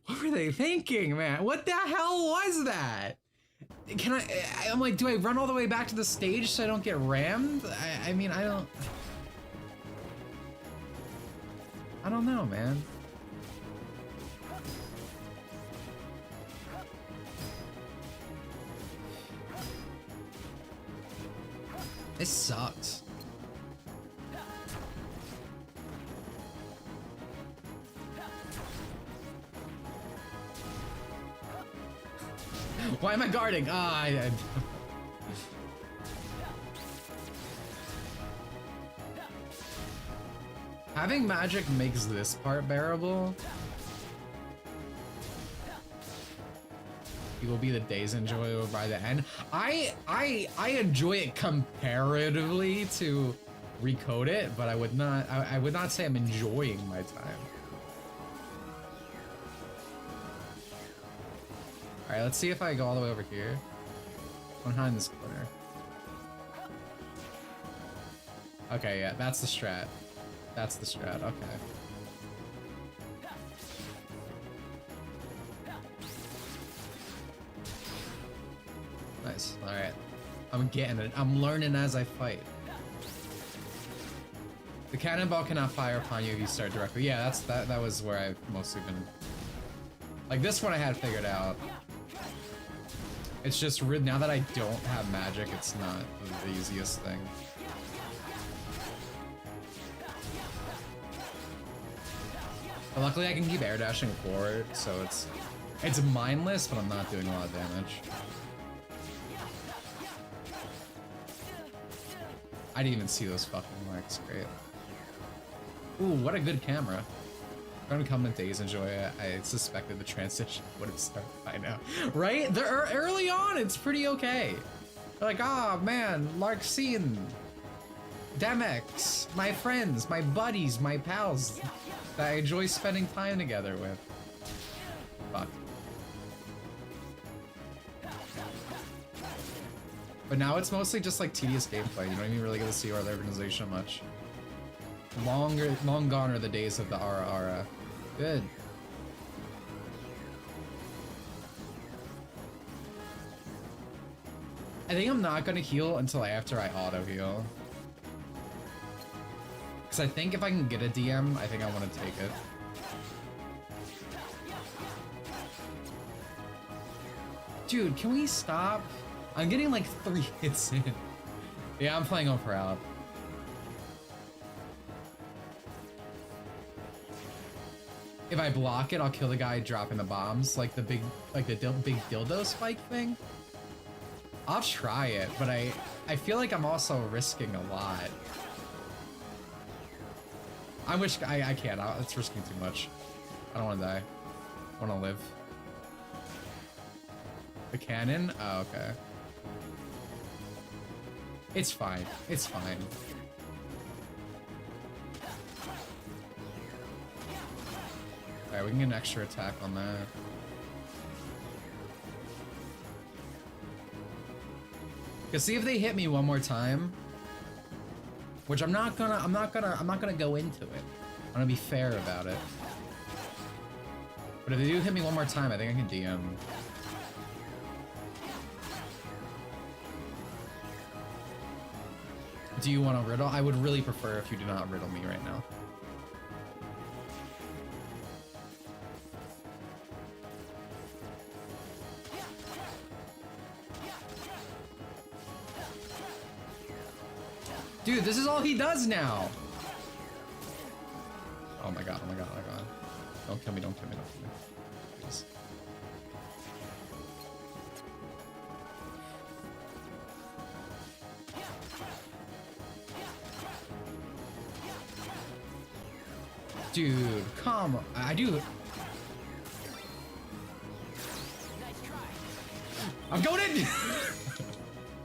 What were they thinking, man? What the hell was that? Can I'm like, do I run all the way back to the stage so I don't get rammed? I mean, I don't know, man. This sucks. Why am I guarding? Ah, Having magic makes this part bearable. You will be the days enjoyable by the end. I enjoy it comparatively to recode it, but I would not say I'm enjoying my time. All right, let's see if I go all the way over here. Behind this corner. Okay, yeah, that's the strat. That's the strat, okay. Nice, all right. I'm getting it. I'm learning as I fight. The cannonball cannot fire upon you if you start directly. Yeah, that was where I've mostly been. Like this one I had figured out. It's just now that I don't have magic, it's not the easiest thing. But luckily I can keep air dashing forward, so it's mindless, but I'm not doing a lot of damage. I didn't even see those fucking marks. Great. Ooh, what a good camera. Gonna come in days, enjoy it. I suspected the transition would have started by now. Right? Early on, it's pretty okay. They're like, ah, oh, man, Larxene, Demex, my friends, my buddies, my pals that I enjoy spending time together with. Fuck. But now it's mostly just like tedious gameplay. You don't even really get to see our organization much. Long gone are the days of the Ara. Good. I think I'm not gonna heal until after I auto heal. Because I think if I can get a DM, I think I want to take it. Dude, can we stop? I'm getting like 3 hits in. Yeah, I'm playing over out. If I block it, I'll kill the guy dropping the bombs, like the big dildo spike thing. I'll try it, but I feel like I'm also risking a lot. I wish I can't. It's risking too much. I don't want to die. I want to live. The cannon? Oh, okay. It's fine. It's fine. Alright, we can get an extra attack on that. Cause see if they hit me one more time. Which I'm not gonna go into it. I'm gonna be fair about it. But if they do hit me one more time, I think I can DM. Do you want to riddle? I would really prefer if you do not riddle me right now. Dude, this is all he does now. Oh my god, oh my god, oh my god. Don't kill me, don't kill me, don't kill me. Please. Dude, come on. I do. I'm going in!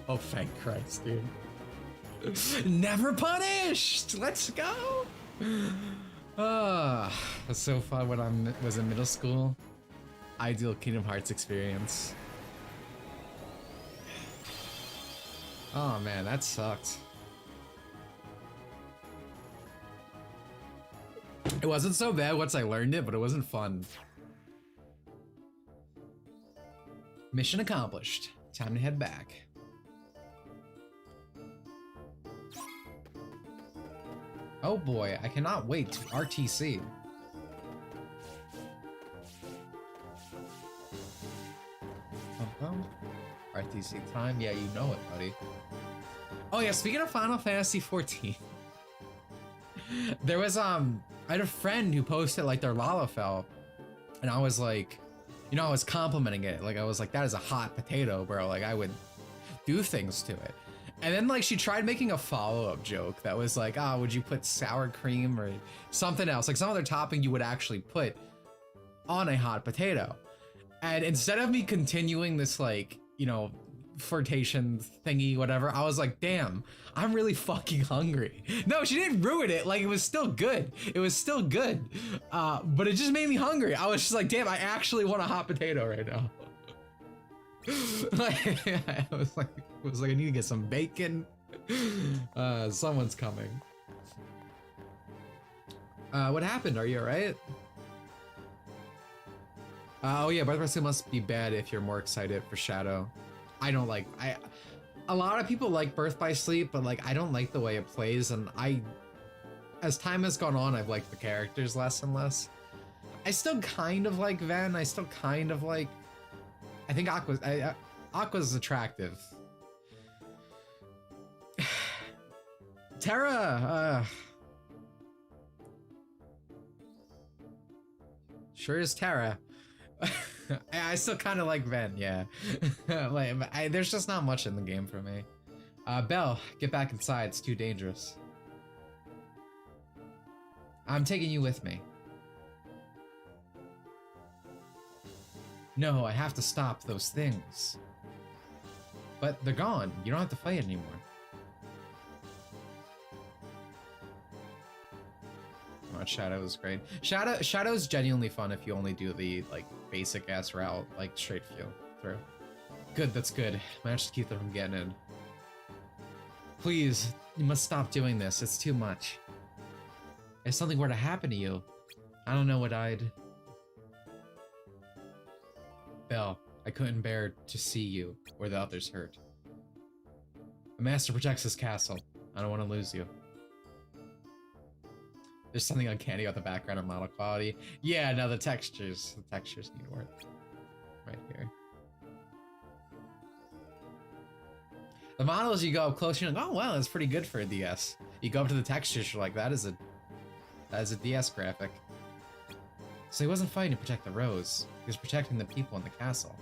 Oh, thank Christ, dude. Never punished! Let's go! That's so fun when I was in middle school. Ideal Kingdom Hearts experience. Oh man, that sucked. It wasn't so bad once I learned it, but it wasn't fun. Mission accomplished. Time to head back. Oh boy, I cannot wait to RTC. RTC time? Yeah, you know it, buddy. Oh yeah, speaking of Final Fantasy 14, there was I had a friend who posted like their Lalafell, and I was like, you know, I was complimenting it. Like I was like, that is a hot potato, bro. Like I would do things to it. And then like she tried making a follow-up joke that was like, ah, would you put sour cream or something else? Like some other topping you would actually put on a hot potato. And instead of me continuing this like, you know, flirtation thingy, whatever, I was like, damn, I'm really fucking hungry. No, she didn't ruin it. Like it was still good. It was still good. But it just made me hungry. I was just like, damn, I actually want a hot potato right now. Like, I was like, I need to get some bacon. Someone's coming. What happened? Are you alright? Oh yeah, Birth by Sleep must be bad if you're more excited for Shadow. I don't like, a lot of people like Birth by Sleep, but like, I don't like the way it plays, and as time has gone on, I've liked the characters less and less. I still kind of like Ven, I still kind of like, I think Aqua's attractive. Terra, sure is Terra. I still kind of like Ven, yeah. Like, there's just not much in the game for me. Belle, get back inside, it's too dangerous. I'm taking you with me. No, I have to stop those things. But they're gone. You don't have to fight anymore. Oh, Shadow is great. Shadow's genuinely fun if you only do the like basic ass route, like straight through. Good, that's good. Managed to keep them from getting in. Please, you must stop doing this. It's too much. If something were to happen to you, I don't know what I'd... Belle, I couldn't bear to see you or the others hurt. The master protects his castle. I don't want to lose you. There's something uncanny about the background and model quality. Yeah, no, the textures need work. Right here. The models, you go up close, you're like, oh wow, that's pretty good for a DS. You go up to the textures, you're like, that is a DS graphic. So he wasn't fighting to protect the Rose. He was protecting the people in the castle.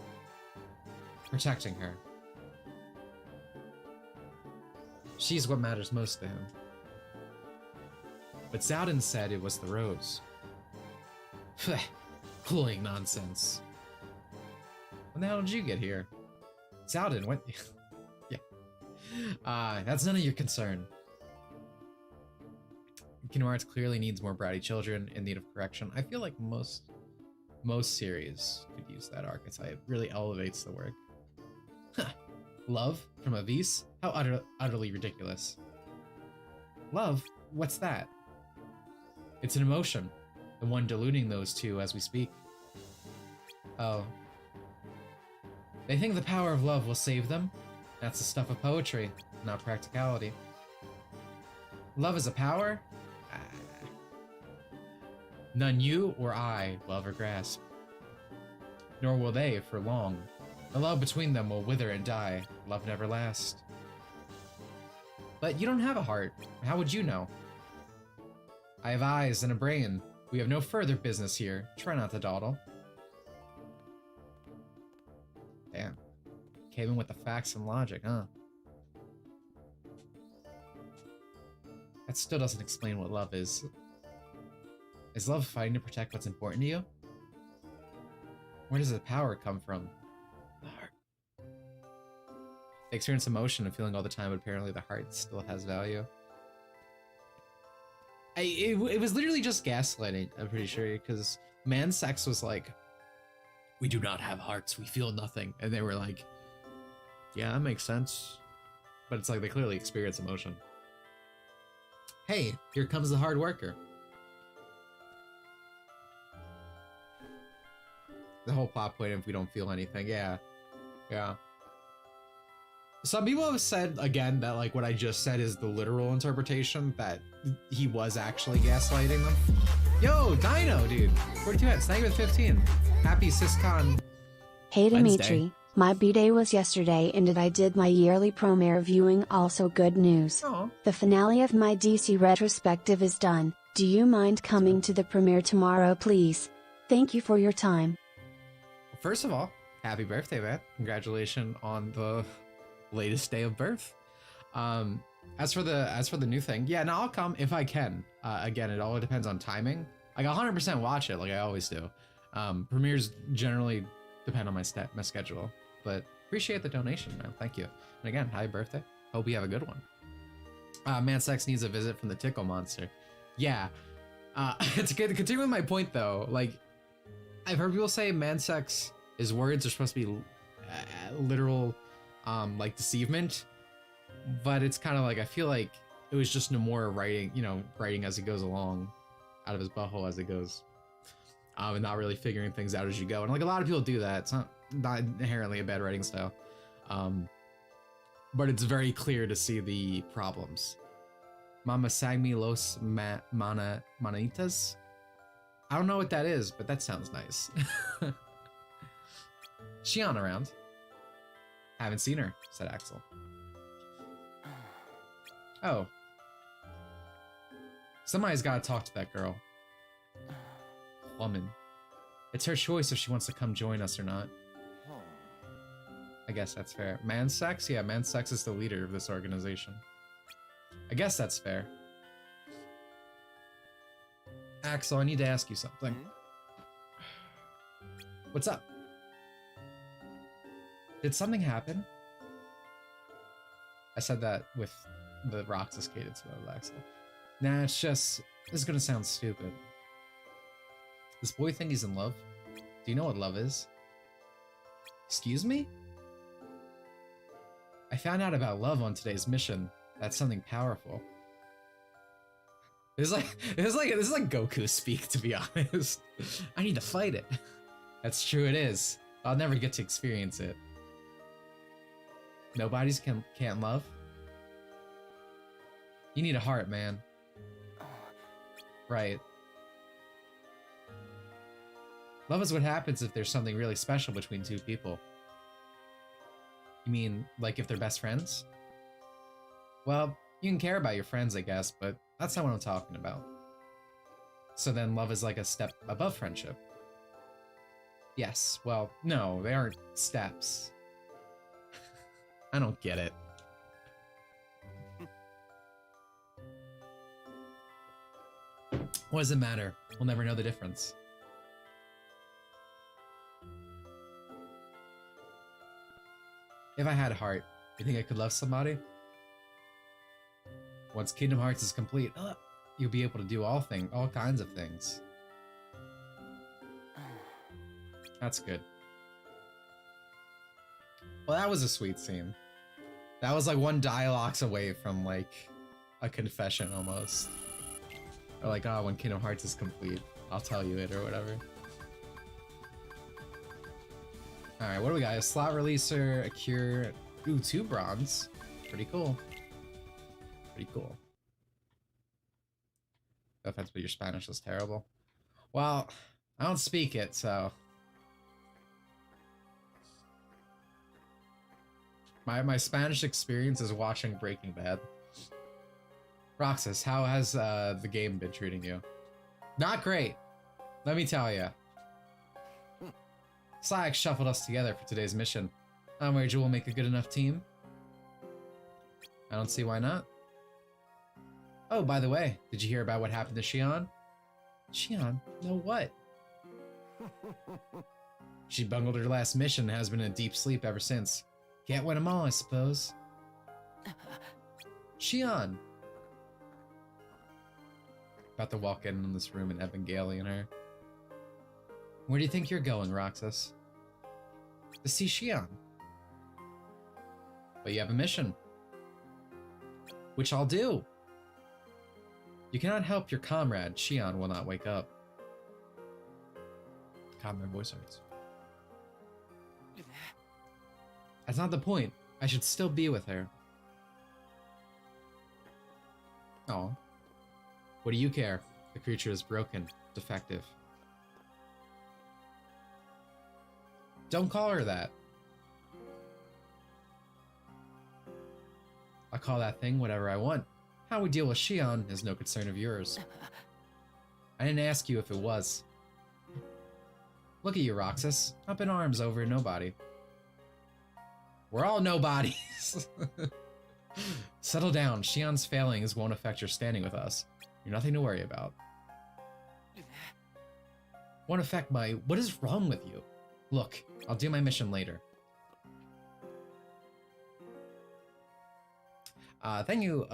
Protecting her. She's what matters most to him. But Zowden said it was the Rose. Pulling nonsense. When the hell did you get here? Zowden, what? Yeah. That's none of your concern. Kingdom Hearts clearly needs more bratty children in need of correction. I feel like most series could use that archetype. It really elevates the work. Huh. Love from Avis? How utterly ridiculous. Love? What's that? It's an emotion, the one diluting those two as we speak. Oh. They think the power of love will save them? That's the stuff of poetry, not practicality. Love is a power? None you or I will ever grasp. Nor will they for long. The love between them will wither and die. Love never lasts. But you don't have a heart. How would you know? I have eyes and a brain. We have no further business here. Try not to dawdle. Damn. Came in with the facts and logic, huh? That still doesn't explain what love is. Is love fighting to protect what's important to you? Where does the power come from? The heart. They experience emotion and feeling all the time, but apparently the heart still has value. It was literally just gaslighting, I'm pretty sure, because man sex was like, we do not have hearts, we feel nothing. And they were like, yeah, that makes sense. but it's like they clearly experience emotion. Hey, here comes the hard worker. The whole plot point if we don't feel anything. Yeah. Yeah. Some people have said, again, that like what I just said is the literal interpretation, that he was actually gaslighting them. Yo, Dino, dude. 42 hits. Thank you with 15. Happy SysCon. Hey Wednesday. Dimitri, my B-Day was yesterday and I did my yearly premiere viewing. Also good news. Aw. The finale of my DC retrospective is done. Do you mind coming to the premiere tomorrow please? Thank you for your time. First of all, happy birthday, man. Congratulations on the latest day of birth. As for the new thing, yeah, no, I'll come if I can. Again, it all depends on timing. Like 100% watch it, like I always do. Premieres generally depend on my schedule, but appreciate the donation, man. Thank you. And again, happy birthday. Hope you have a good one. Mansex needs a visit from the tickle monster. Yeah. To continue with my point though, like I've heard people say Mansex, his words are supposed to be literal, like deceivement, but it's kind of like I feel like it was just Nomura writing, writing as it goes along, out of his butthole as it goes, and not really figuring things out as you go. And like a lot of people do that. It's not inherently a bad writing style, but it's very clear to see the problems. Mama Sagmi Los Manitas. I don't know what that is, but that sounds nice. Shion around. Haven't seen her, said Axel. Oh. Somebody's gotta talk to that girl. Woman. It's her choice if she wants to come join us or not. I guess that's fair. Mansex? Yeah, Mansex is the leader of this organization. I guess that's fair. Axel, I need to ask you something. What's up? Did something happen? I said that with the Roxas cadence about Axel. Nah, it's just... This is gonna sound stupid. This boy think he's in love? Do you know what love is? Excuse me? I found out about love on today's mission. That's something powerful. This is like Goku speak, to be honest. I need to fight it. That's true, it is. I'll never get to experience it. Nobody's can't love. You need a heart, man. Right. Love is what happens if there's something really special between two people. You mean, like if they're best friends? Well, you can care about your friends, I guess, but that's not what I'm talking about. So then love is like a step above friendship. Yes, well, no, they aren't steps. I don't get it. What does it matter? We'll never know the difference. If I had a heart, you think I could love somebody? Once Kingdom Hearts is complete, you'll be able to do all kinds of things. That's good. Well, that was a sweet scene. That was like one dialogues away from like a confession almost. Or like, oh, when Kingdom Hearts is complete, I'll tell you it or whatever. Alright, what do we got? A slot releaser, a cure. Ooh, 2 bronze. Pretty cool. Pretty cool. No offense, but your Spanish is terrible. Well, I don't speak it, so... My Spanish experience is watching Breaking Bad. Roxas, how has the game been treating you? Not great, let me tell you. Slack shuffled us together for today's mission. I'm wager we'll make a good enough team. I don't see why not. Oh, by the way, did you hear about what happened to Shion? Shion? No what? She bungled her last mission and has been in a deep sleep ever since. Can't win them all, I suppose. Shion! About to walk in this room and Evangelion her. Where do you think you're going, Roxas? To see Shion. But you have a mission. which I'll do. You cannot help your comrade. Shion will not wake up. God, my voice hurts. That's not the point. I should still be with her. Oh. What do you care? The creature is broken, defective. Don't call her that. I call that thing whatever I want. How we deal with Shion is no concern of yours. I didn't ask you if it was. Look at you, Roxas. Up in arms over nobody. We're all nobodies. Settle down. Shion's failings won't affect your standing with us. You're nothing to worry about. Won't affect my... What is wrong with you? Look, I'll do my mission later. Thank you,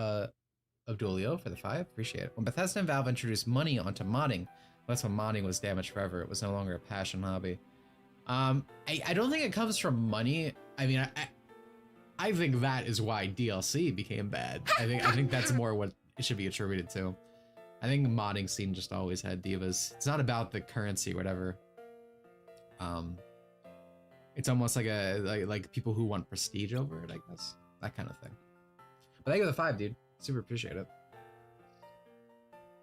Abdulio, for the 5. Appreciate it. When Bethesda and Valve introduced money onto modding, that's when modding was damaged forever. It was no longer a passion hobby. I don't think it comes from money. I mean, I think that is why DLC became bad. I think that's more what it should be attributed to. I think the modding scene just always had divas. It's not about the currency or whatever. It's almost like like people who want prestige over it, I guess. That kind of thing. But thank you for the 5, dude. Super appreciate it.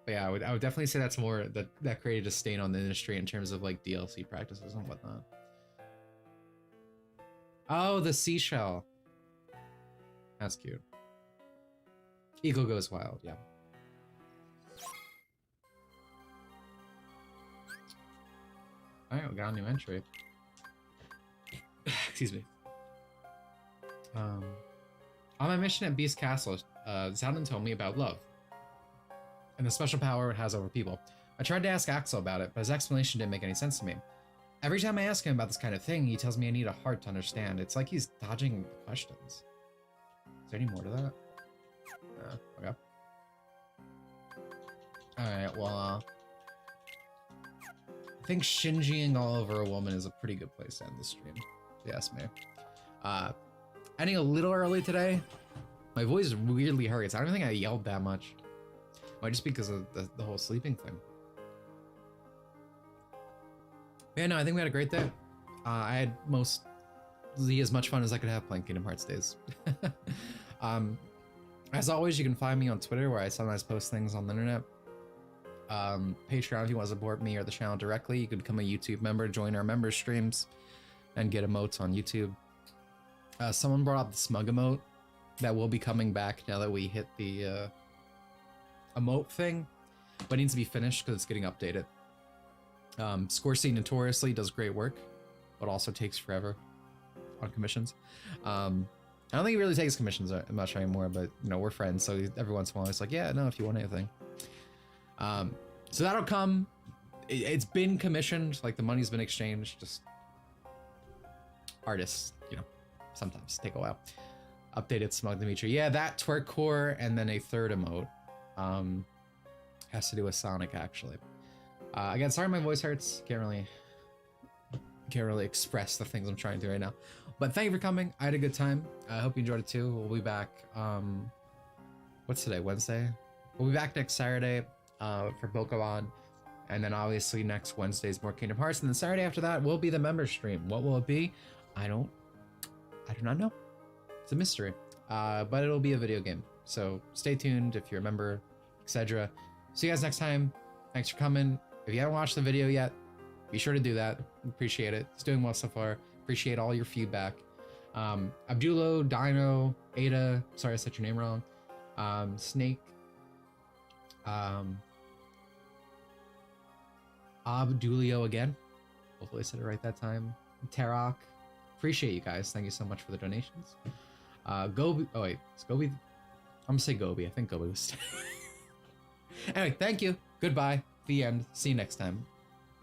But yeah, I would definitely say that's more that created a stain on the industry in terms of like DLC practices and whatnot. Oh, the seashell. That's cute. Eagle goes wild, yeah. Alright, we got a new entry. Excuse me. On my mission at Beast Castle, Zaldin told me about love and the special power it has over people. I tried to ask Axel about it, but his explanation didn't make any sense to me. Every time I ask him about this kind of thing, he tells me I need a heart to understand. It's like he's dodging the questions. Is there any more to that? Okay. Alright, well, I think Shinjiing all over a woman is a pretty good place to end the stream, if you ask me. Ending a little early today. My voice weirdly hurts. I don't think I yelled that much. Might just because of the whole sleeping thing. Yeah, no, I think we had a great day. I had mostly as much fun as I could have playing Kingdom Hearts days. As always, you can find me on Twitter, where I sometimes post things on the internet. Patreon, if you want to support me or the channel directly, you can become a YouTube member, join our member streams, and get emotes on YouTube. Someone brought up the smug emote that will be coming back now that we hit the emote thing, but it needs to be finished because it's getting updated. Scorsese notoriously does great work, but also takes forever on commissions. I don't think he really takes commissions much anymore, but you know, we're friends, so every once in a while he's like, yeah, no, if you want anything. So that'll come. It's been commissioned, like the money's been exchanged, just artists, you know, sometimes take a while. Updated Smug Dimitri. Yeah, that twerk core and then a third emote has to do with Sonic, actually. Again, sorry my voice hurts. Can't really express the things I'm trying to right now. But thank you for coming. I had a good time. I hope you enjoyed it too. We'll be back. What's today? Wednesday? We'll be back next Saturday for Pokemon. And then obviously next Wednesday's more Kingdom Hearts. And then Saturday after that will be the member stream. What will it be? I do not know. It's a mystery. But it'll be a video game. So stay tuned if you're a member, etc. See you guys next time. Thanks for coming. If you haven't watched the video yet, be sure to do that. Appreciate it. It's doing well so far. Appreciate all your feedback. Abdulo, Dino, Ada, sorry I said your name wrong. Snake. Abdulio again. Hopefully I said it right that time. Tarok. Appreciate you guys. Thank you so much for the donations. Gobi. Oh wait, it's Gobi. I'm gonna say Gobi. I think Gobi was. Anyway, thank you. Goodbye. The end. See you next time.